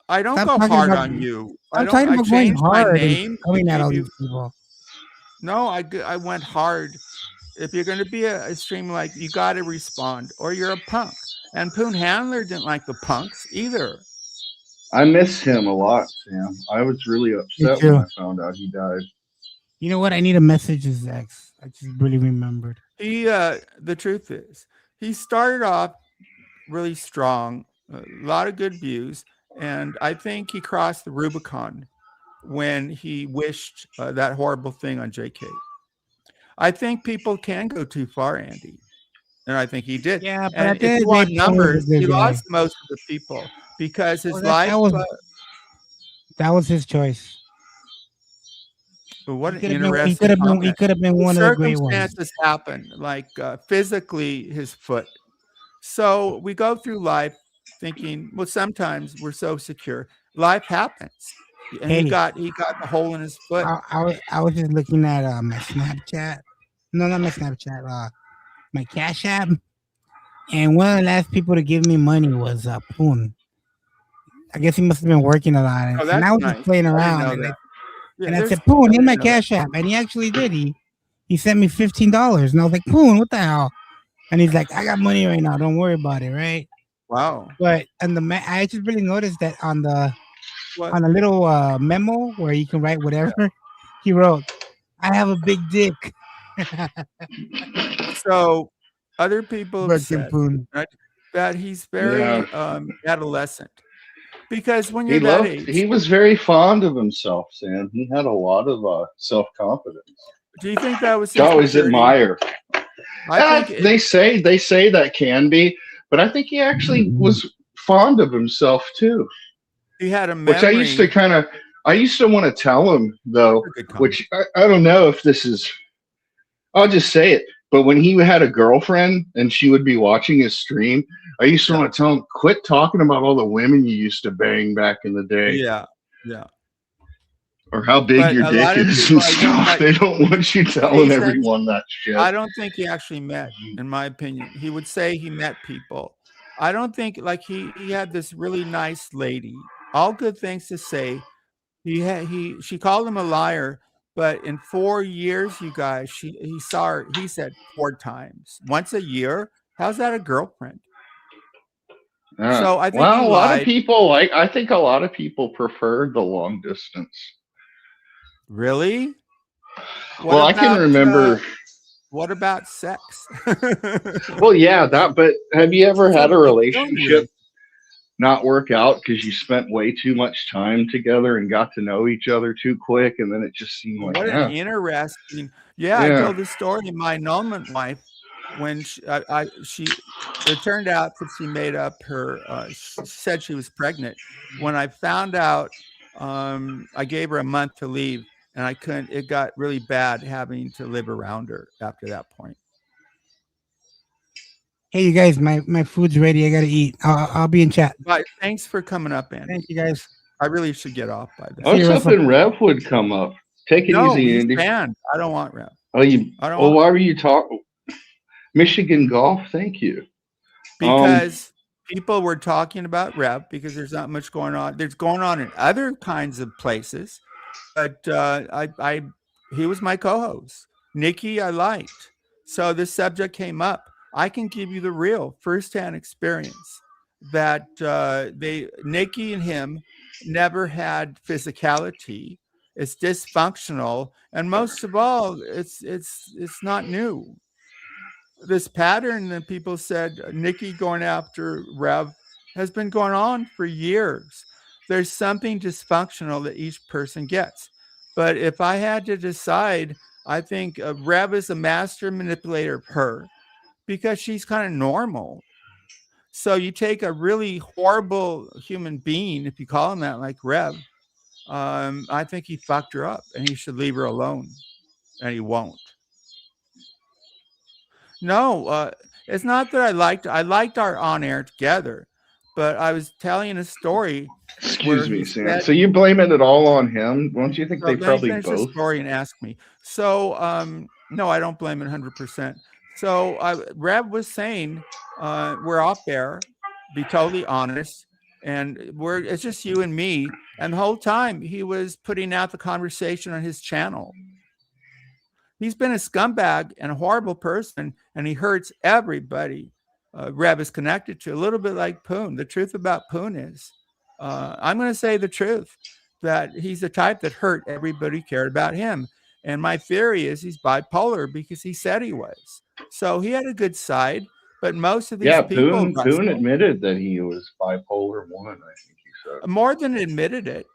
I don't Stop go talking hard about- on you. I'm I don't. talking I about going changed my hard and name. to coming at give all you- these people. No, I went hard. If you're going to be a stream like, you got to respond, or you're a punk. And Poon Handler didn't like the punks either. I miss him a lot, Sam. I was really upset too. when I found out he died. You know what? I need a message his ex. I just really remembered. He, the truth is, he started off really strong, a lot of good views, and I think he crossed the Rubicon when he wished that horrible thing on JK. I think people can go too far, Andy, and I think he did. Yeah, but And at the if end you of the want day, numbers, Poon was a he good guy. lost most of the people because his Well, life. that was his choice. What He an could have interesting been. He comment. could have been one of the great ones. Circumstances happen, like physically his foot. So we go through life thinking, well, sometimes we're so secure. Life happens, and he Hey. got the hole in his foot. I was just looking at my Snapchat. No, not my Snapchat. My Cash App. And one of the last people to give me money was Poon. I guess he must have been working a lot. Oh, And that's I was nice. just playing I didn't around. know And, that. Yeah, and I there's said, Poon, here's people my that know that. Cash App. And he actually did. He sent me $15. And I was like, Poon, what the hell? And he's like, I got money right now. Don't worry about it, right? Wow. But I just really noticed that on the What? little memo where you can write whatever, he wrote, I have a big dick. So other people have Virgin said Poon. that he's very adolescent, because when you're He that loved. age, He was very fond of himself, Sam. He had a lot of self-confidence. do you think that was To always insecurity? admire. I think They say that can be, but I think he actually was fond of himself too. he had a memory. Which I used to want to tell him though, Good comment. which I don't know if this is, I'll just say it. But when he had a girlfriend and she would be watching his stream, I used to want to tell him, quit talking about all the women you used to bang back in the day, yeah. or how big But your a dick lot of is people, and I don't stuff. like- They don't want you telling said- everyone that shit. I don't think he actually met, in my opinion. He would say he met people. I don't think, like, he had this really nice lady, all good things to say. She called him a liar, but in 4 years, you guys, he saw her, he said 4 times, once a year. How's that a girlfriend? So I think well, he a lot of lied. people I think a lot of people prefer the long distance. Really? Well, I can remember. What about sex? Well, yeah, but have you ever had a Something relationship not work out because you spent way too much time together and got to know each other too quick, and then it just seemed like, What an interesting. Yeah, I Yeah. told the story of my annulment wife when she it turned out that she made up her. She said she was pregnant. When I found out, I gave her a month to leave, and I couldn't. It got really bad having to live around her after that point. Hey, you guys, my food's ready. I gotta eat. I'll be in chat. But thanks for coming up, Andy. Thank you, guys. I really should get off by I then. was See you, Russell. hoping Rev would come up. Take it No, easy, he's Andy. banned. I don't want Rev. Oh, you. I don't Oh, want why were you talking? Michigan golf. Thank you. because people were talking about Rev because there's not much going on. There's going on in other kinds of places, but he was my co-host. Nikki, I liked. So this subject came up. I can give you the real firsthand experience that Nikki and him never had physicality. It's dysfunctional, and most of all, it's not new. This pattern that people said Nikki going after Rev has been going on for years. There's something dysfunctional that each person gets. But if I had to decide, I think Rev is a master manipulator of her because she's kind of normal. So you take a really horrible human being, if you call him that, like Rev, I think he fucked her up and he should leave her alone, and he won't. No, it's not that I liked our on air together, but I was telling a story Excuse me, he Sam. said, So you blaming it all on him? Don't you think so they let me probably finish the both? story and ask me. So, no, I don't blame it 100%. So, Rev was saying, we're off air, be totally honest, and it's just you and me. And the whole time he was putting out the conversation on his channel. He's been a scumbag and a horrible person, and he hurts everybody Rev is connected to, a little bit like Poon. The truth about Poon is, I'm going to say the truth, that he's the type that hurt everybody who cared about him. And my theory is he's bipolar because he said he was. So he had a good side, but most of these Yeah, people, Poon Russell, admitted that he was bipolar 1, I think he said. more than admitted it.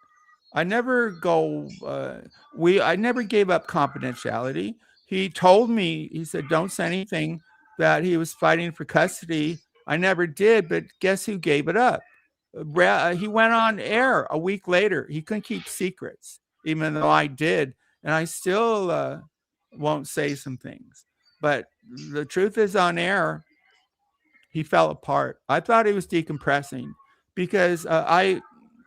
I never go. I never gave up confidentiality. He told me. He said, "Don't say anything." That he was fighting for custody. I never did, but guess who gave it up? He went on air a week later. He couldn't keep secrets, even though I did, and I still won't say some things. But the truth is, on air, he fell apart. I thought he was decompressing because I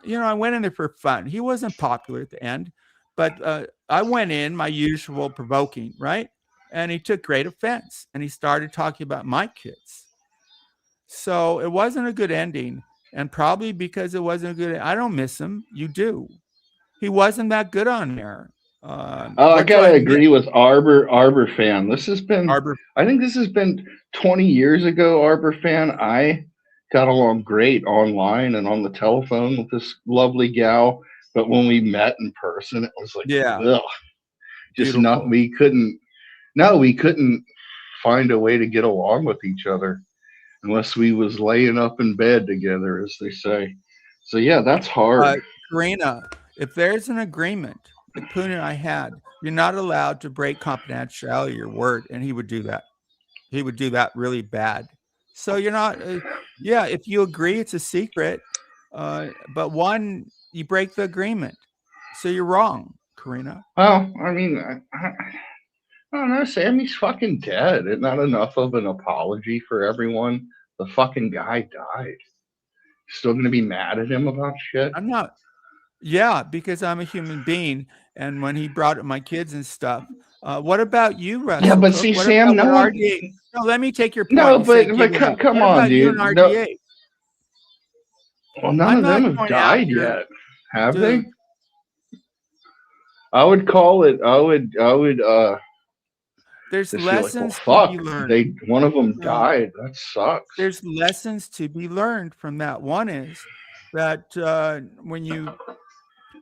went in there for fun. He wasn't popular at the end, but I went in my usual provoking, right? And he took great offense and he started talking about my kids. So it wasn't a good ending. And probably because it wasn't a good, I don't miss him. You do. He wasn't that good on there. I gotta agree with Arbor Fan. This has been, I think this has been 20 years ago. Arbor Fan, I got along great online and on the telephone with this lovely gal, but when we met in person, it was like, ugh, just beautiful. not. We couldn't find a way to get along with each other unless we was laying up in bed together, as they say. So yeah, that's hard. Karina, if there's an agreement that Poon and I had, you're not allowed to break confidentiality, your word, and he would do that. He would do that really bad. So you're not, if you agree, it's a secret, but one, you break the agreement. So you're wrong, Karina. Well, I mean, I don't know, Sammy's fucking dead. It's not enough of an apology for everyone. The fucking guy died. Still gonna be mad at him about shit? I'm not. Yeah, because I'm a human being, and when he brought up my kids and stuff, what about you, Russell? Yeah, but Cook? see, What Sam, about no one. RDA? No, let me take your point. No, You said but give it up. come What on, about you dude. and No, RDA? well, none I'm of them not have going after- died yet, have Dude. they? I would call it. I would. There's just feel lessons like, well, to be fuck, learned. one of them died. That sucks. There's lessons to be learned from that. One is that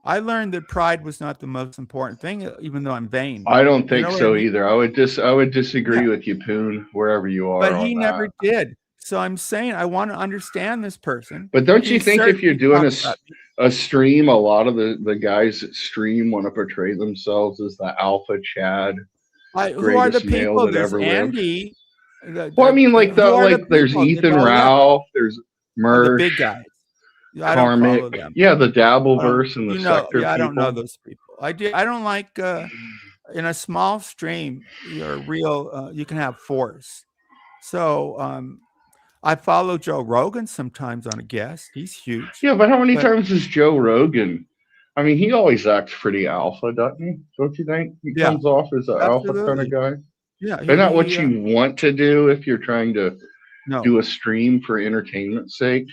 I learned that pride was not the most important thing, even though I'm vain. I don't think so I mean? either. I would disagree with you, Poon, wherever you are. But he on never that. did. So I'm saying I want to understand this person. But don't you think if you're doing certainly a stream, a lot of the guys that stream want to portray themselves as the alpha Chad, who are the greatest male people? that There's ever lived? Andy. Well, I mean, like there's people? Ethan Ralph, there's the Mersh, big guys. I don't follow them. Yeah, the Dabbleverse and the Sector people. I don't know those people. I don't like in a small stream. You're real. You can have force. So I follow Joe Rogan sometimes on a guest. He's huge. Yeah, but how many times is Joe Rogan? I mean, he always acts pretty alpha, doesn't he? Don't you think? He comes off as an alpha kind of guy. Yeah. Isn't that what you want to do if you're trying to do a stream for entertainment's sake?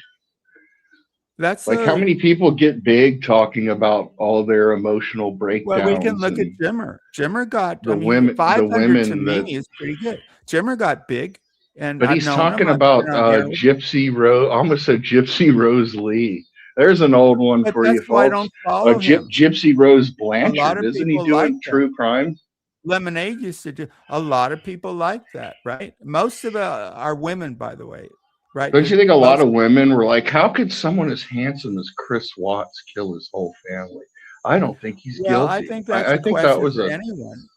That's like how many people get big talking about all their emotional breakdowns. Well, we can look at Jimmer. Jimmer got the women. 500 to me is pretty good. Jimmer got big, but he's talking about Gypsy Rose. Almost said Gypsy Rose Lee. There's an old one for you, folks. I don't follow him. Gypsy Rose Blanchard. Isn't he doing true crime? Lemonade used to do. A lot of people like that, right? Most of our women, by the way. Right. Don't you think a lot of women were like, how could someone as handsome as Chris Watts kill his whole family? I don't think he's guilty. I think that's I think that was anyone.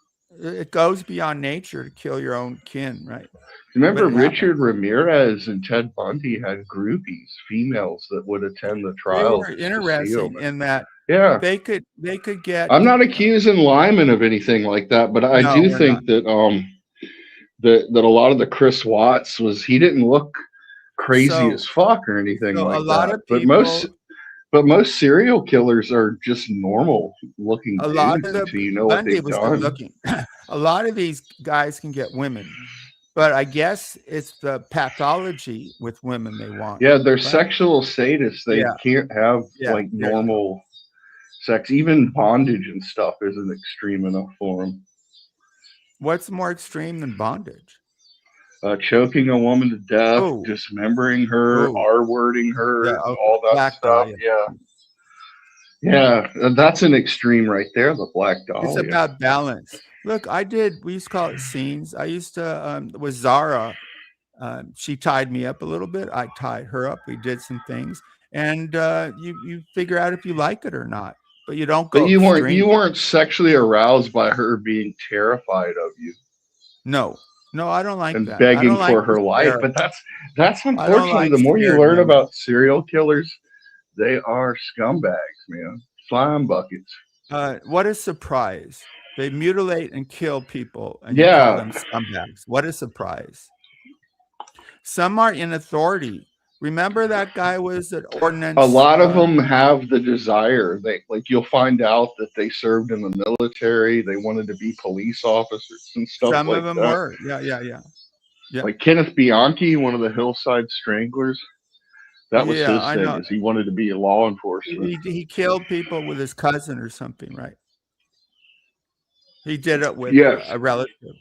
It goes beyond nature to kill your own kin, right? Remember Richard Ramirez and Ted Bundy had groupies, females that would attend the trials. They were interesting in that. Yeah, they could get. I'm not accusing Lyman of anything like that, but I do think that that a lot of the Chris Watts he didn't look crazy as fuck or anything like that. But But most serial killers are just normal looking A lot dudes of until the you know what Bundy they've was good done. looking. A lot of these guys can get women, but I guess it's the pathology with women they want. Yeah, they're right? sexual sadists. They Yeah. can't have Yeah, like yeah. normal sex. Even bondage and stuff isn't extreme enough for them. What's more extreme than bondage? Choking a woman to death, Oh. dismembering her, Oh. R-wording her, Yeah, okay. all that Black stuff. Dahlia. Yeah, that's an extreme right there. The Black Dahlia. It's about balance. Look, we used to call it scenes. I used to with Zara. She tied me up a little bit. I tied her up. We did some things, and you figure out if you like it or not. But you don't go. But you extreme. weren't sexually aroused by her being terrified of you. No, I don't like and that. begging for her life. But that's unfortunately the more you learn about serial killers, they are scumbags, man. Slime buckets. What a surprise! They mutilate and kill people, and you call them scumbags. What a surprise! Some are in authority. Remember that guy was an ordinance. A lot of them have the desire. You'll find out that they served in the military. They wanted to be police officers and stuff like that. Some of them were. Yeah. Like Kenneth Bianchi, one of the Hillside Stranglers. That was his thing. Is he wanted to be a law enforcement. He killed people with his cousin or something, right? He did it with a relative.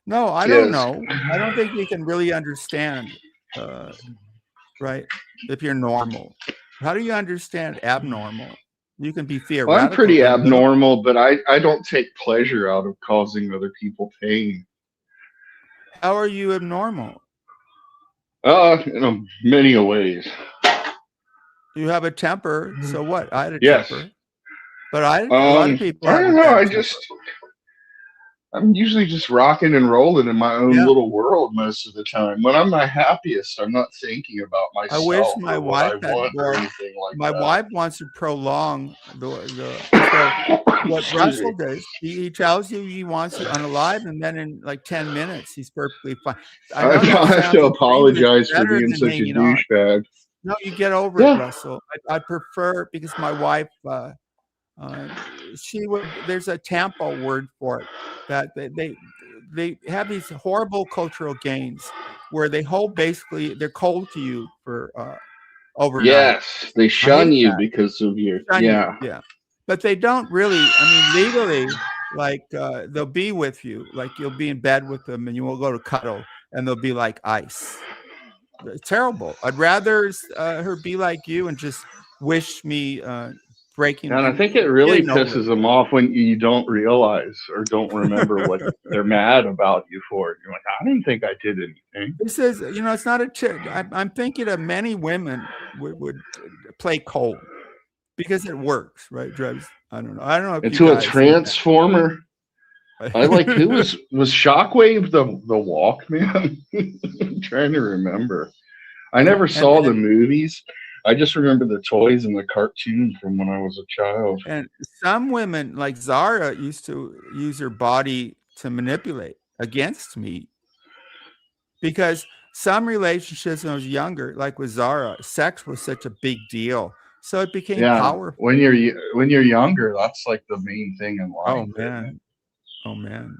No, I don't know. I don't think we can really understand, right? If you're normal, how do you understand abnormal? You can be theoretical. I'm pretty abnormal, but I don't take pleasure out of causing other people pain. How are you abnormal? In many ways. You have a temper, so what? I had a yes. temper, but a lot of people. I don't know. I'm usually just rocking and rolling in my own little world most of the time. When I'm my happiest, I'm not thinking about myself. I wish my wife had more. My wife wants to prolong what Russell does. He tells you he wants you unalive, and then in like 10 minutes, he's perfectly fine. I have to apologize for being such a douchebag. No, you get over it, Russell. I prefer, because my wife, there's a Tampa word for it, that they have these horrible cultural gains where they're cold to you for overnight. Yes, they shun you because of your yeah. But they don't really. I mean, legally, like they'll be with you, like you'll be in bed with them, and you will go to cuddle, and they'll be like ice. It's terrible. I'd rather her be like you and just wish me breaking. And I think it really pisses them off when you don't realize or don't remember what they're mad about you for. You're like, I didn't think I did anything. This is, it's not a trick. I'm thinking of many women would play cold because it works, right? Drives. I don't know. Into a transformer. I like, who was Shockwave the Walkman? I'm trying to remember. I never saw the movies. I just remember the toys and the cartoons from when I was a child. And some women, like Zara, used to use her body to manipulate against me. Because some relationships when I was younger, like with Zara, sex was such a big deal. So it became powerful. When you're younger, that's like the main thing in life. Oh man.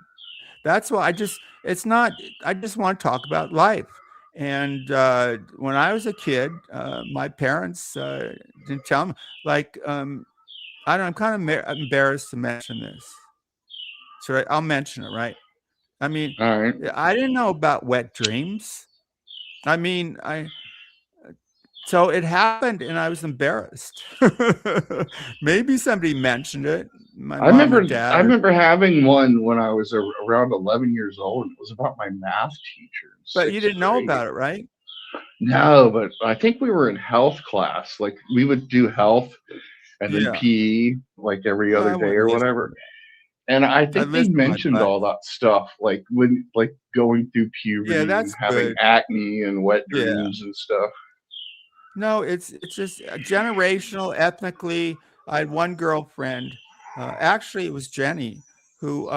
That's why I just want to talk about life. And when I was a kid, my parents didn't tell me. Like, I'm kind of embarrassed to mention this. So I'll mention it, right? I mean, all right. I didn't know about wet dreams. I mean, so it happened, and I was embarrassed. Maybe somebody mentioned it. I remember having one when I was around 11 years old. It was about my math teacher. But you didn't know about it, right? No, but I think we were in health class. Like, we would do health and then PE like every other day or whatever. And I think they mentioned all that stuff, like when going through puberty and having acne and wet dreams and stuff. No, it's just generational, ethnically. I had one girlfriend. Actually, it was Jenny, who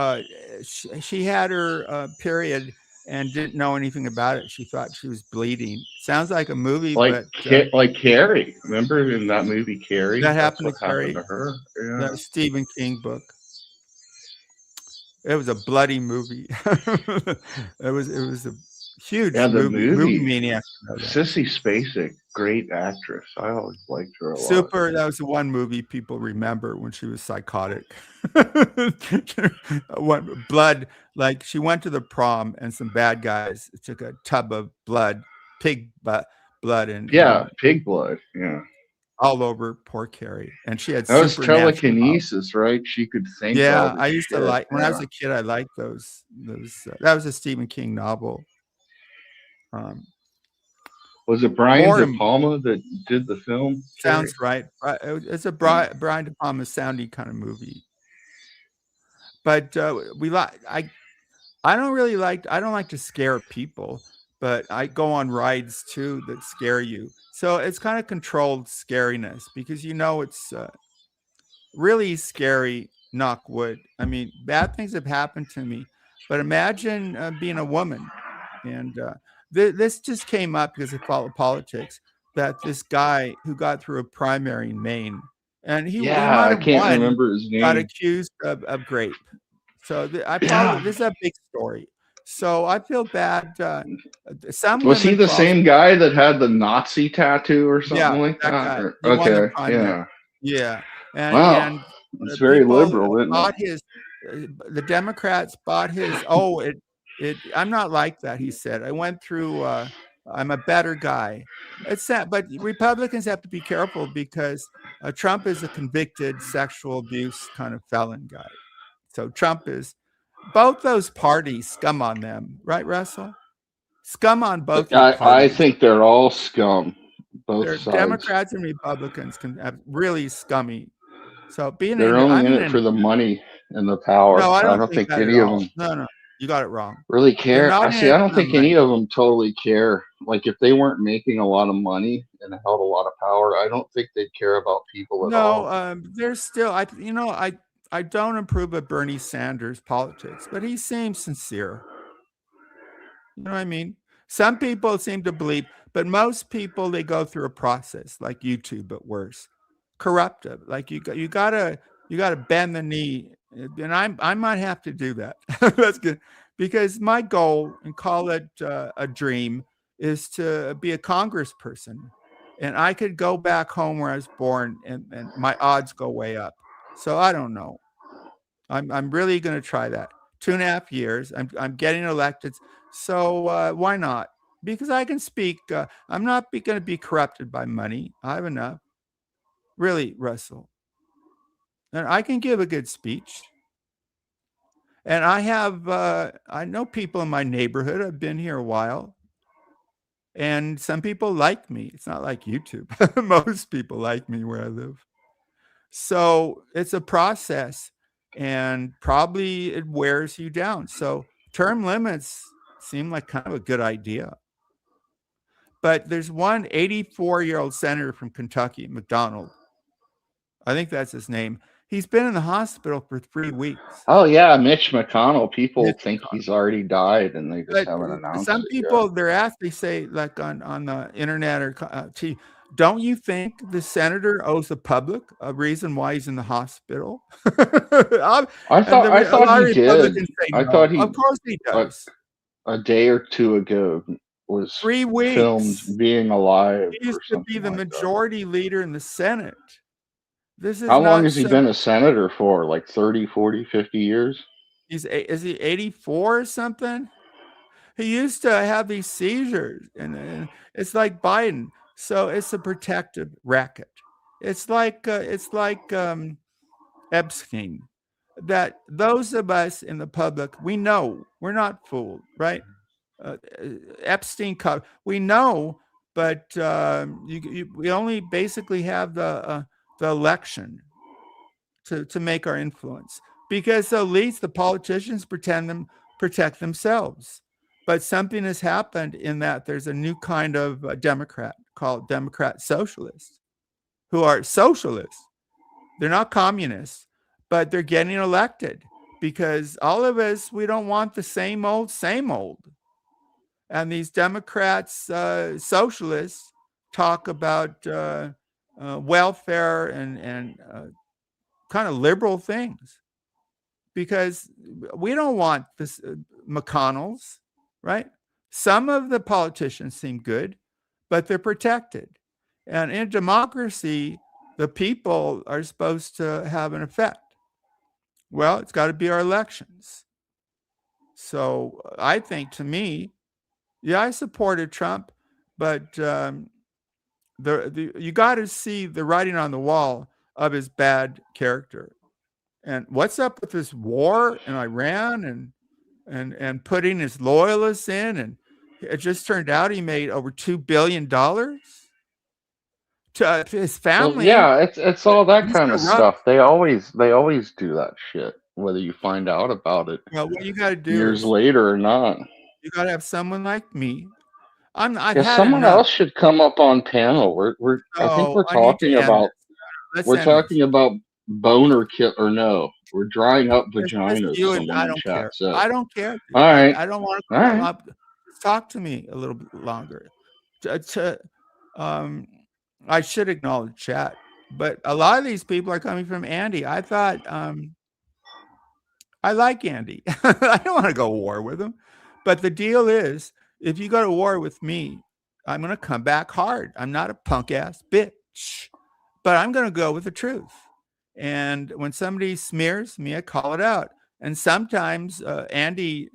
she had her period, and didn't know anything about it. She thought she was bleeding. Sounds like a movie, Like but like Carrie. Remember in that movie Carrie? that That's happened what to Carrie. happened to her. Yeah. That Stephen King book. It was a bloody movie. It was a huge Yeah, the movie. movie. Maniac. Sissy Spacek, great actress. I always liked her a lot. Super. That was the one movie people remember when she was psychotic. Blood. Like she went to the prom and some bad guys took a tub of blood, pig blood, and pig blood. Yeah. all over poor Carrie, and she had that was supernatural telekinesis, right? She could think. Yeah, I used to like when I was a kid. I liked those. That was a Stephen King novel. Was it Brian De Palma that did the film? Sounds right. It's a Brian De Palma sounding kind of movie. But I don't like to scare people, but I go on rides too that scare you. So it's kind of controlled scariness because it's really scary. Knock wood. I mean, bad things have happened to me, but imagine being a woman. And this just came up because I follow politics. That this guy who got through a primary in Maine, and he I can't remember his name, got accused of grape. So this is a big story. So I feel bad. Was he the same guy that had the Nazi tattoo or something like that? Okay, yeah. And it's very liberal, isn't it? The Democrats bought his. I'm not like that, he said. I went through. I'm a better guy. It's sad, but Republicans have to be careful because Trump is a convicted sexual abuse kind of felon guy. So Trump is. Both those parties, scum on them, right, Russell? Scum on both. I think they're all scum. Both sides. Democrats and Republicans can have really scummy. So they're only in it for the money and the power. No, I don't think any of them. No, you got it wrong. Really care. I don't think any of them totally care. Like if they weren't making a lot of money and held a lot of power, I don't think they'd care about people at all. No, there's still. I don't approve of Bernie Sanders' politics, but he seems sincere. You know what I mean? Some people seem to believe, but most people, they go through a process like YouTube, but worse, corruptive. Like you gotta bend the knee, and I might have to do that. That's good because my goal, and call it a dream, is to be a congressperson, and I could go back home where I was born, and my odds go way up. So I don't know. I'm really going to try that. 2.5 years. I'm getting elected. So why not? Because I can speak. I'm not going to be corrupted by money. I have enough. Really, Russell. And I can give a good speech. And I know people in my neighborhood. I've been here a while. And some people like me. It's not like YouTube. Most people like me where I live. So it's a process, and probably it wears you down. So term limits seem like kind of a good idea. But there's one 84-year-old senator from Kentucky, McDonald. I think that's his name. He's been in the hospital for 3 weeks. Oh, yeah, Mitch McConnell. People think he's already died, and they just haven't announced it. Some people, they say, like on the internet or TV, don't you think the senator owes the public a reason why he's in the hospital? I thought he did. I thought he. Of course he does. A day or two ago was 3 weeks filmed being alive. He used to be the majority leader in the Senate. This is how long has he been a senator for? Like 30, 40, 50 years? Is he 84 or something? He used to have these seizures, and it's like Biden. So it's a protective racket. It's like Epstein. That those of us in the public, we know we're not fooled, right? Epstein, we know, but we only basically have the election to make our influence, because the elites, the politicians, protect themselves. But something has happened in that there's a new kind of Democrat called Democrat socialists, who are socialists. They're not communists, but they're getting elected because all of us, we don't want the same old, And these Democrats, socialists, talk about welfare and kind of liberal things, because we don't want this McConnell's, right? Some of the politicians seem good, but they're protected. And in democracy, the people are supposed to have an effect. Well, it's got to be our elections. So I think, to me, yeah, I supported Trump, but you got to see the writing on the wall of his bad character. And what's up with this war in Iran and putting his loyalists in? And it just turned out he made over $2 billion to his Well, family. yeah, it's all that He's kind of gonna run. stuff. They always do that shit, whether you find out about it Well, what you got to do years is later or not. you got to have someone like me. I've Yeah, had someone enough. else should come up on panel. I think No, we're I need to talking end about this. Let's we're end this. talking about boner kill or no. We're drying up It's just vaginas. you and Someone I in don't chat care. said. I don't care. All right. I don't want to All come right. up. Talk to me a little bit longer. I should acknowledge chat, but a lot of these people are coming from Andy. I thought I like Andy. I don't want to go to war with him, but the deal is, if you go to war with me, I'm going to come back hard. I'm not a punk ass bitch, but I'm going to go with the truth. And when somebody smears me, I call it out. And sometimes Andy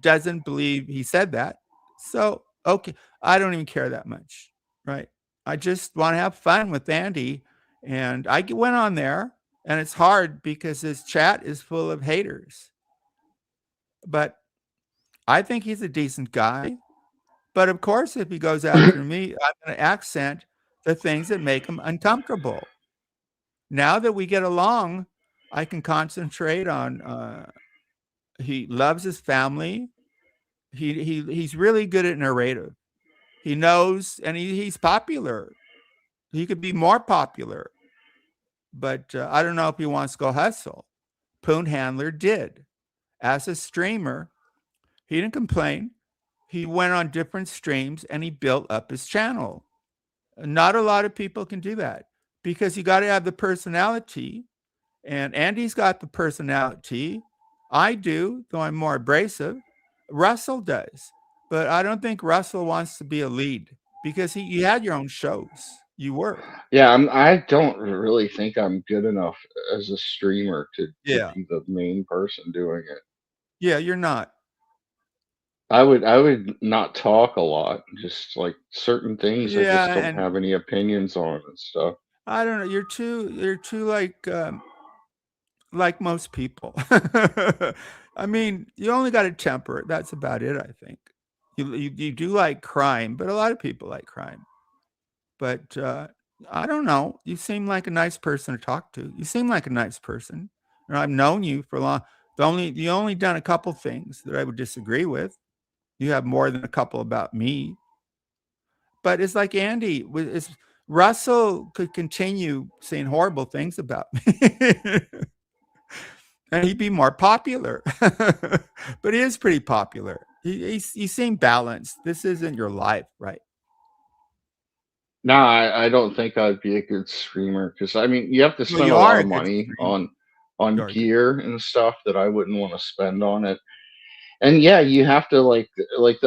doesn't believe he said that. So, okay, I don't even care that much, right? I just want to have fun with Andy. And I went on there, and it's hard because his chat is full of haters. But I think he's a decent guy. But of course, if he goes after me, I'm going to accent the things that make him uncomfortable. Now that we get along, I can concentrate on he loves his family. He's really good at narrative. He knows, and he's popular. He could be more popular, but I don't know if he wants to go hustle. Poon Handler did. As a streamer, he didn't complain. He went on different streams and he built up his channel. Not a lot of people can do that, because you got to have the personality, and Andy's got the personality. I do, though I'm more abrasive. Russell does, but I don't think Russell wants to be a lead, because you had your own shows. You were. Yeah, I don't really think I'm good enough as a streamer to be the main person doing it. Yeah, you're not. I would not talk a lot, just like certain things I just don't and have any opinions on and stuff. I don't know. You're too like most people. I mean, you only got to temper it. That's about it, I think. You do like crime, but a lot of people like crime. But I don't know. You seem like a nice person to talk to. You seem like a nice person. And I've known you for long. You only done a couple things that I would disagree with. You have more than a couple about me. But it's like Andy. Russell could continue saying horrible things about me. And he'd be more popular. But he is pretty popular. You seem balanced. This isn't your life, right? No, I don't think I'd be a good streamer, because I mean, you have to spend a lot of money on gear and stuff that I wouldn't want to spend on it. And yeah, you have to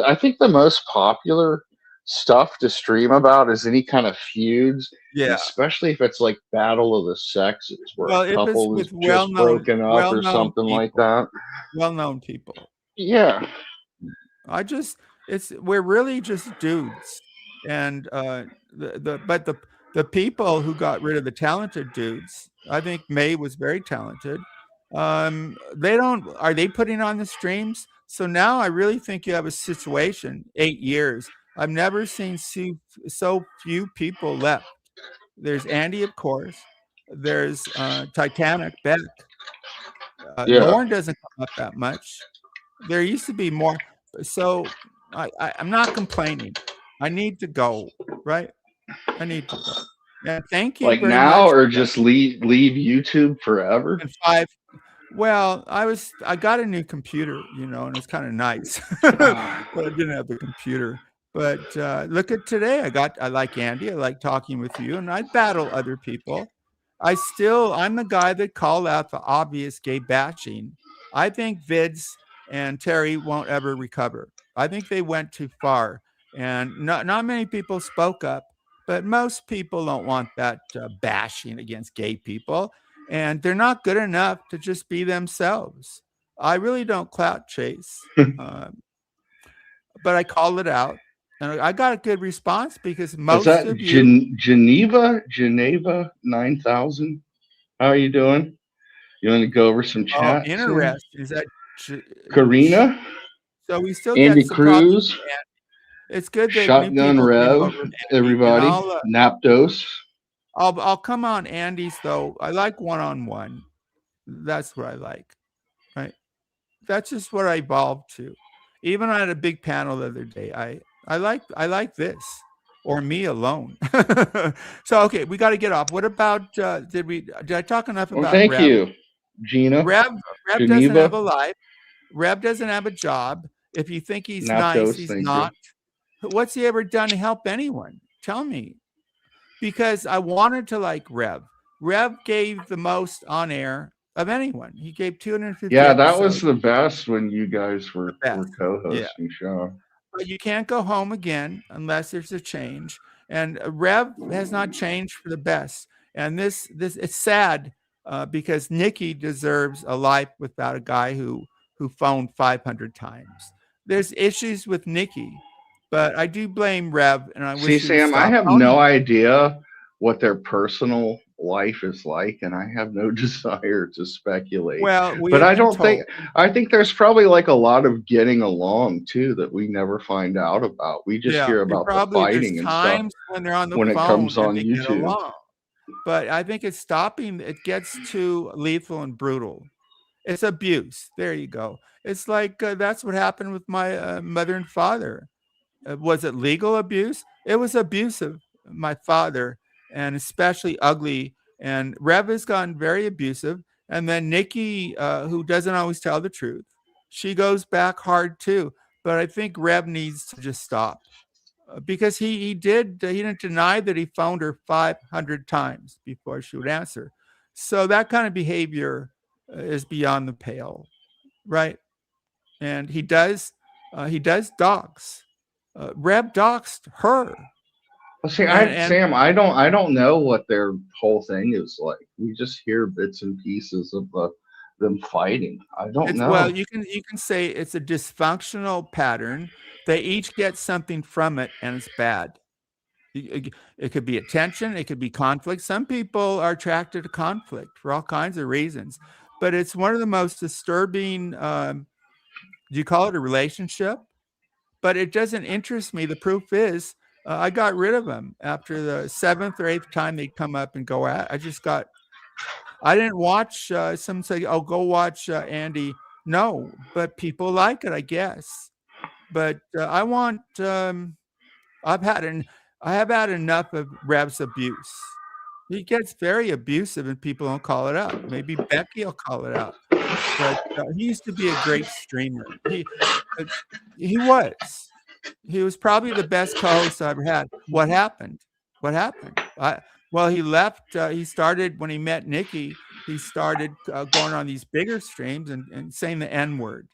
I think the most popular stuff to stream about is any kind of feuds. Yeah, especially if it's like Battle of the Sexes, where a couple is just broken up or something like that. Well-known people. Yeah. We're really just dudes. And the people who got rid of the talented dudes, I think May was very talented. Are they putting on the streams? So now I really think you have a situation. 8 years, I've never seen so few people left. There's Andy, of course. There's Titanic, Beck. Lauren doesn't come up that much. There used to be more. So I'm not complaining. I need to go, right? I need to go. Yeah, thank you. Like very now, much. or just leave YouTube forever? Well, I got a new computer, and it's kind of nice, but I didn't have the computer. But look at today. I like Andy. I like talking with you, and I battle other people. I'm the guy that called out the obvious gay bashing. I think Vids and Terry won't ever recover. I think they went too far, and not many people spoke up. But most people don't want that bashing against gay people, and they're not good enough to just be themselves. I really don't clout chase, but I called it out, and I got a good response because Is most that of you. Geneva 9000? How are you doing? You want to go over some Oh, chat? interesting. Is that Karina, so? We still Andy get some problems. Cruz, It's good that new Shotgun people came Rev, over, Andy, everybody, and Napdos. I'll come on Andy's though. I like one-on-one. That's what I like, right? That's just what I evolved to. Even I had a big panel the other day. I like this or me alone. So okay, we got to get off. What about did I talk enough Well, about thank Rev? you, Gina. Rev doesn't Geneva, have a life. Rev doesn't have a job. If you think he's nice, Napdos, he's thank not. What's he ever done to help anyone? Tell me. Because I wanted to like Rev. Rev gave the most on air of anyone. He gave 250 Yeah, that was episodes. the best when you guys were Yeah. co-hosting show. But you can't go home again unless there's a change. And Rev has not changed for the best. And this it's sad because Nikki deserves a life without a guy who phoned 500 times. There's issues with Nikki, but I do blame Rev, and I See, wish he would Sam, I stop have phoning. no idea what their personal life is like, and I have no desire to speculate. Well, But I think there's probably like a lot of getting along too that we never find out about. We just hear about the fighting and stuff times when they're on the when it phone comes and on they get YouTube. along. But I think it's stopping. It gets too lethal and brutal. It's abuse. There you go. It's like that's what happened with my mother and father. Was it legal abuse? It was abusive. My father, and especially ugly. And Rev has gotten very abusive. And then Nikki, who doesn't always tell the truth, she goes back hard too. But I think Rev needs to just stop because he didn't deny that he phoned her 500 times before she would answer. So that kind of behavior is beyond the pale, right? And he does dox. Rev doxed her. Well, see, Sam, I don't know what their whole thing is like. We just hear bits and pieces of them fighting. I don't know. Well, you can say it's a dysfunctional pattern. They each get something from it, and it's bad. It could be attention. It could be conflict. Some people are attracted to conflict for all kinds of reasons, but it's one of the most disturbing. Do you call it a relationship? But it doesn't interest me. The proof is I got rid of them after the 7th or 8th time they'd come up and go at. I didn't watch. Some say, "Oh, go watch Andy." No, but people like it, I guess. But I want. I have had enough of Rev's abuse. He gets very abusive, and people don't call it out. Maybe Becky will call it out. But he used to be a great streamer. He was. He was probably the best co-host I ever had. What happened? Well, he left. He started when he met Nikki. He started going on these bigger streams and saying the N-word.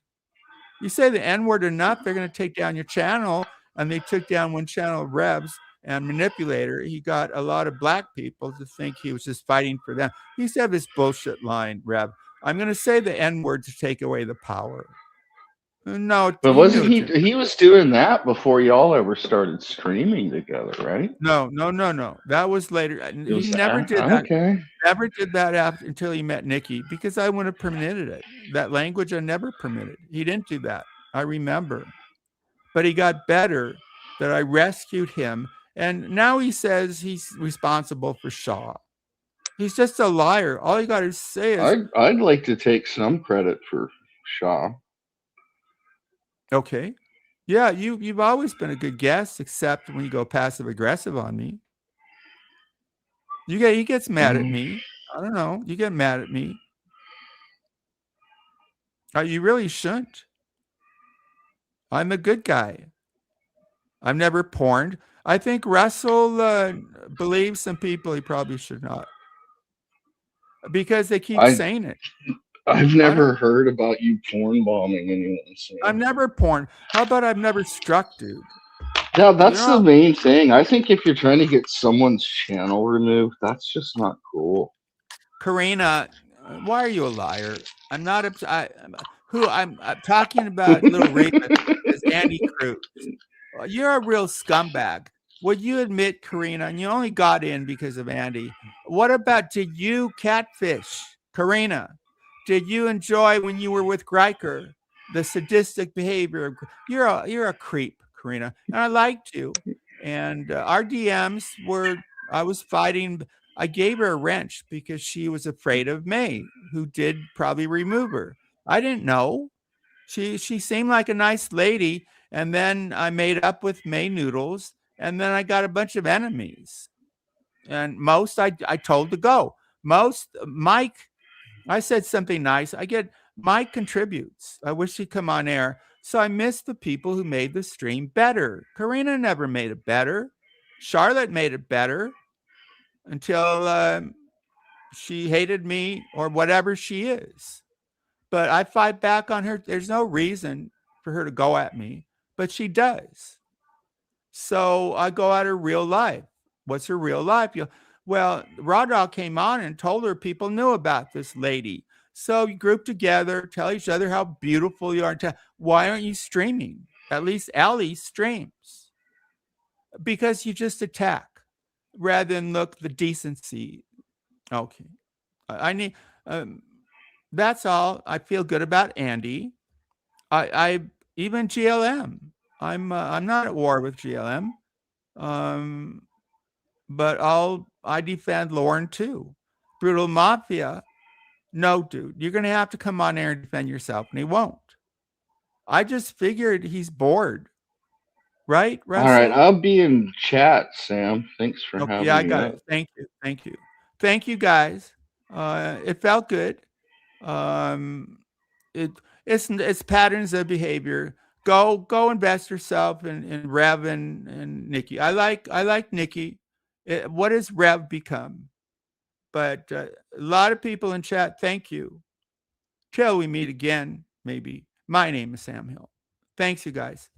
You say the N-word enough, they're going to take down your channel. And they took down one channel of Revs and Manipulator. He got a lot of black people to think he was just fighting for them. He used to have this bullshit line, Rev. I'm going to say the N-word to take away the power. No, but wasn't he was doing that before y'all ever started streaming together, right? No. That was later. He never did that. Okay. Never did that until he met Nikki, because I wouldn't have permitted it. That language I never permitted. He didn't do that. I remember. But he got better that I rescued him. And now he says he's responsible for Shaw. He's just a liar. All you got to say is... I'd like to take some credit for Shaw. Okay. Yeah, you've always been a good guest, except when you go passive-aggressive on me. He gets mad at me. I don't know. You get mad at me. You really shouldn't. I'm a good guy. I've never porned. I think Russell believes some people he probably should not, because they keep saying it. I've never heard about you porn bombing anyone. I've never porned. How about I've never struck, dude? Yeah, that's the main thing. I think if you're trying to get someone's channel removed, that's just not cool. Karina, why are you a liar? I'm not. I'm talking about Little Raven is Andy Cruz. You're a real scumbag. Would you admit, Karina, and you only got in because of Andy? What about, did you catfish, Karina? Did you enjoy when you were with Greiker the sadistic behavior? You're a creep, Karina, and I liked you. And our DMs were. I was fighting. I gave her a wrench because she was afraid of May, who did probably remove her. I didn't know. She seemed like a nice lady, and then I made up with May Noodles, and then I got a bunch of enemies. And most I told to go. Most Mike, I said something nice. Mike contributes. I wish he'd come on air. So I miss the people who made the stream better. Karina never made it better. Charlotte made it better until she hated me or whatever she is. But I fight back on her. There's no reason for her to go at me, but she does. So I go at her real life. What's her real life? Well, Raw Dog came on and told her people knew about this lady. So you group together, tell each other how beautiful you are. Why aren't you streaming? At least Ellie streams. Because you just attack rather than look the decency. Okay. I need... that's all. I feel good about Andy. I even GLM. I'm not at war with GLM. But I defend Lauren too. Brutal Mafia. No, dude, you're gonna have to come on air and defend yourself, and he won't. I just figured he's bored. Right, Russell? All right, I'll be in chat, Sam. Thanks for having me. Yeah, I got it. Thank you, guys. It felt good. It's patterns of behavior. Go invest yourself in Rev and Nikki. I like Nikki. What has Rev become? But a lot of people in chat, thank you. Till we meet again, maybe. My name is Sam Hill. Thanks, you guys.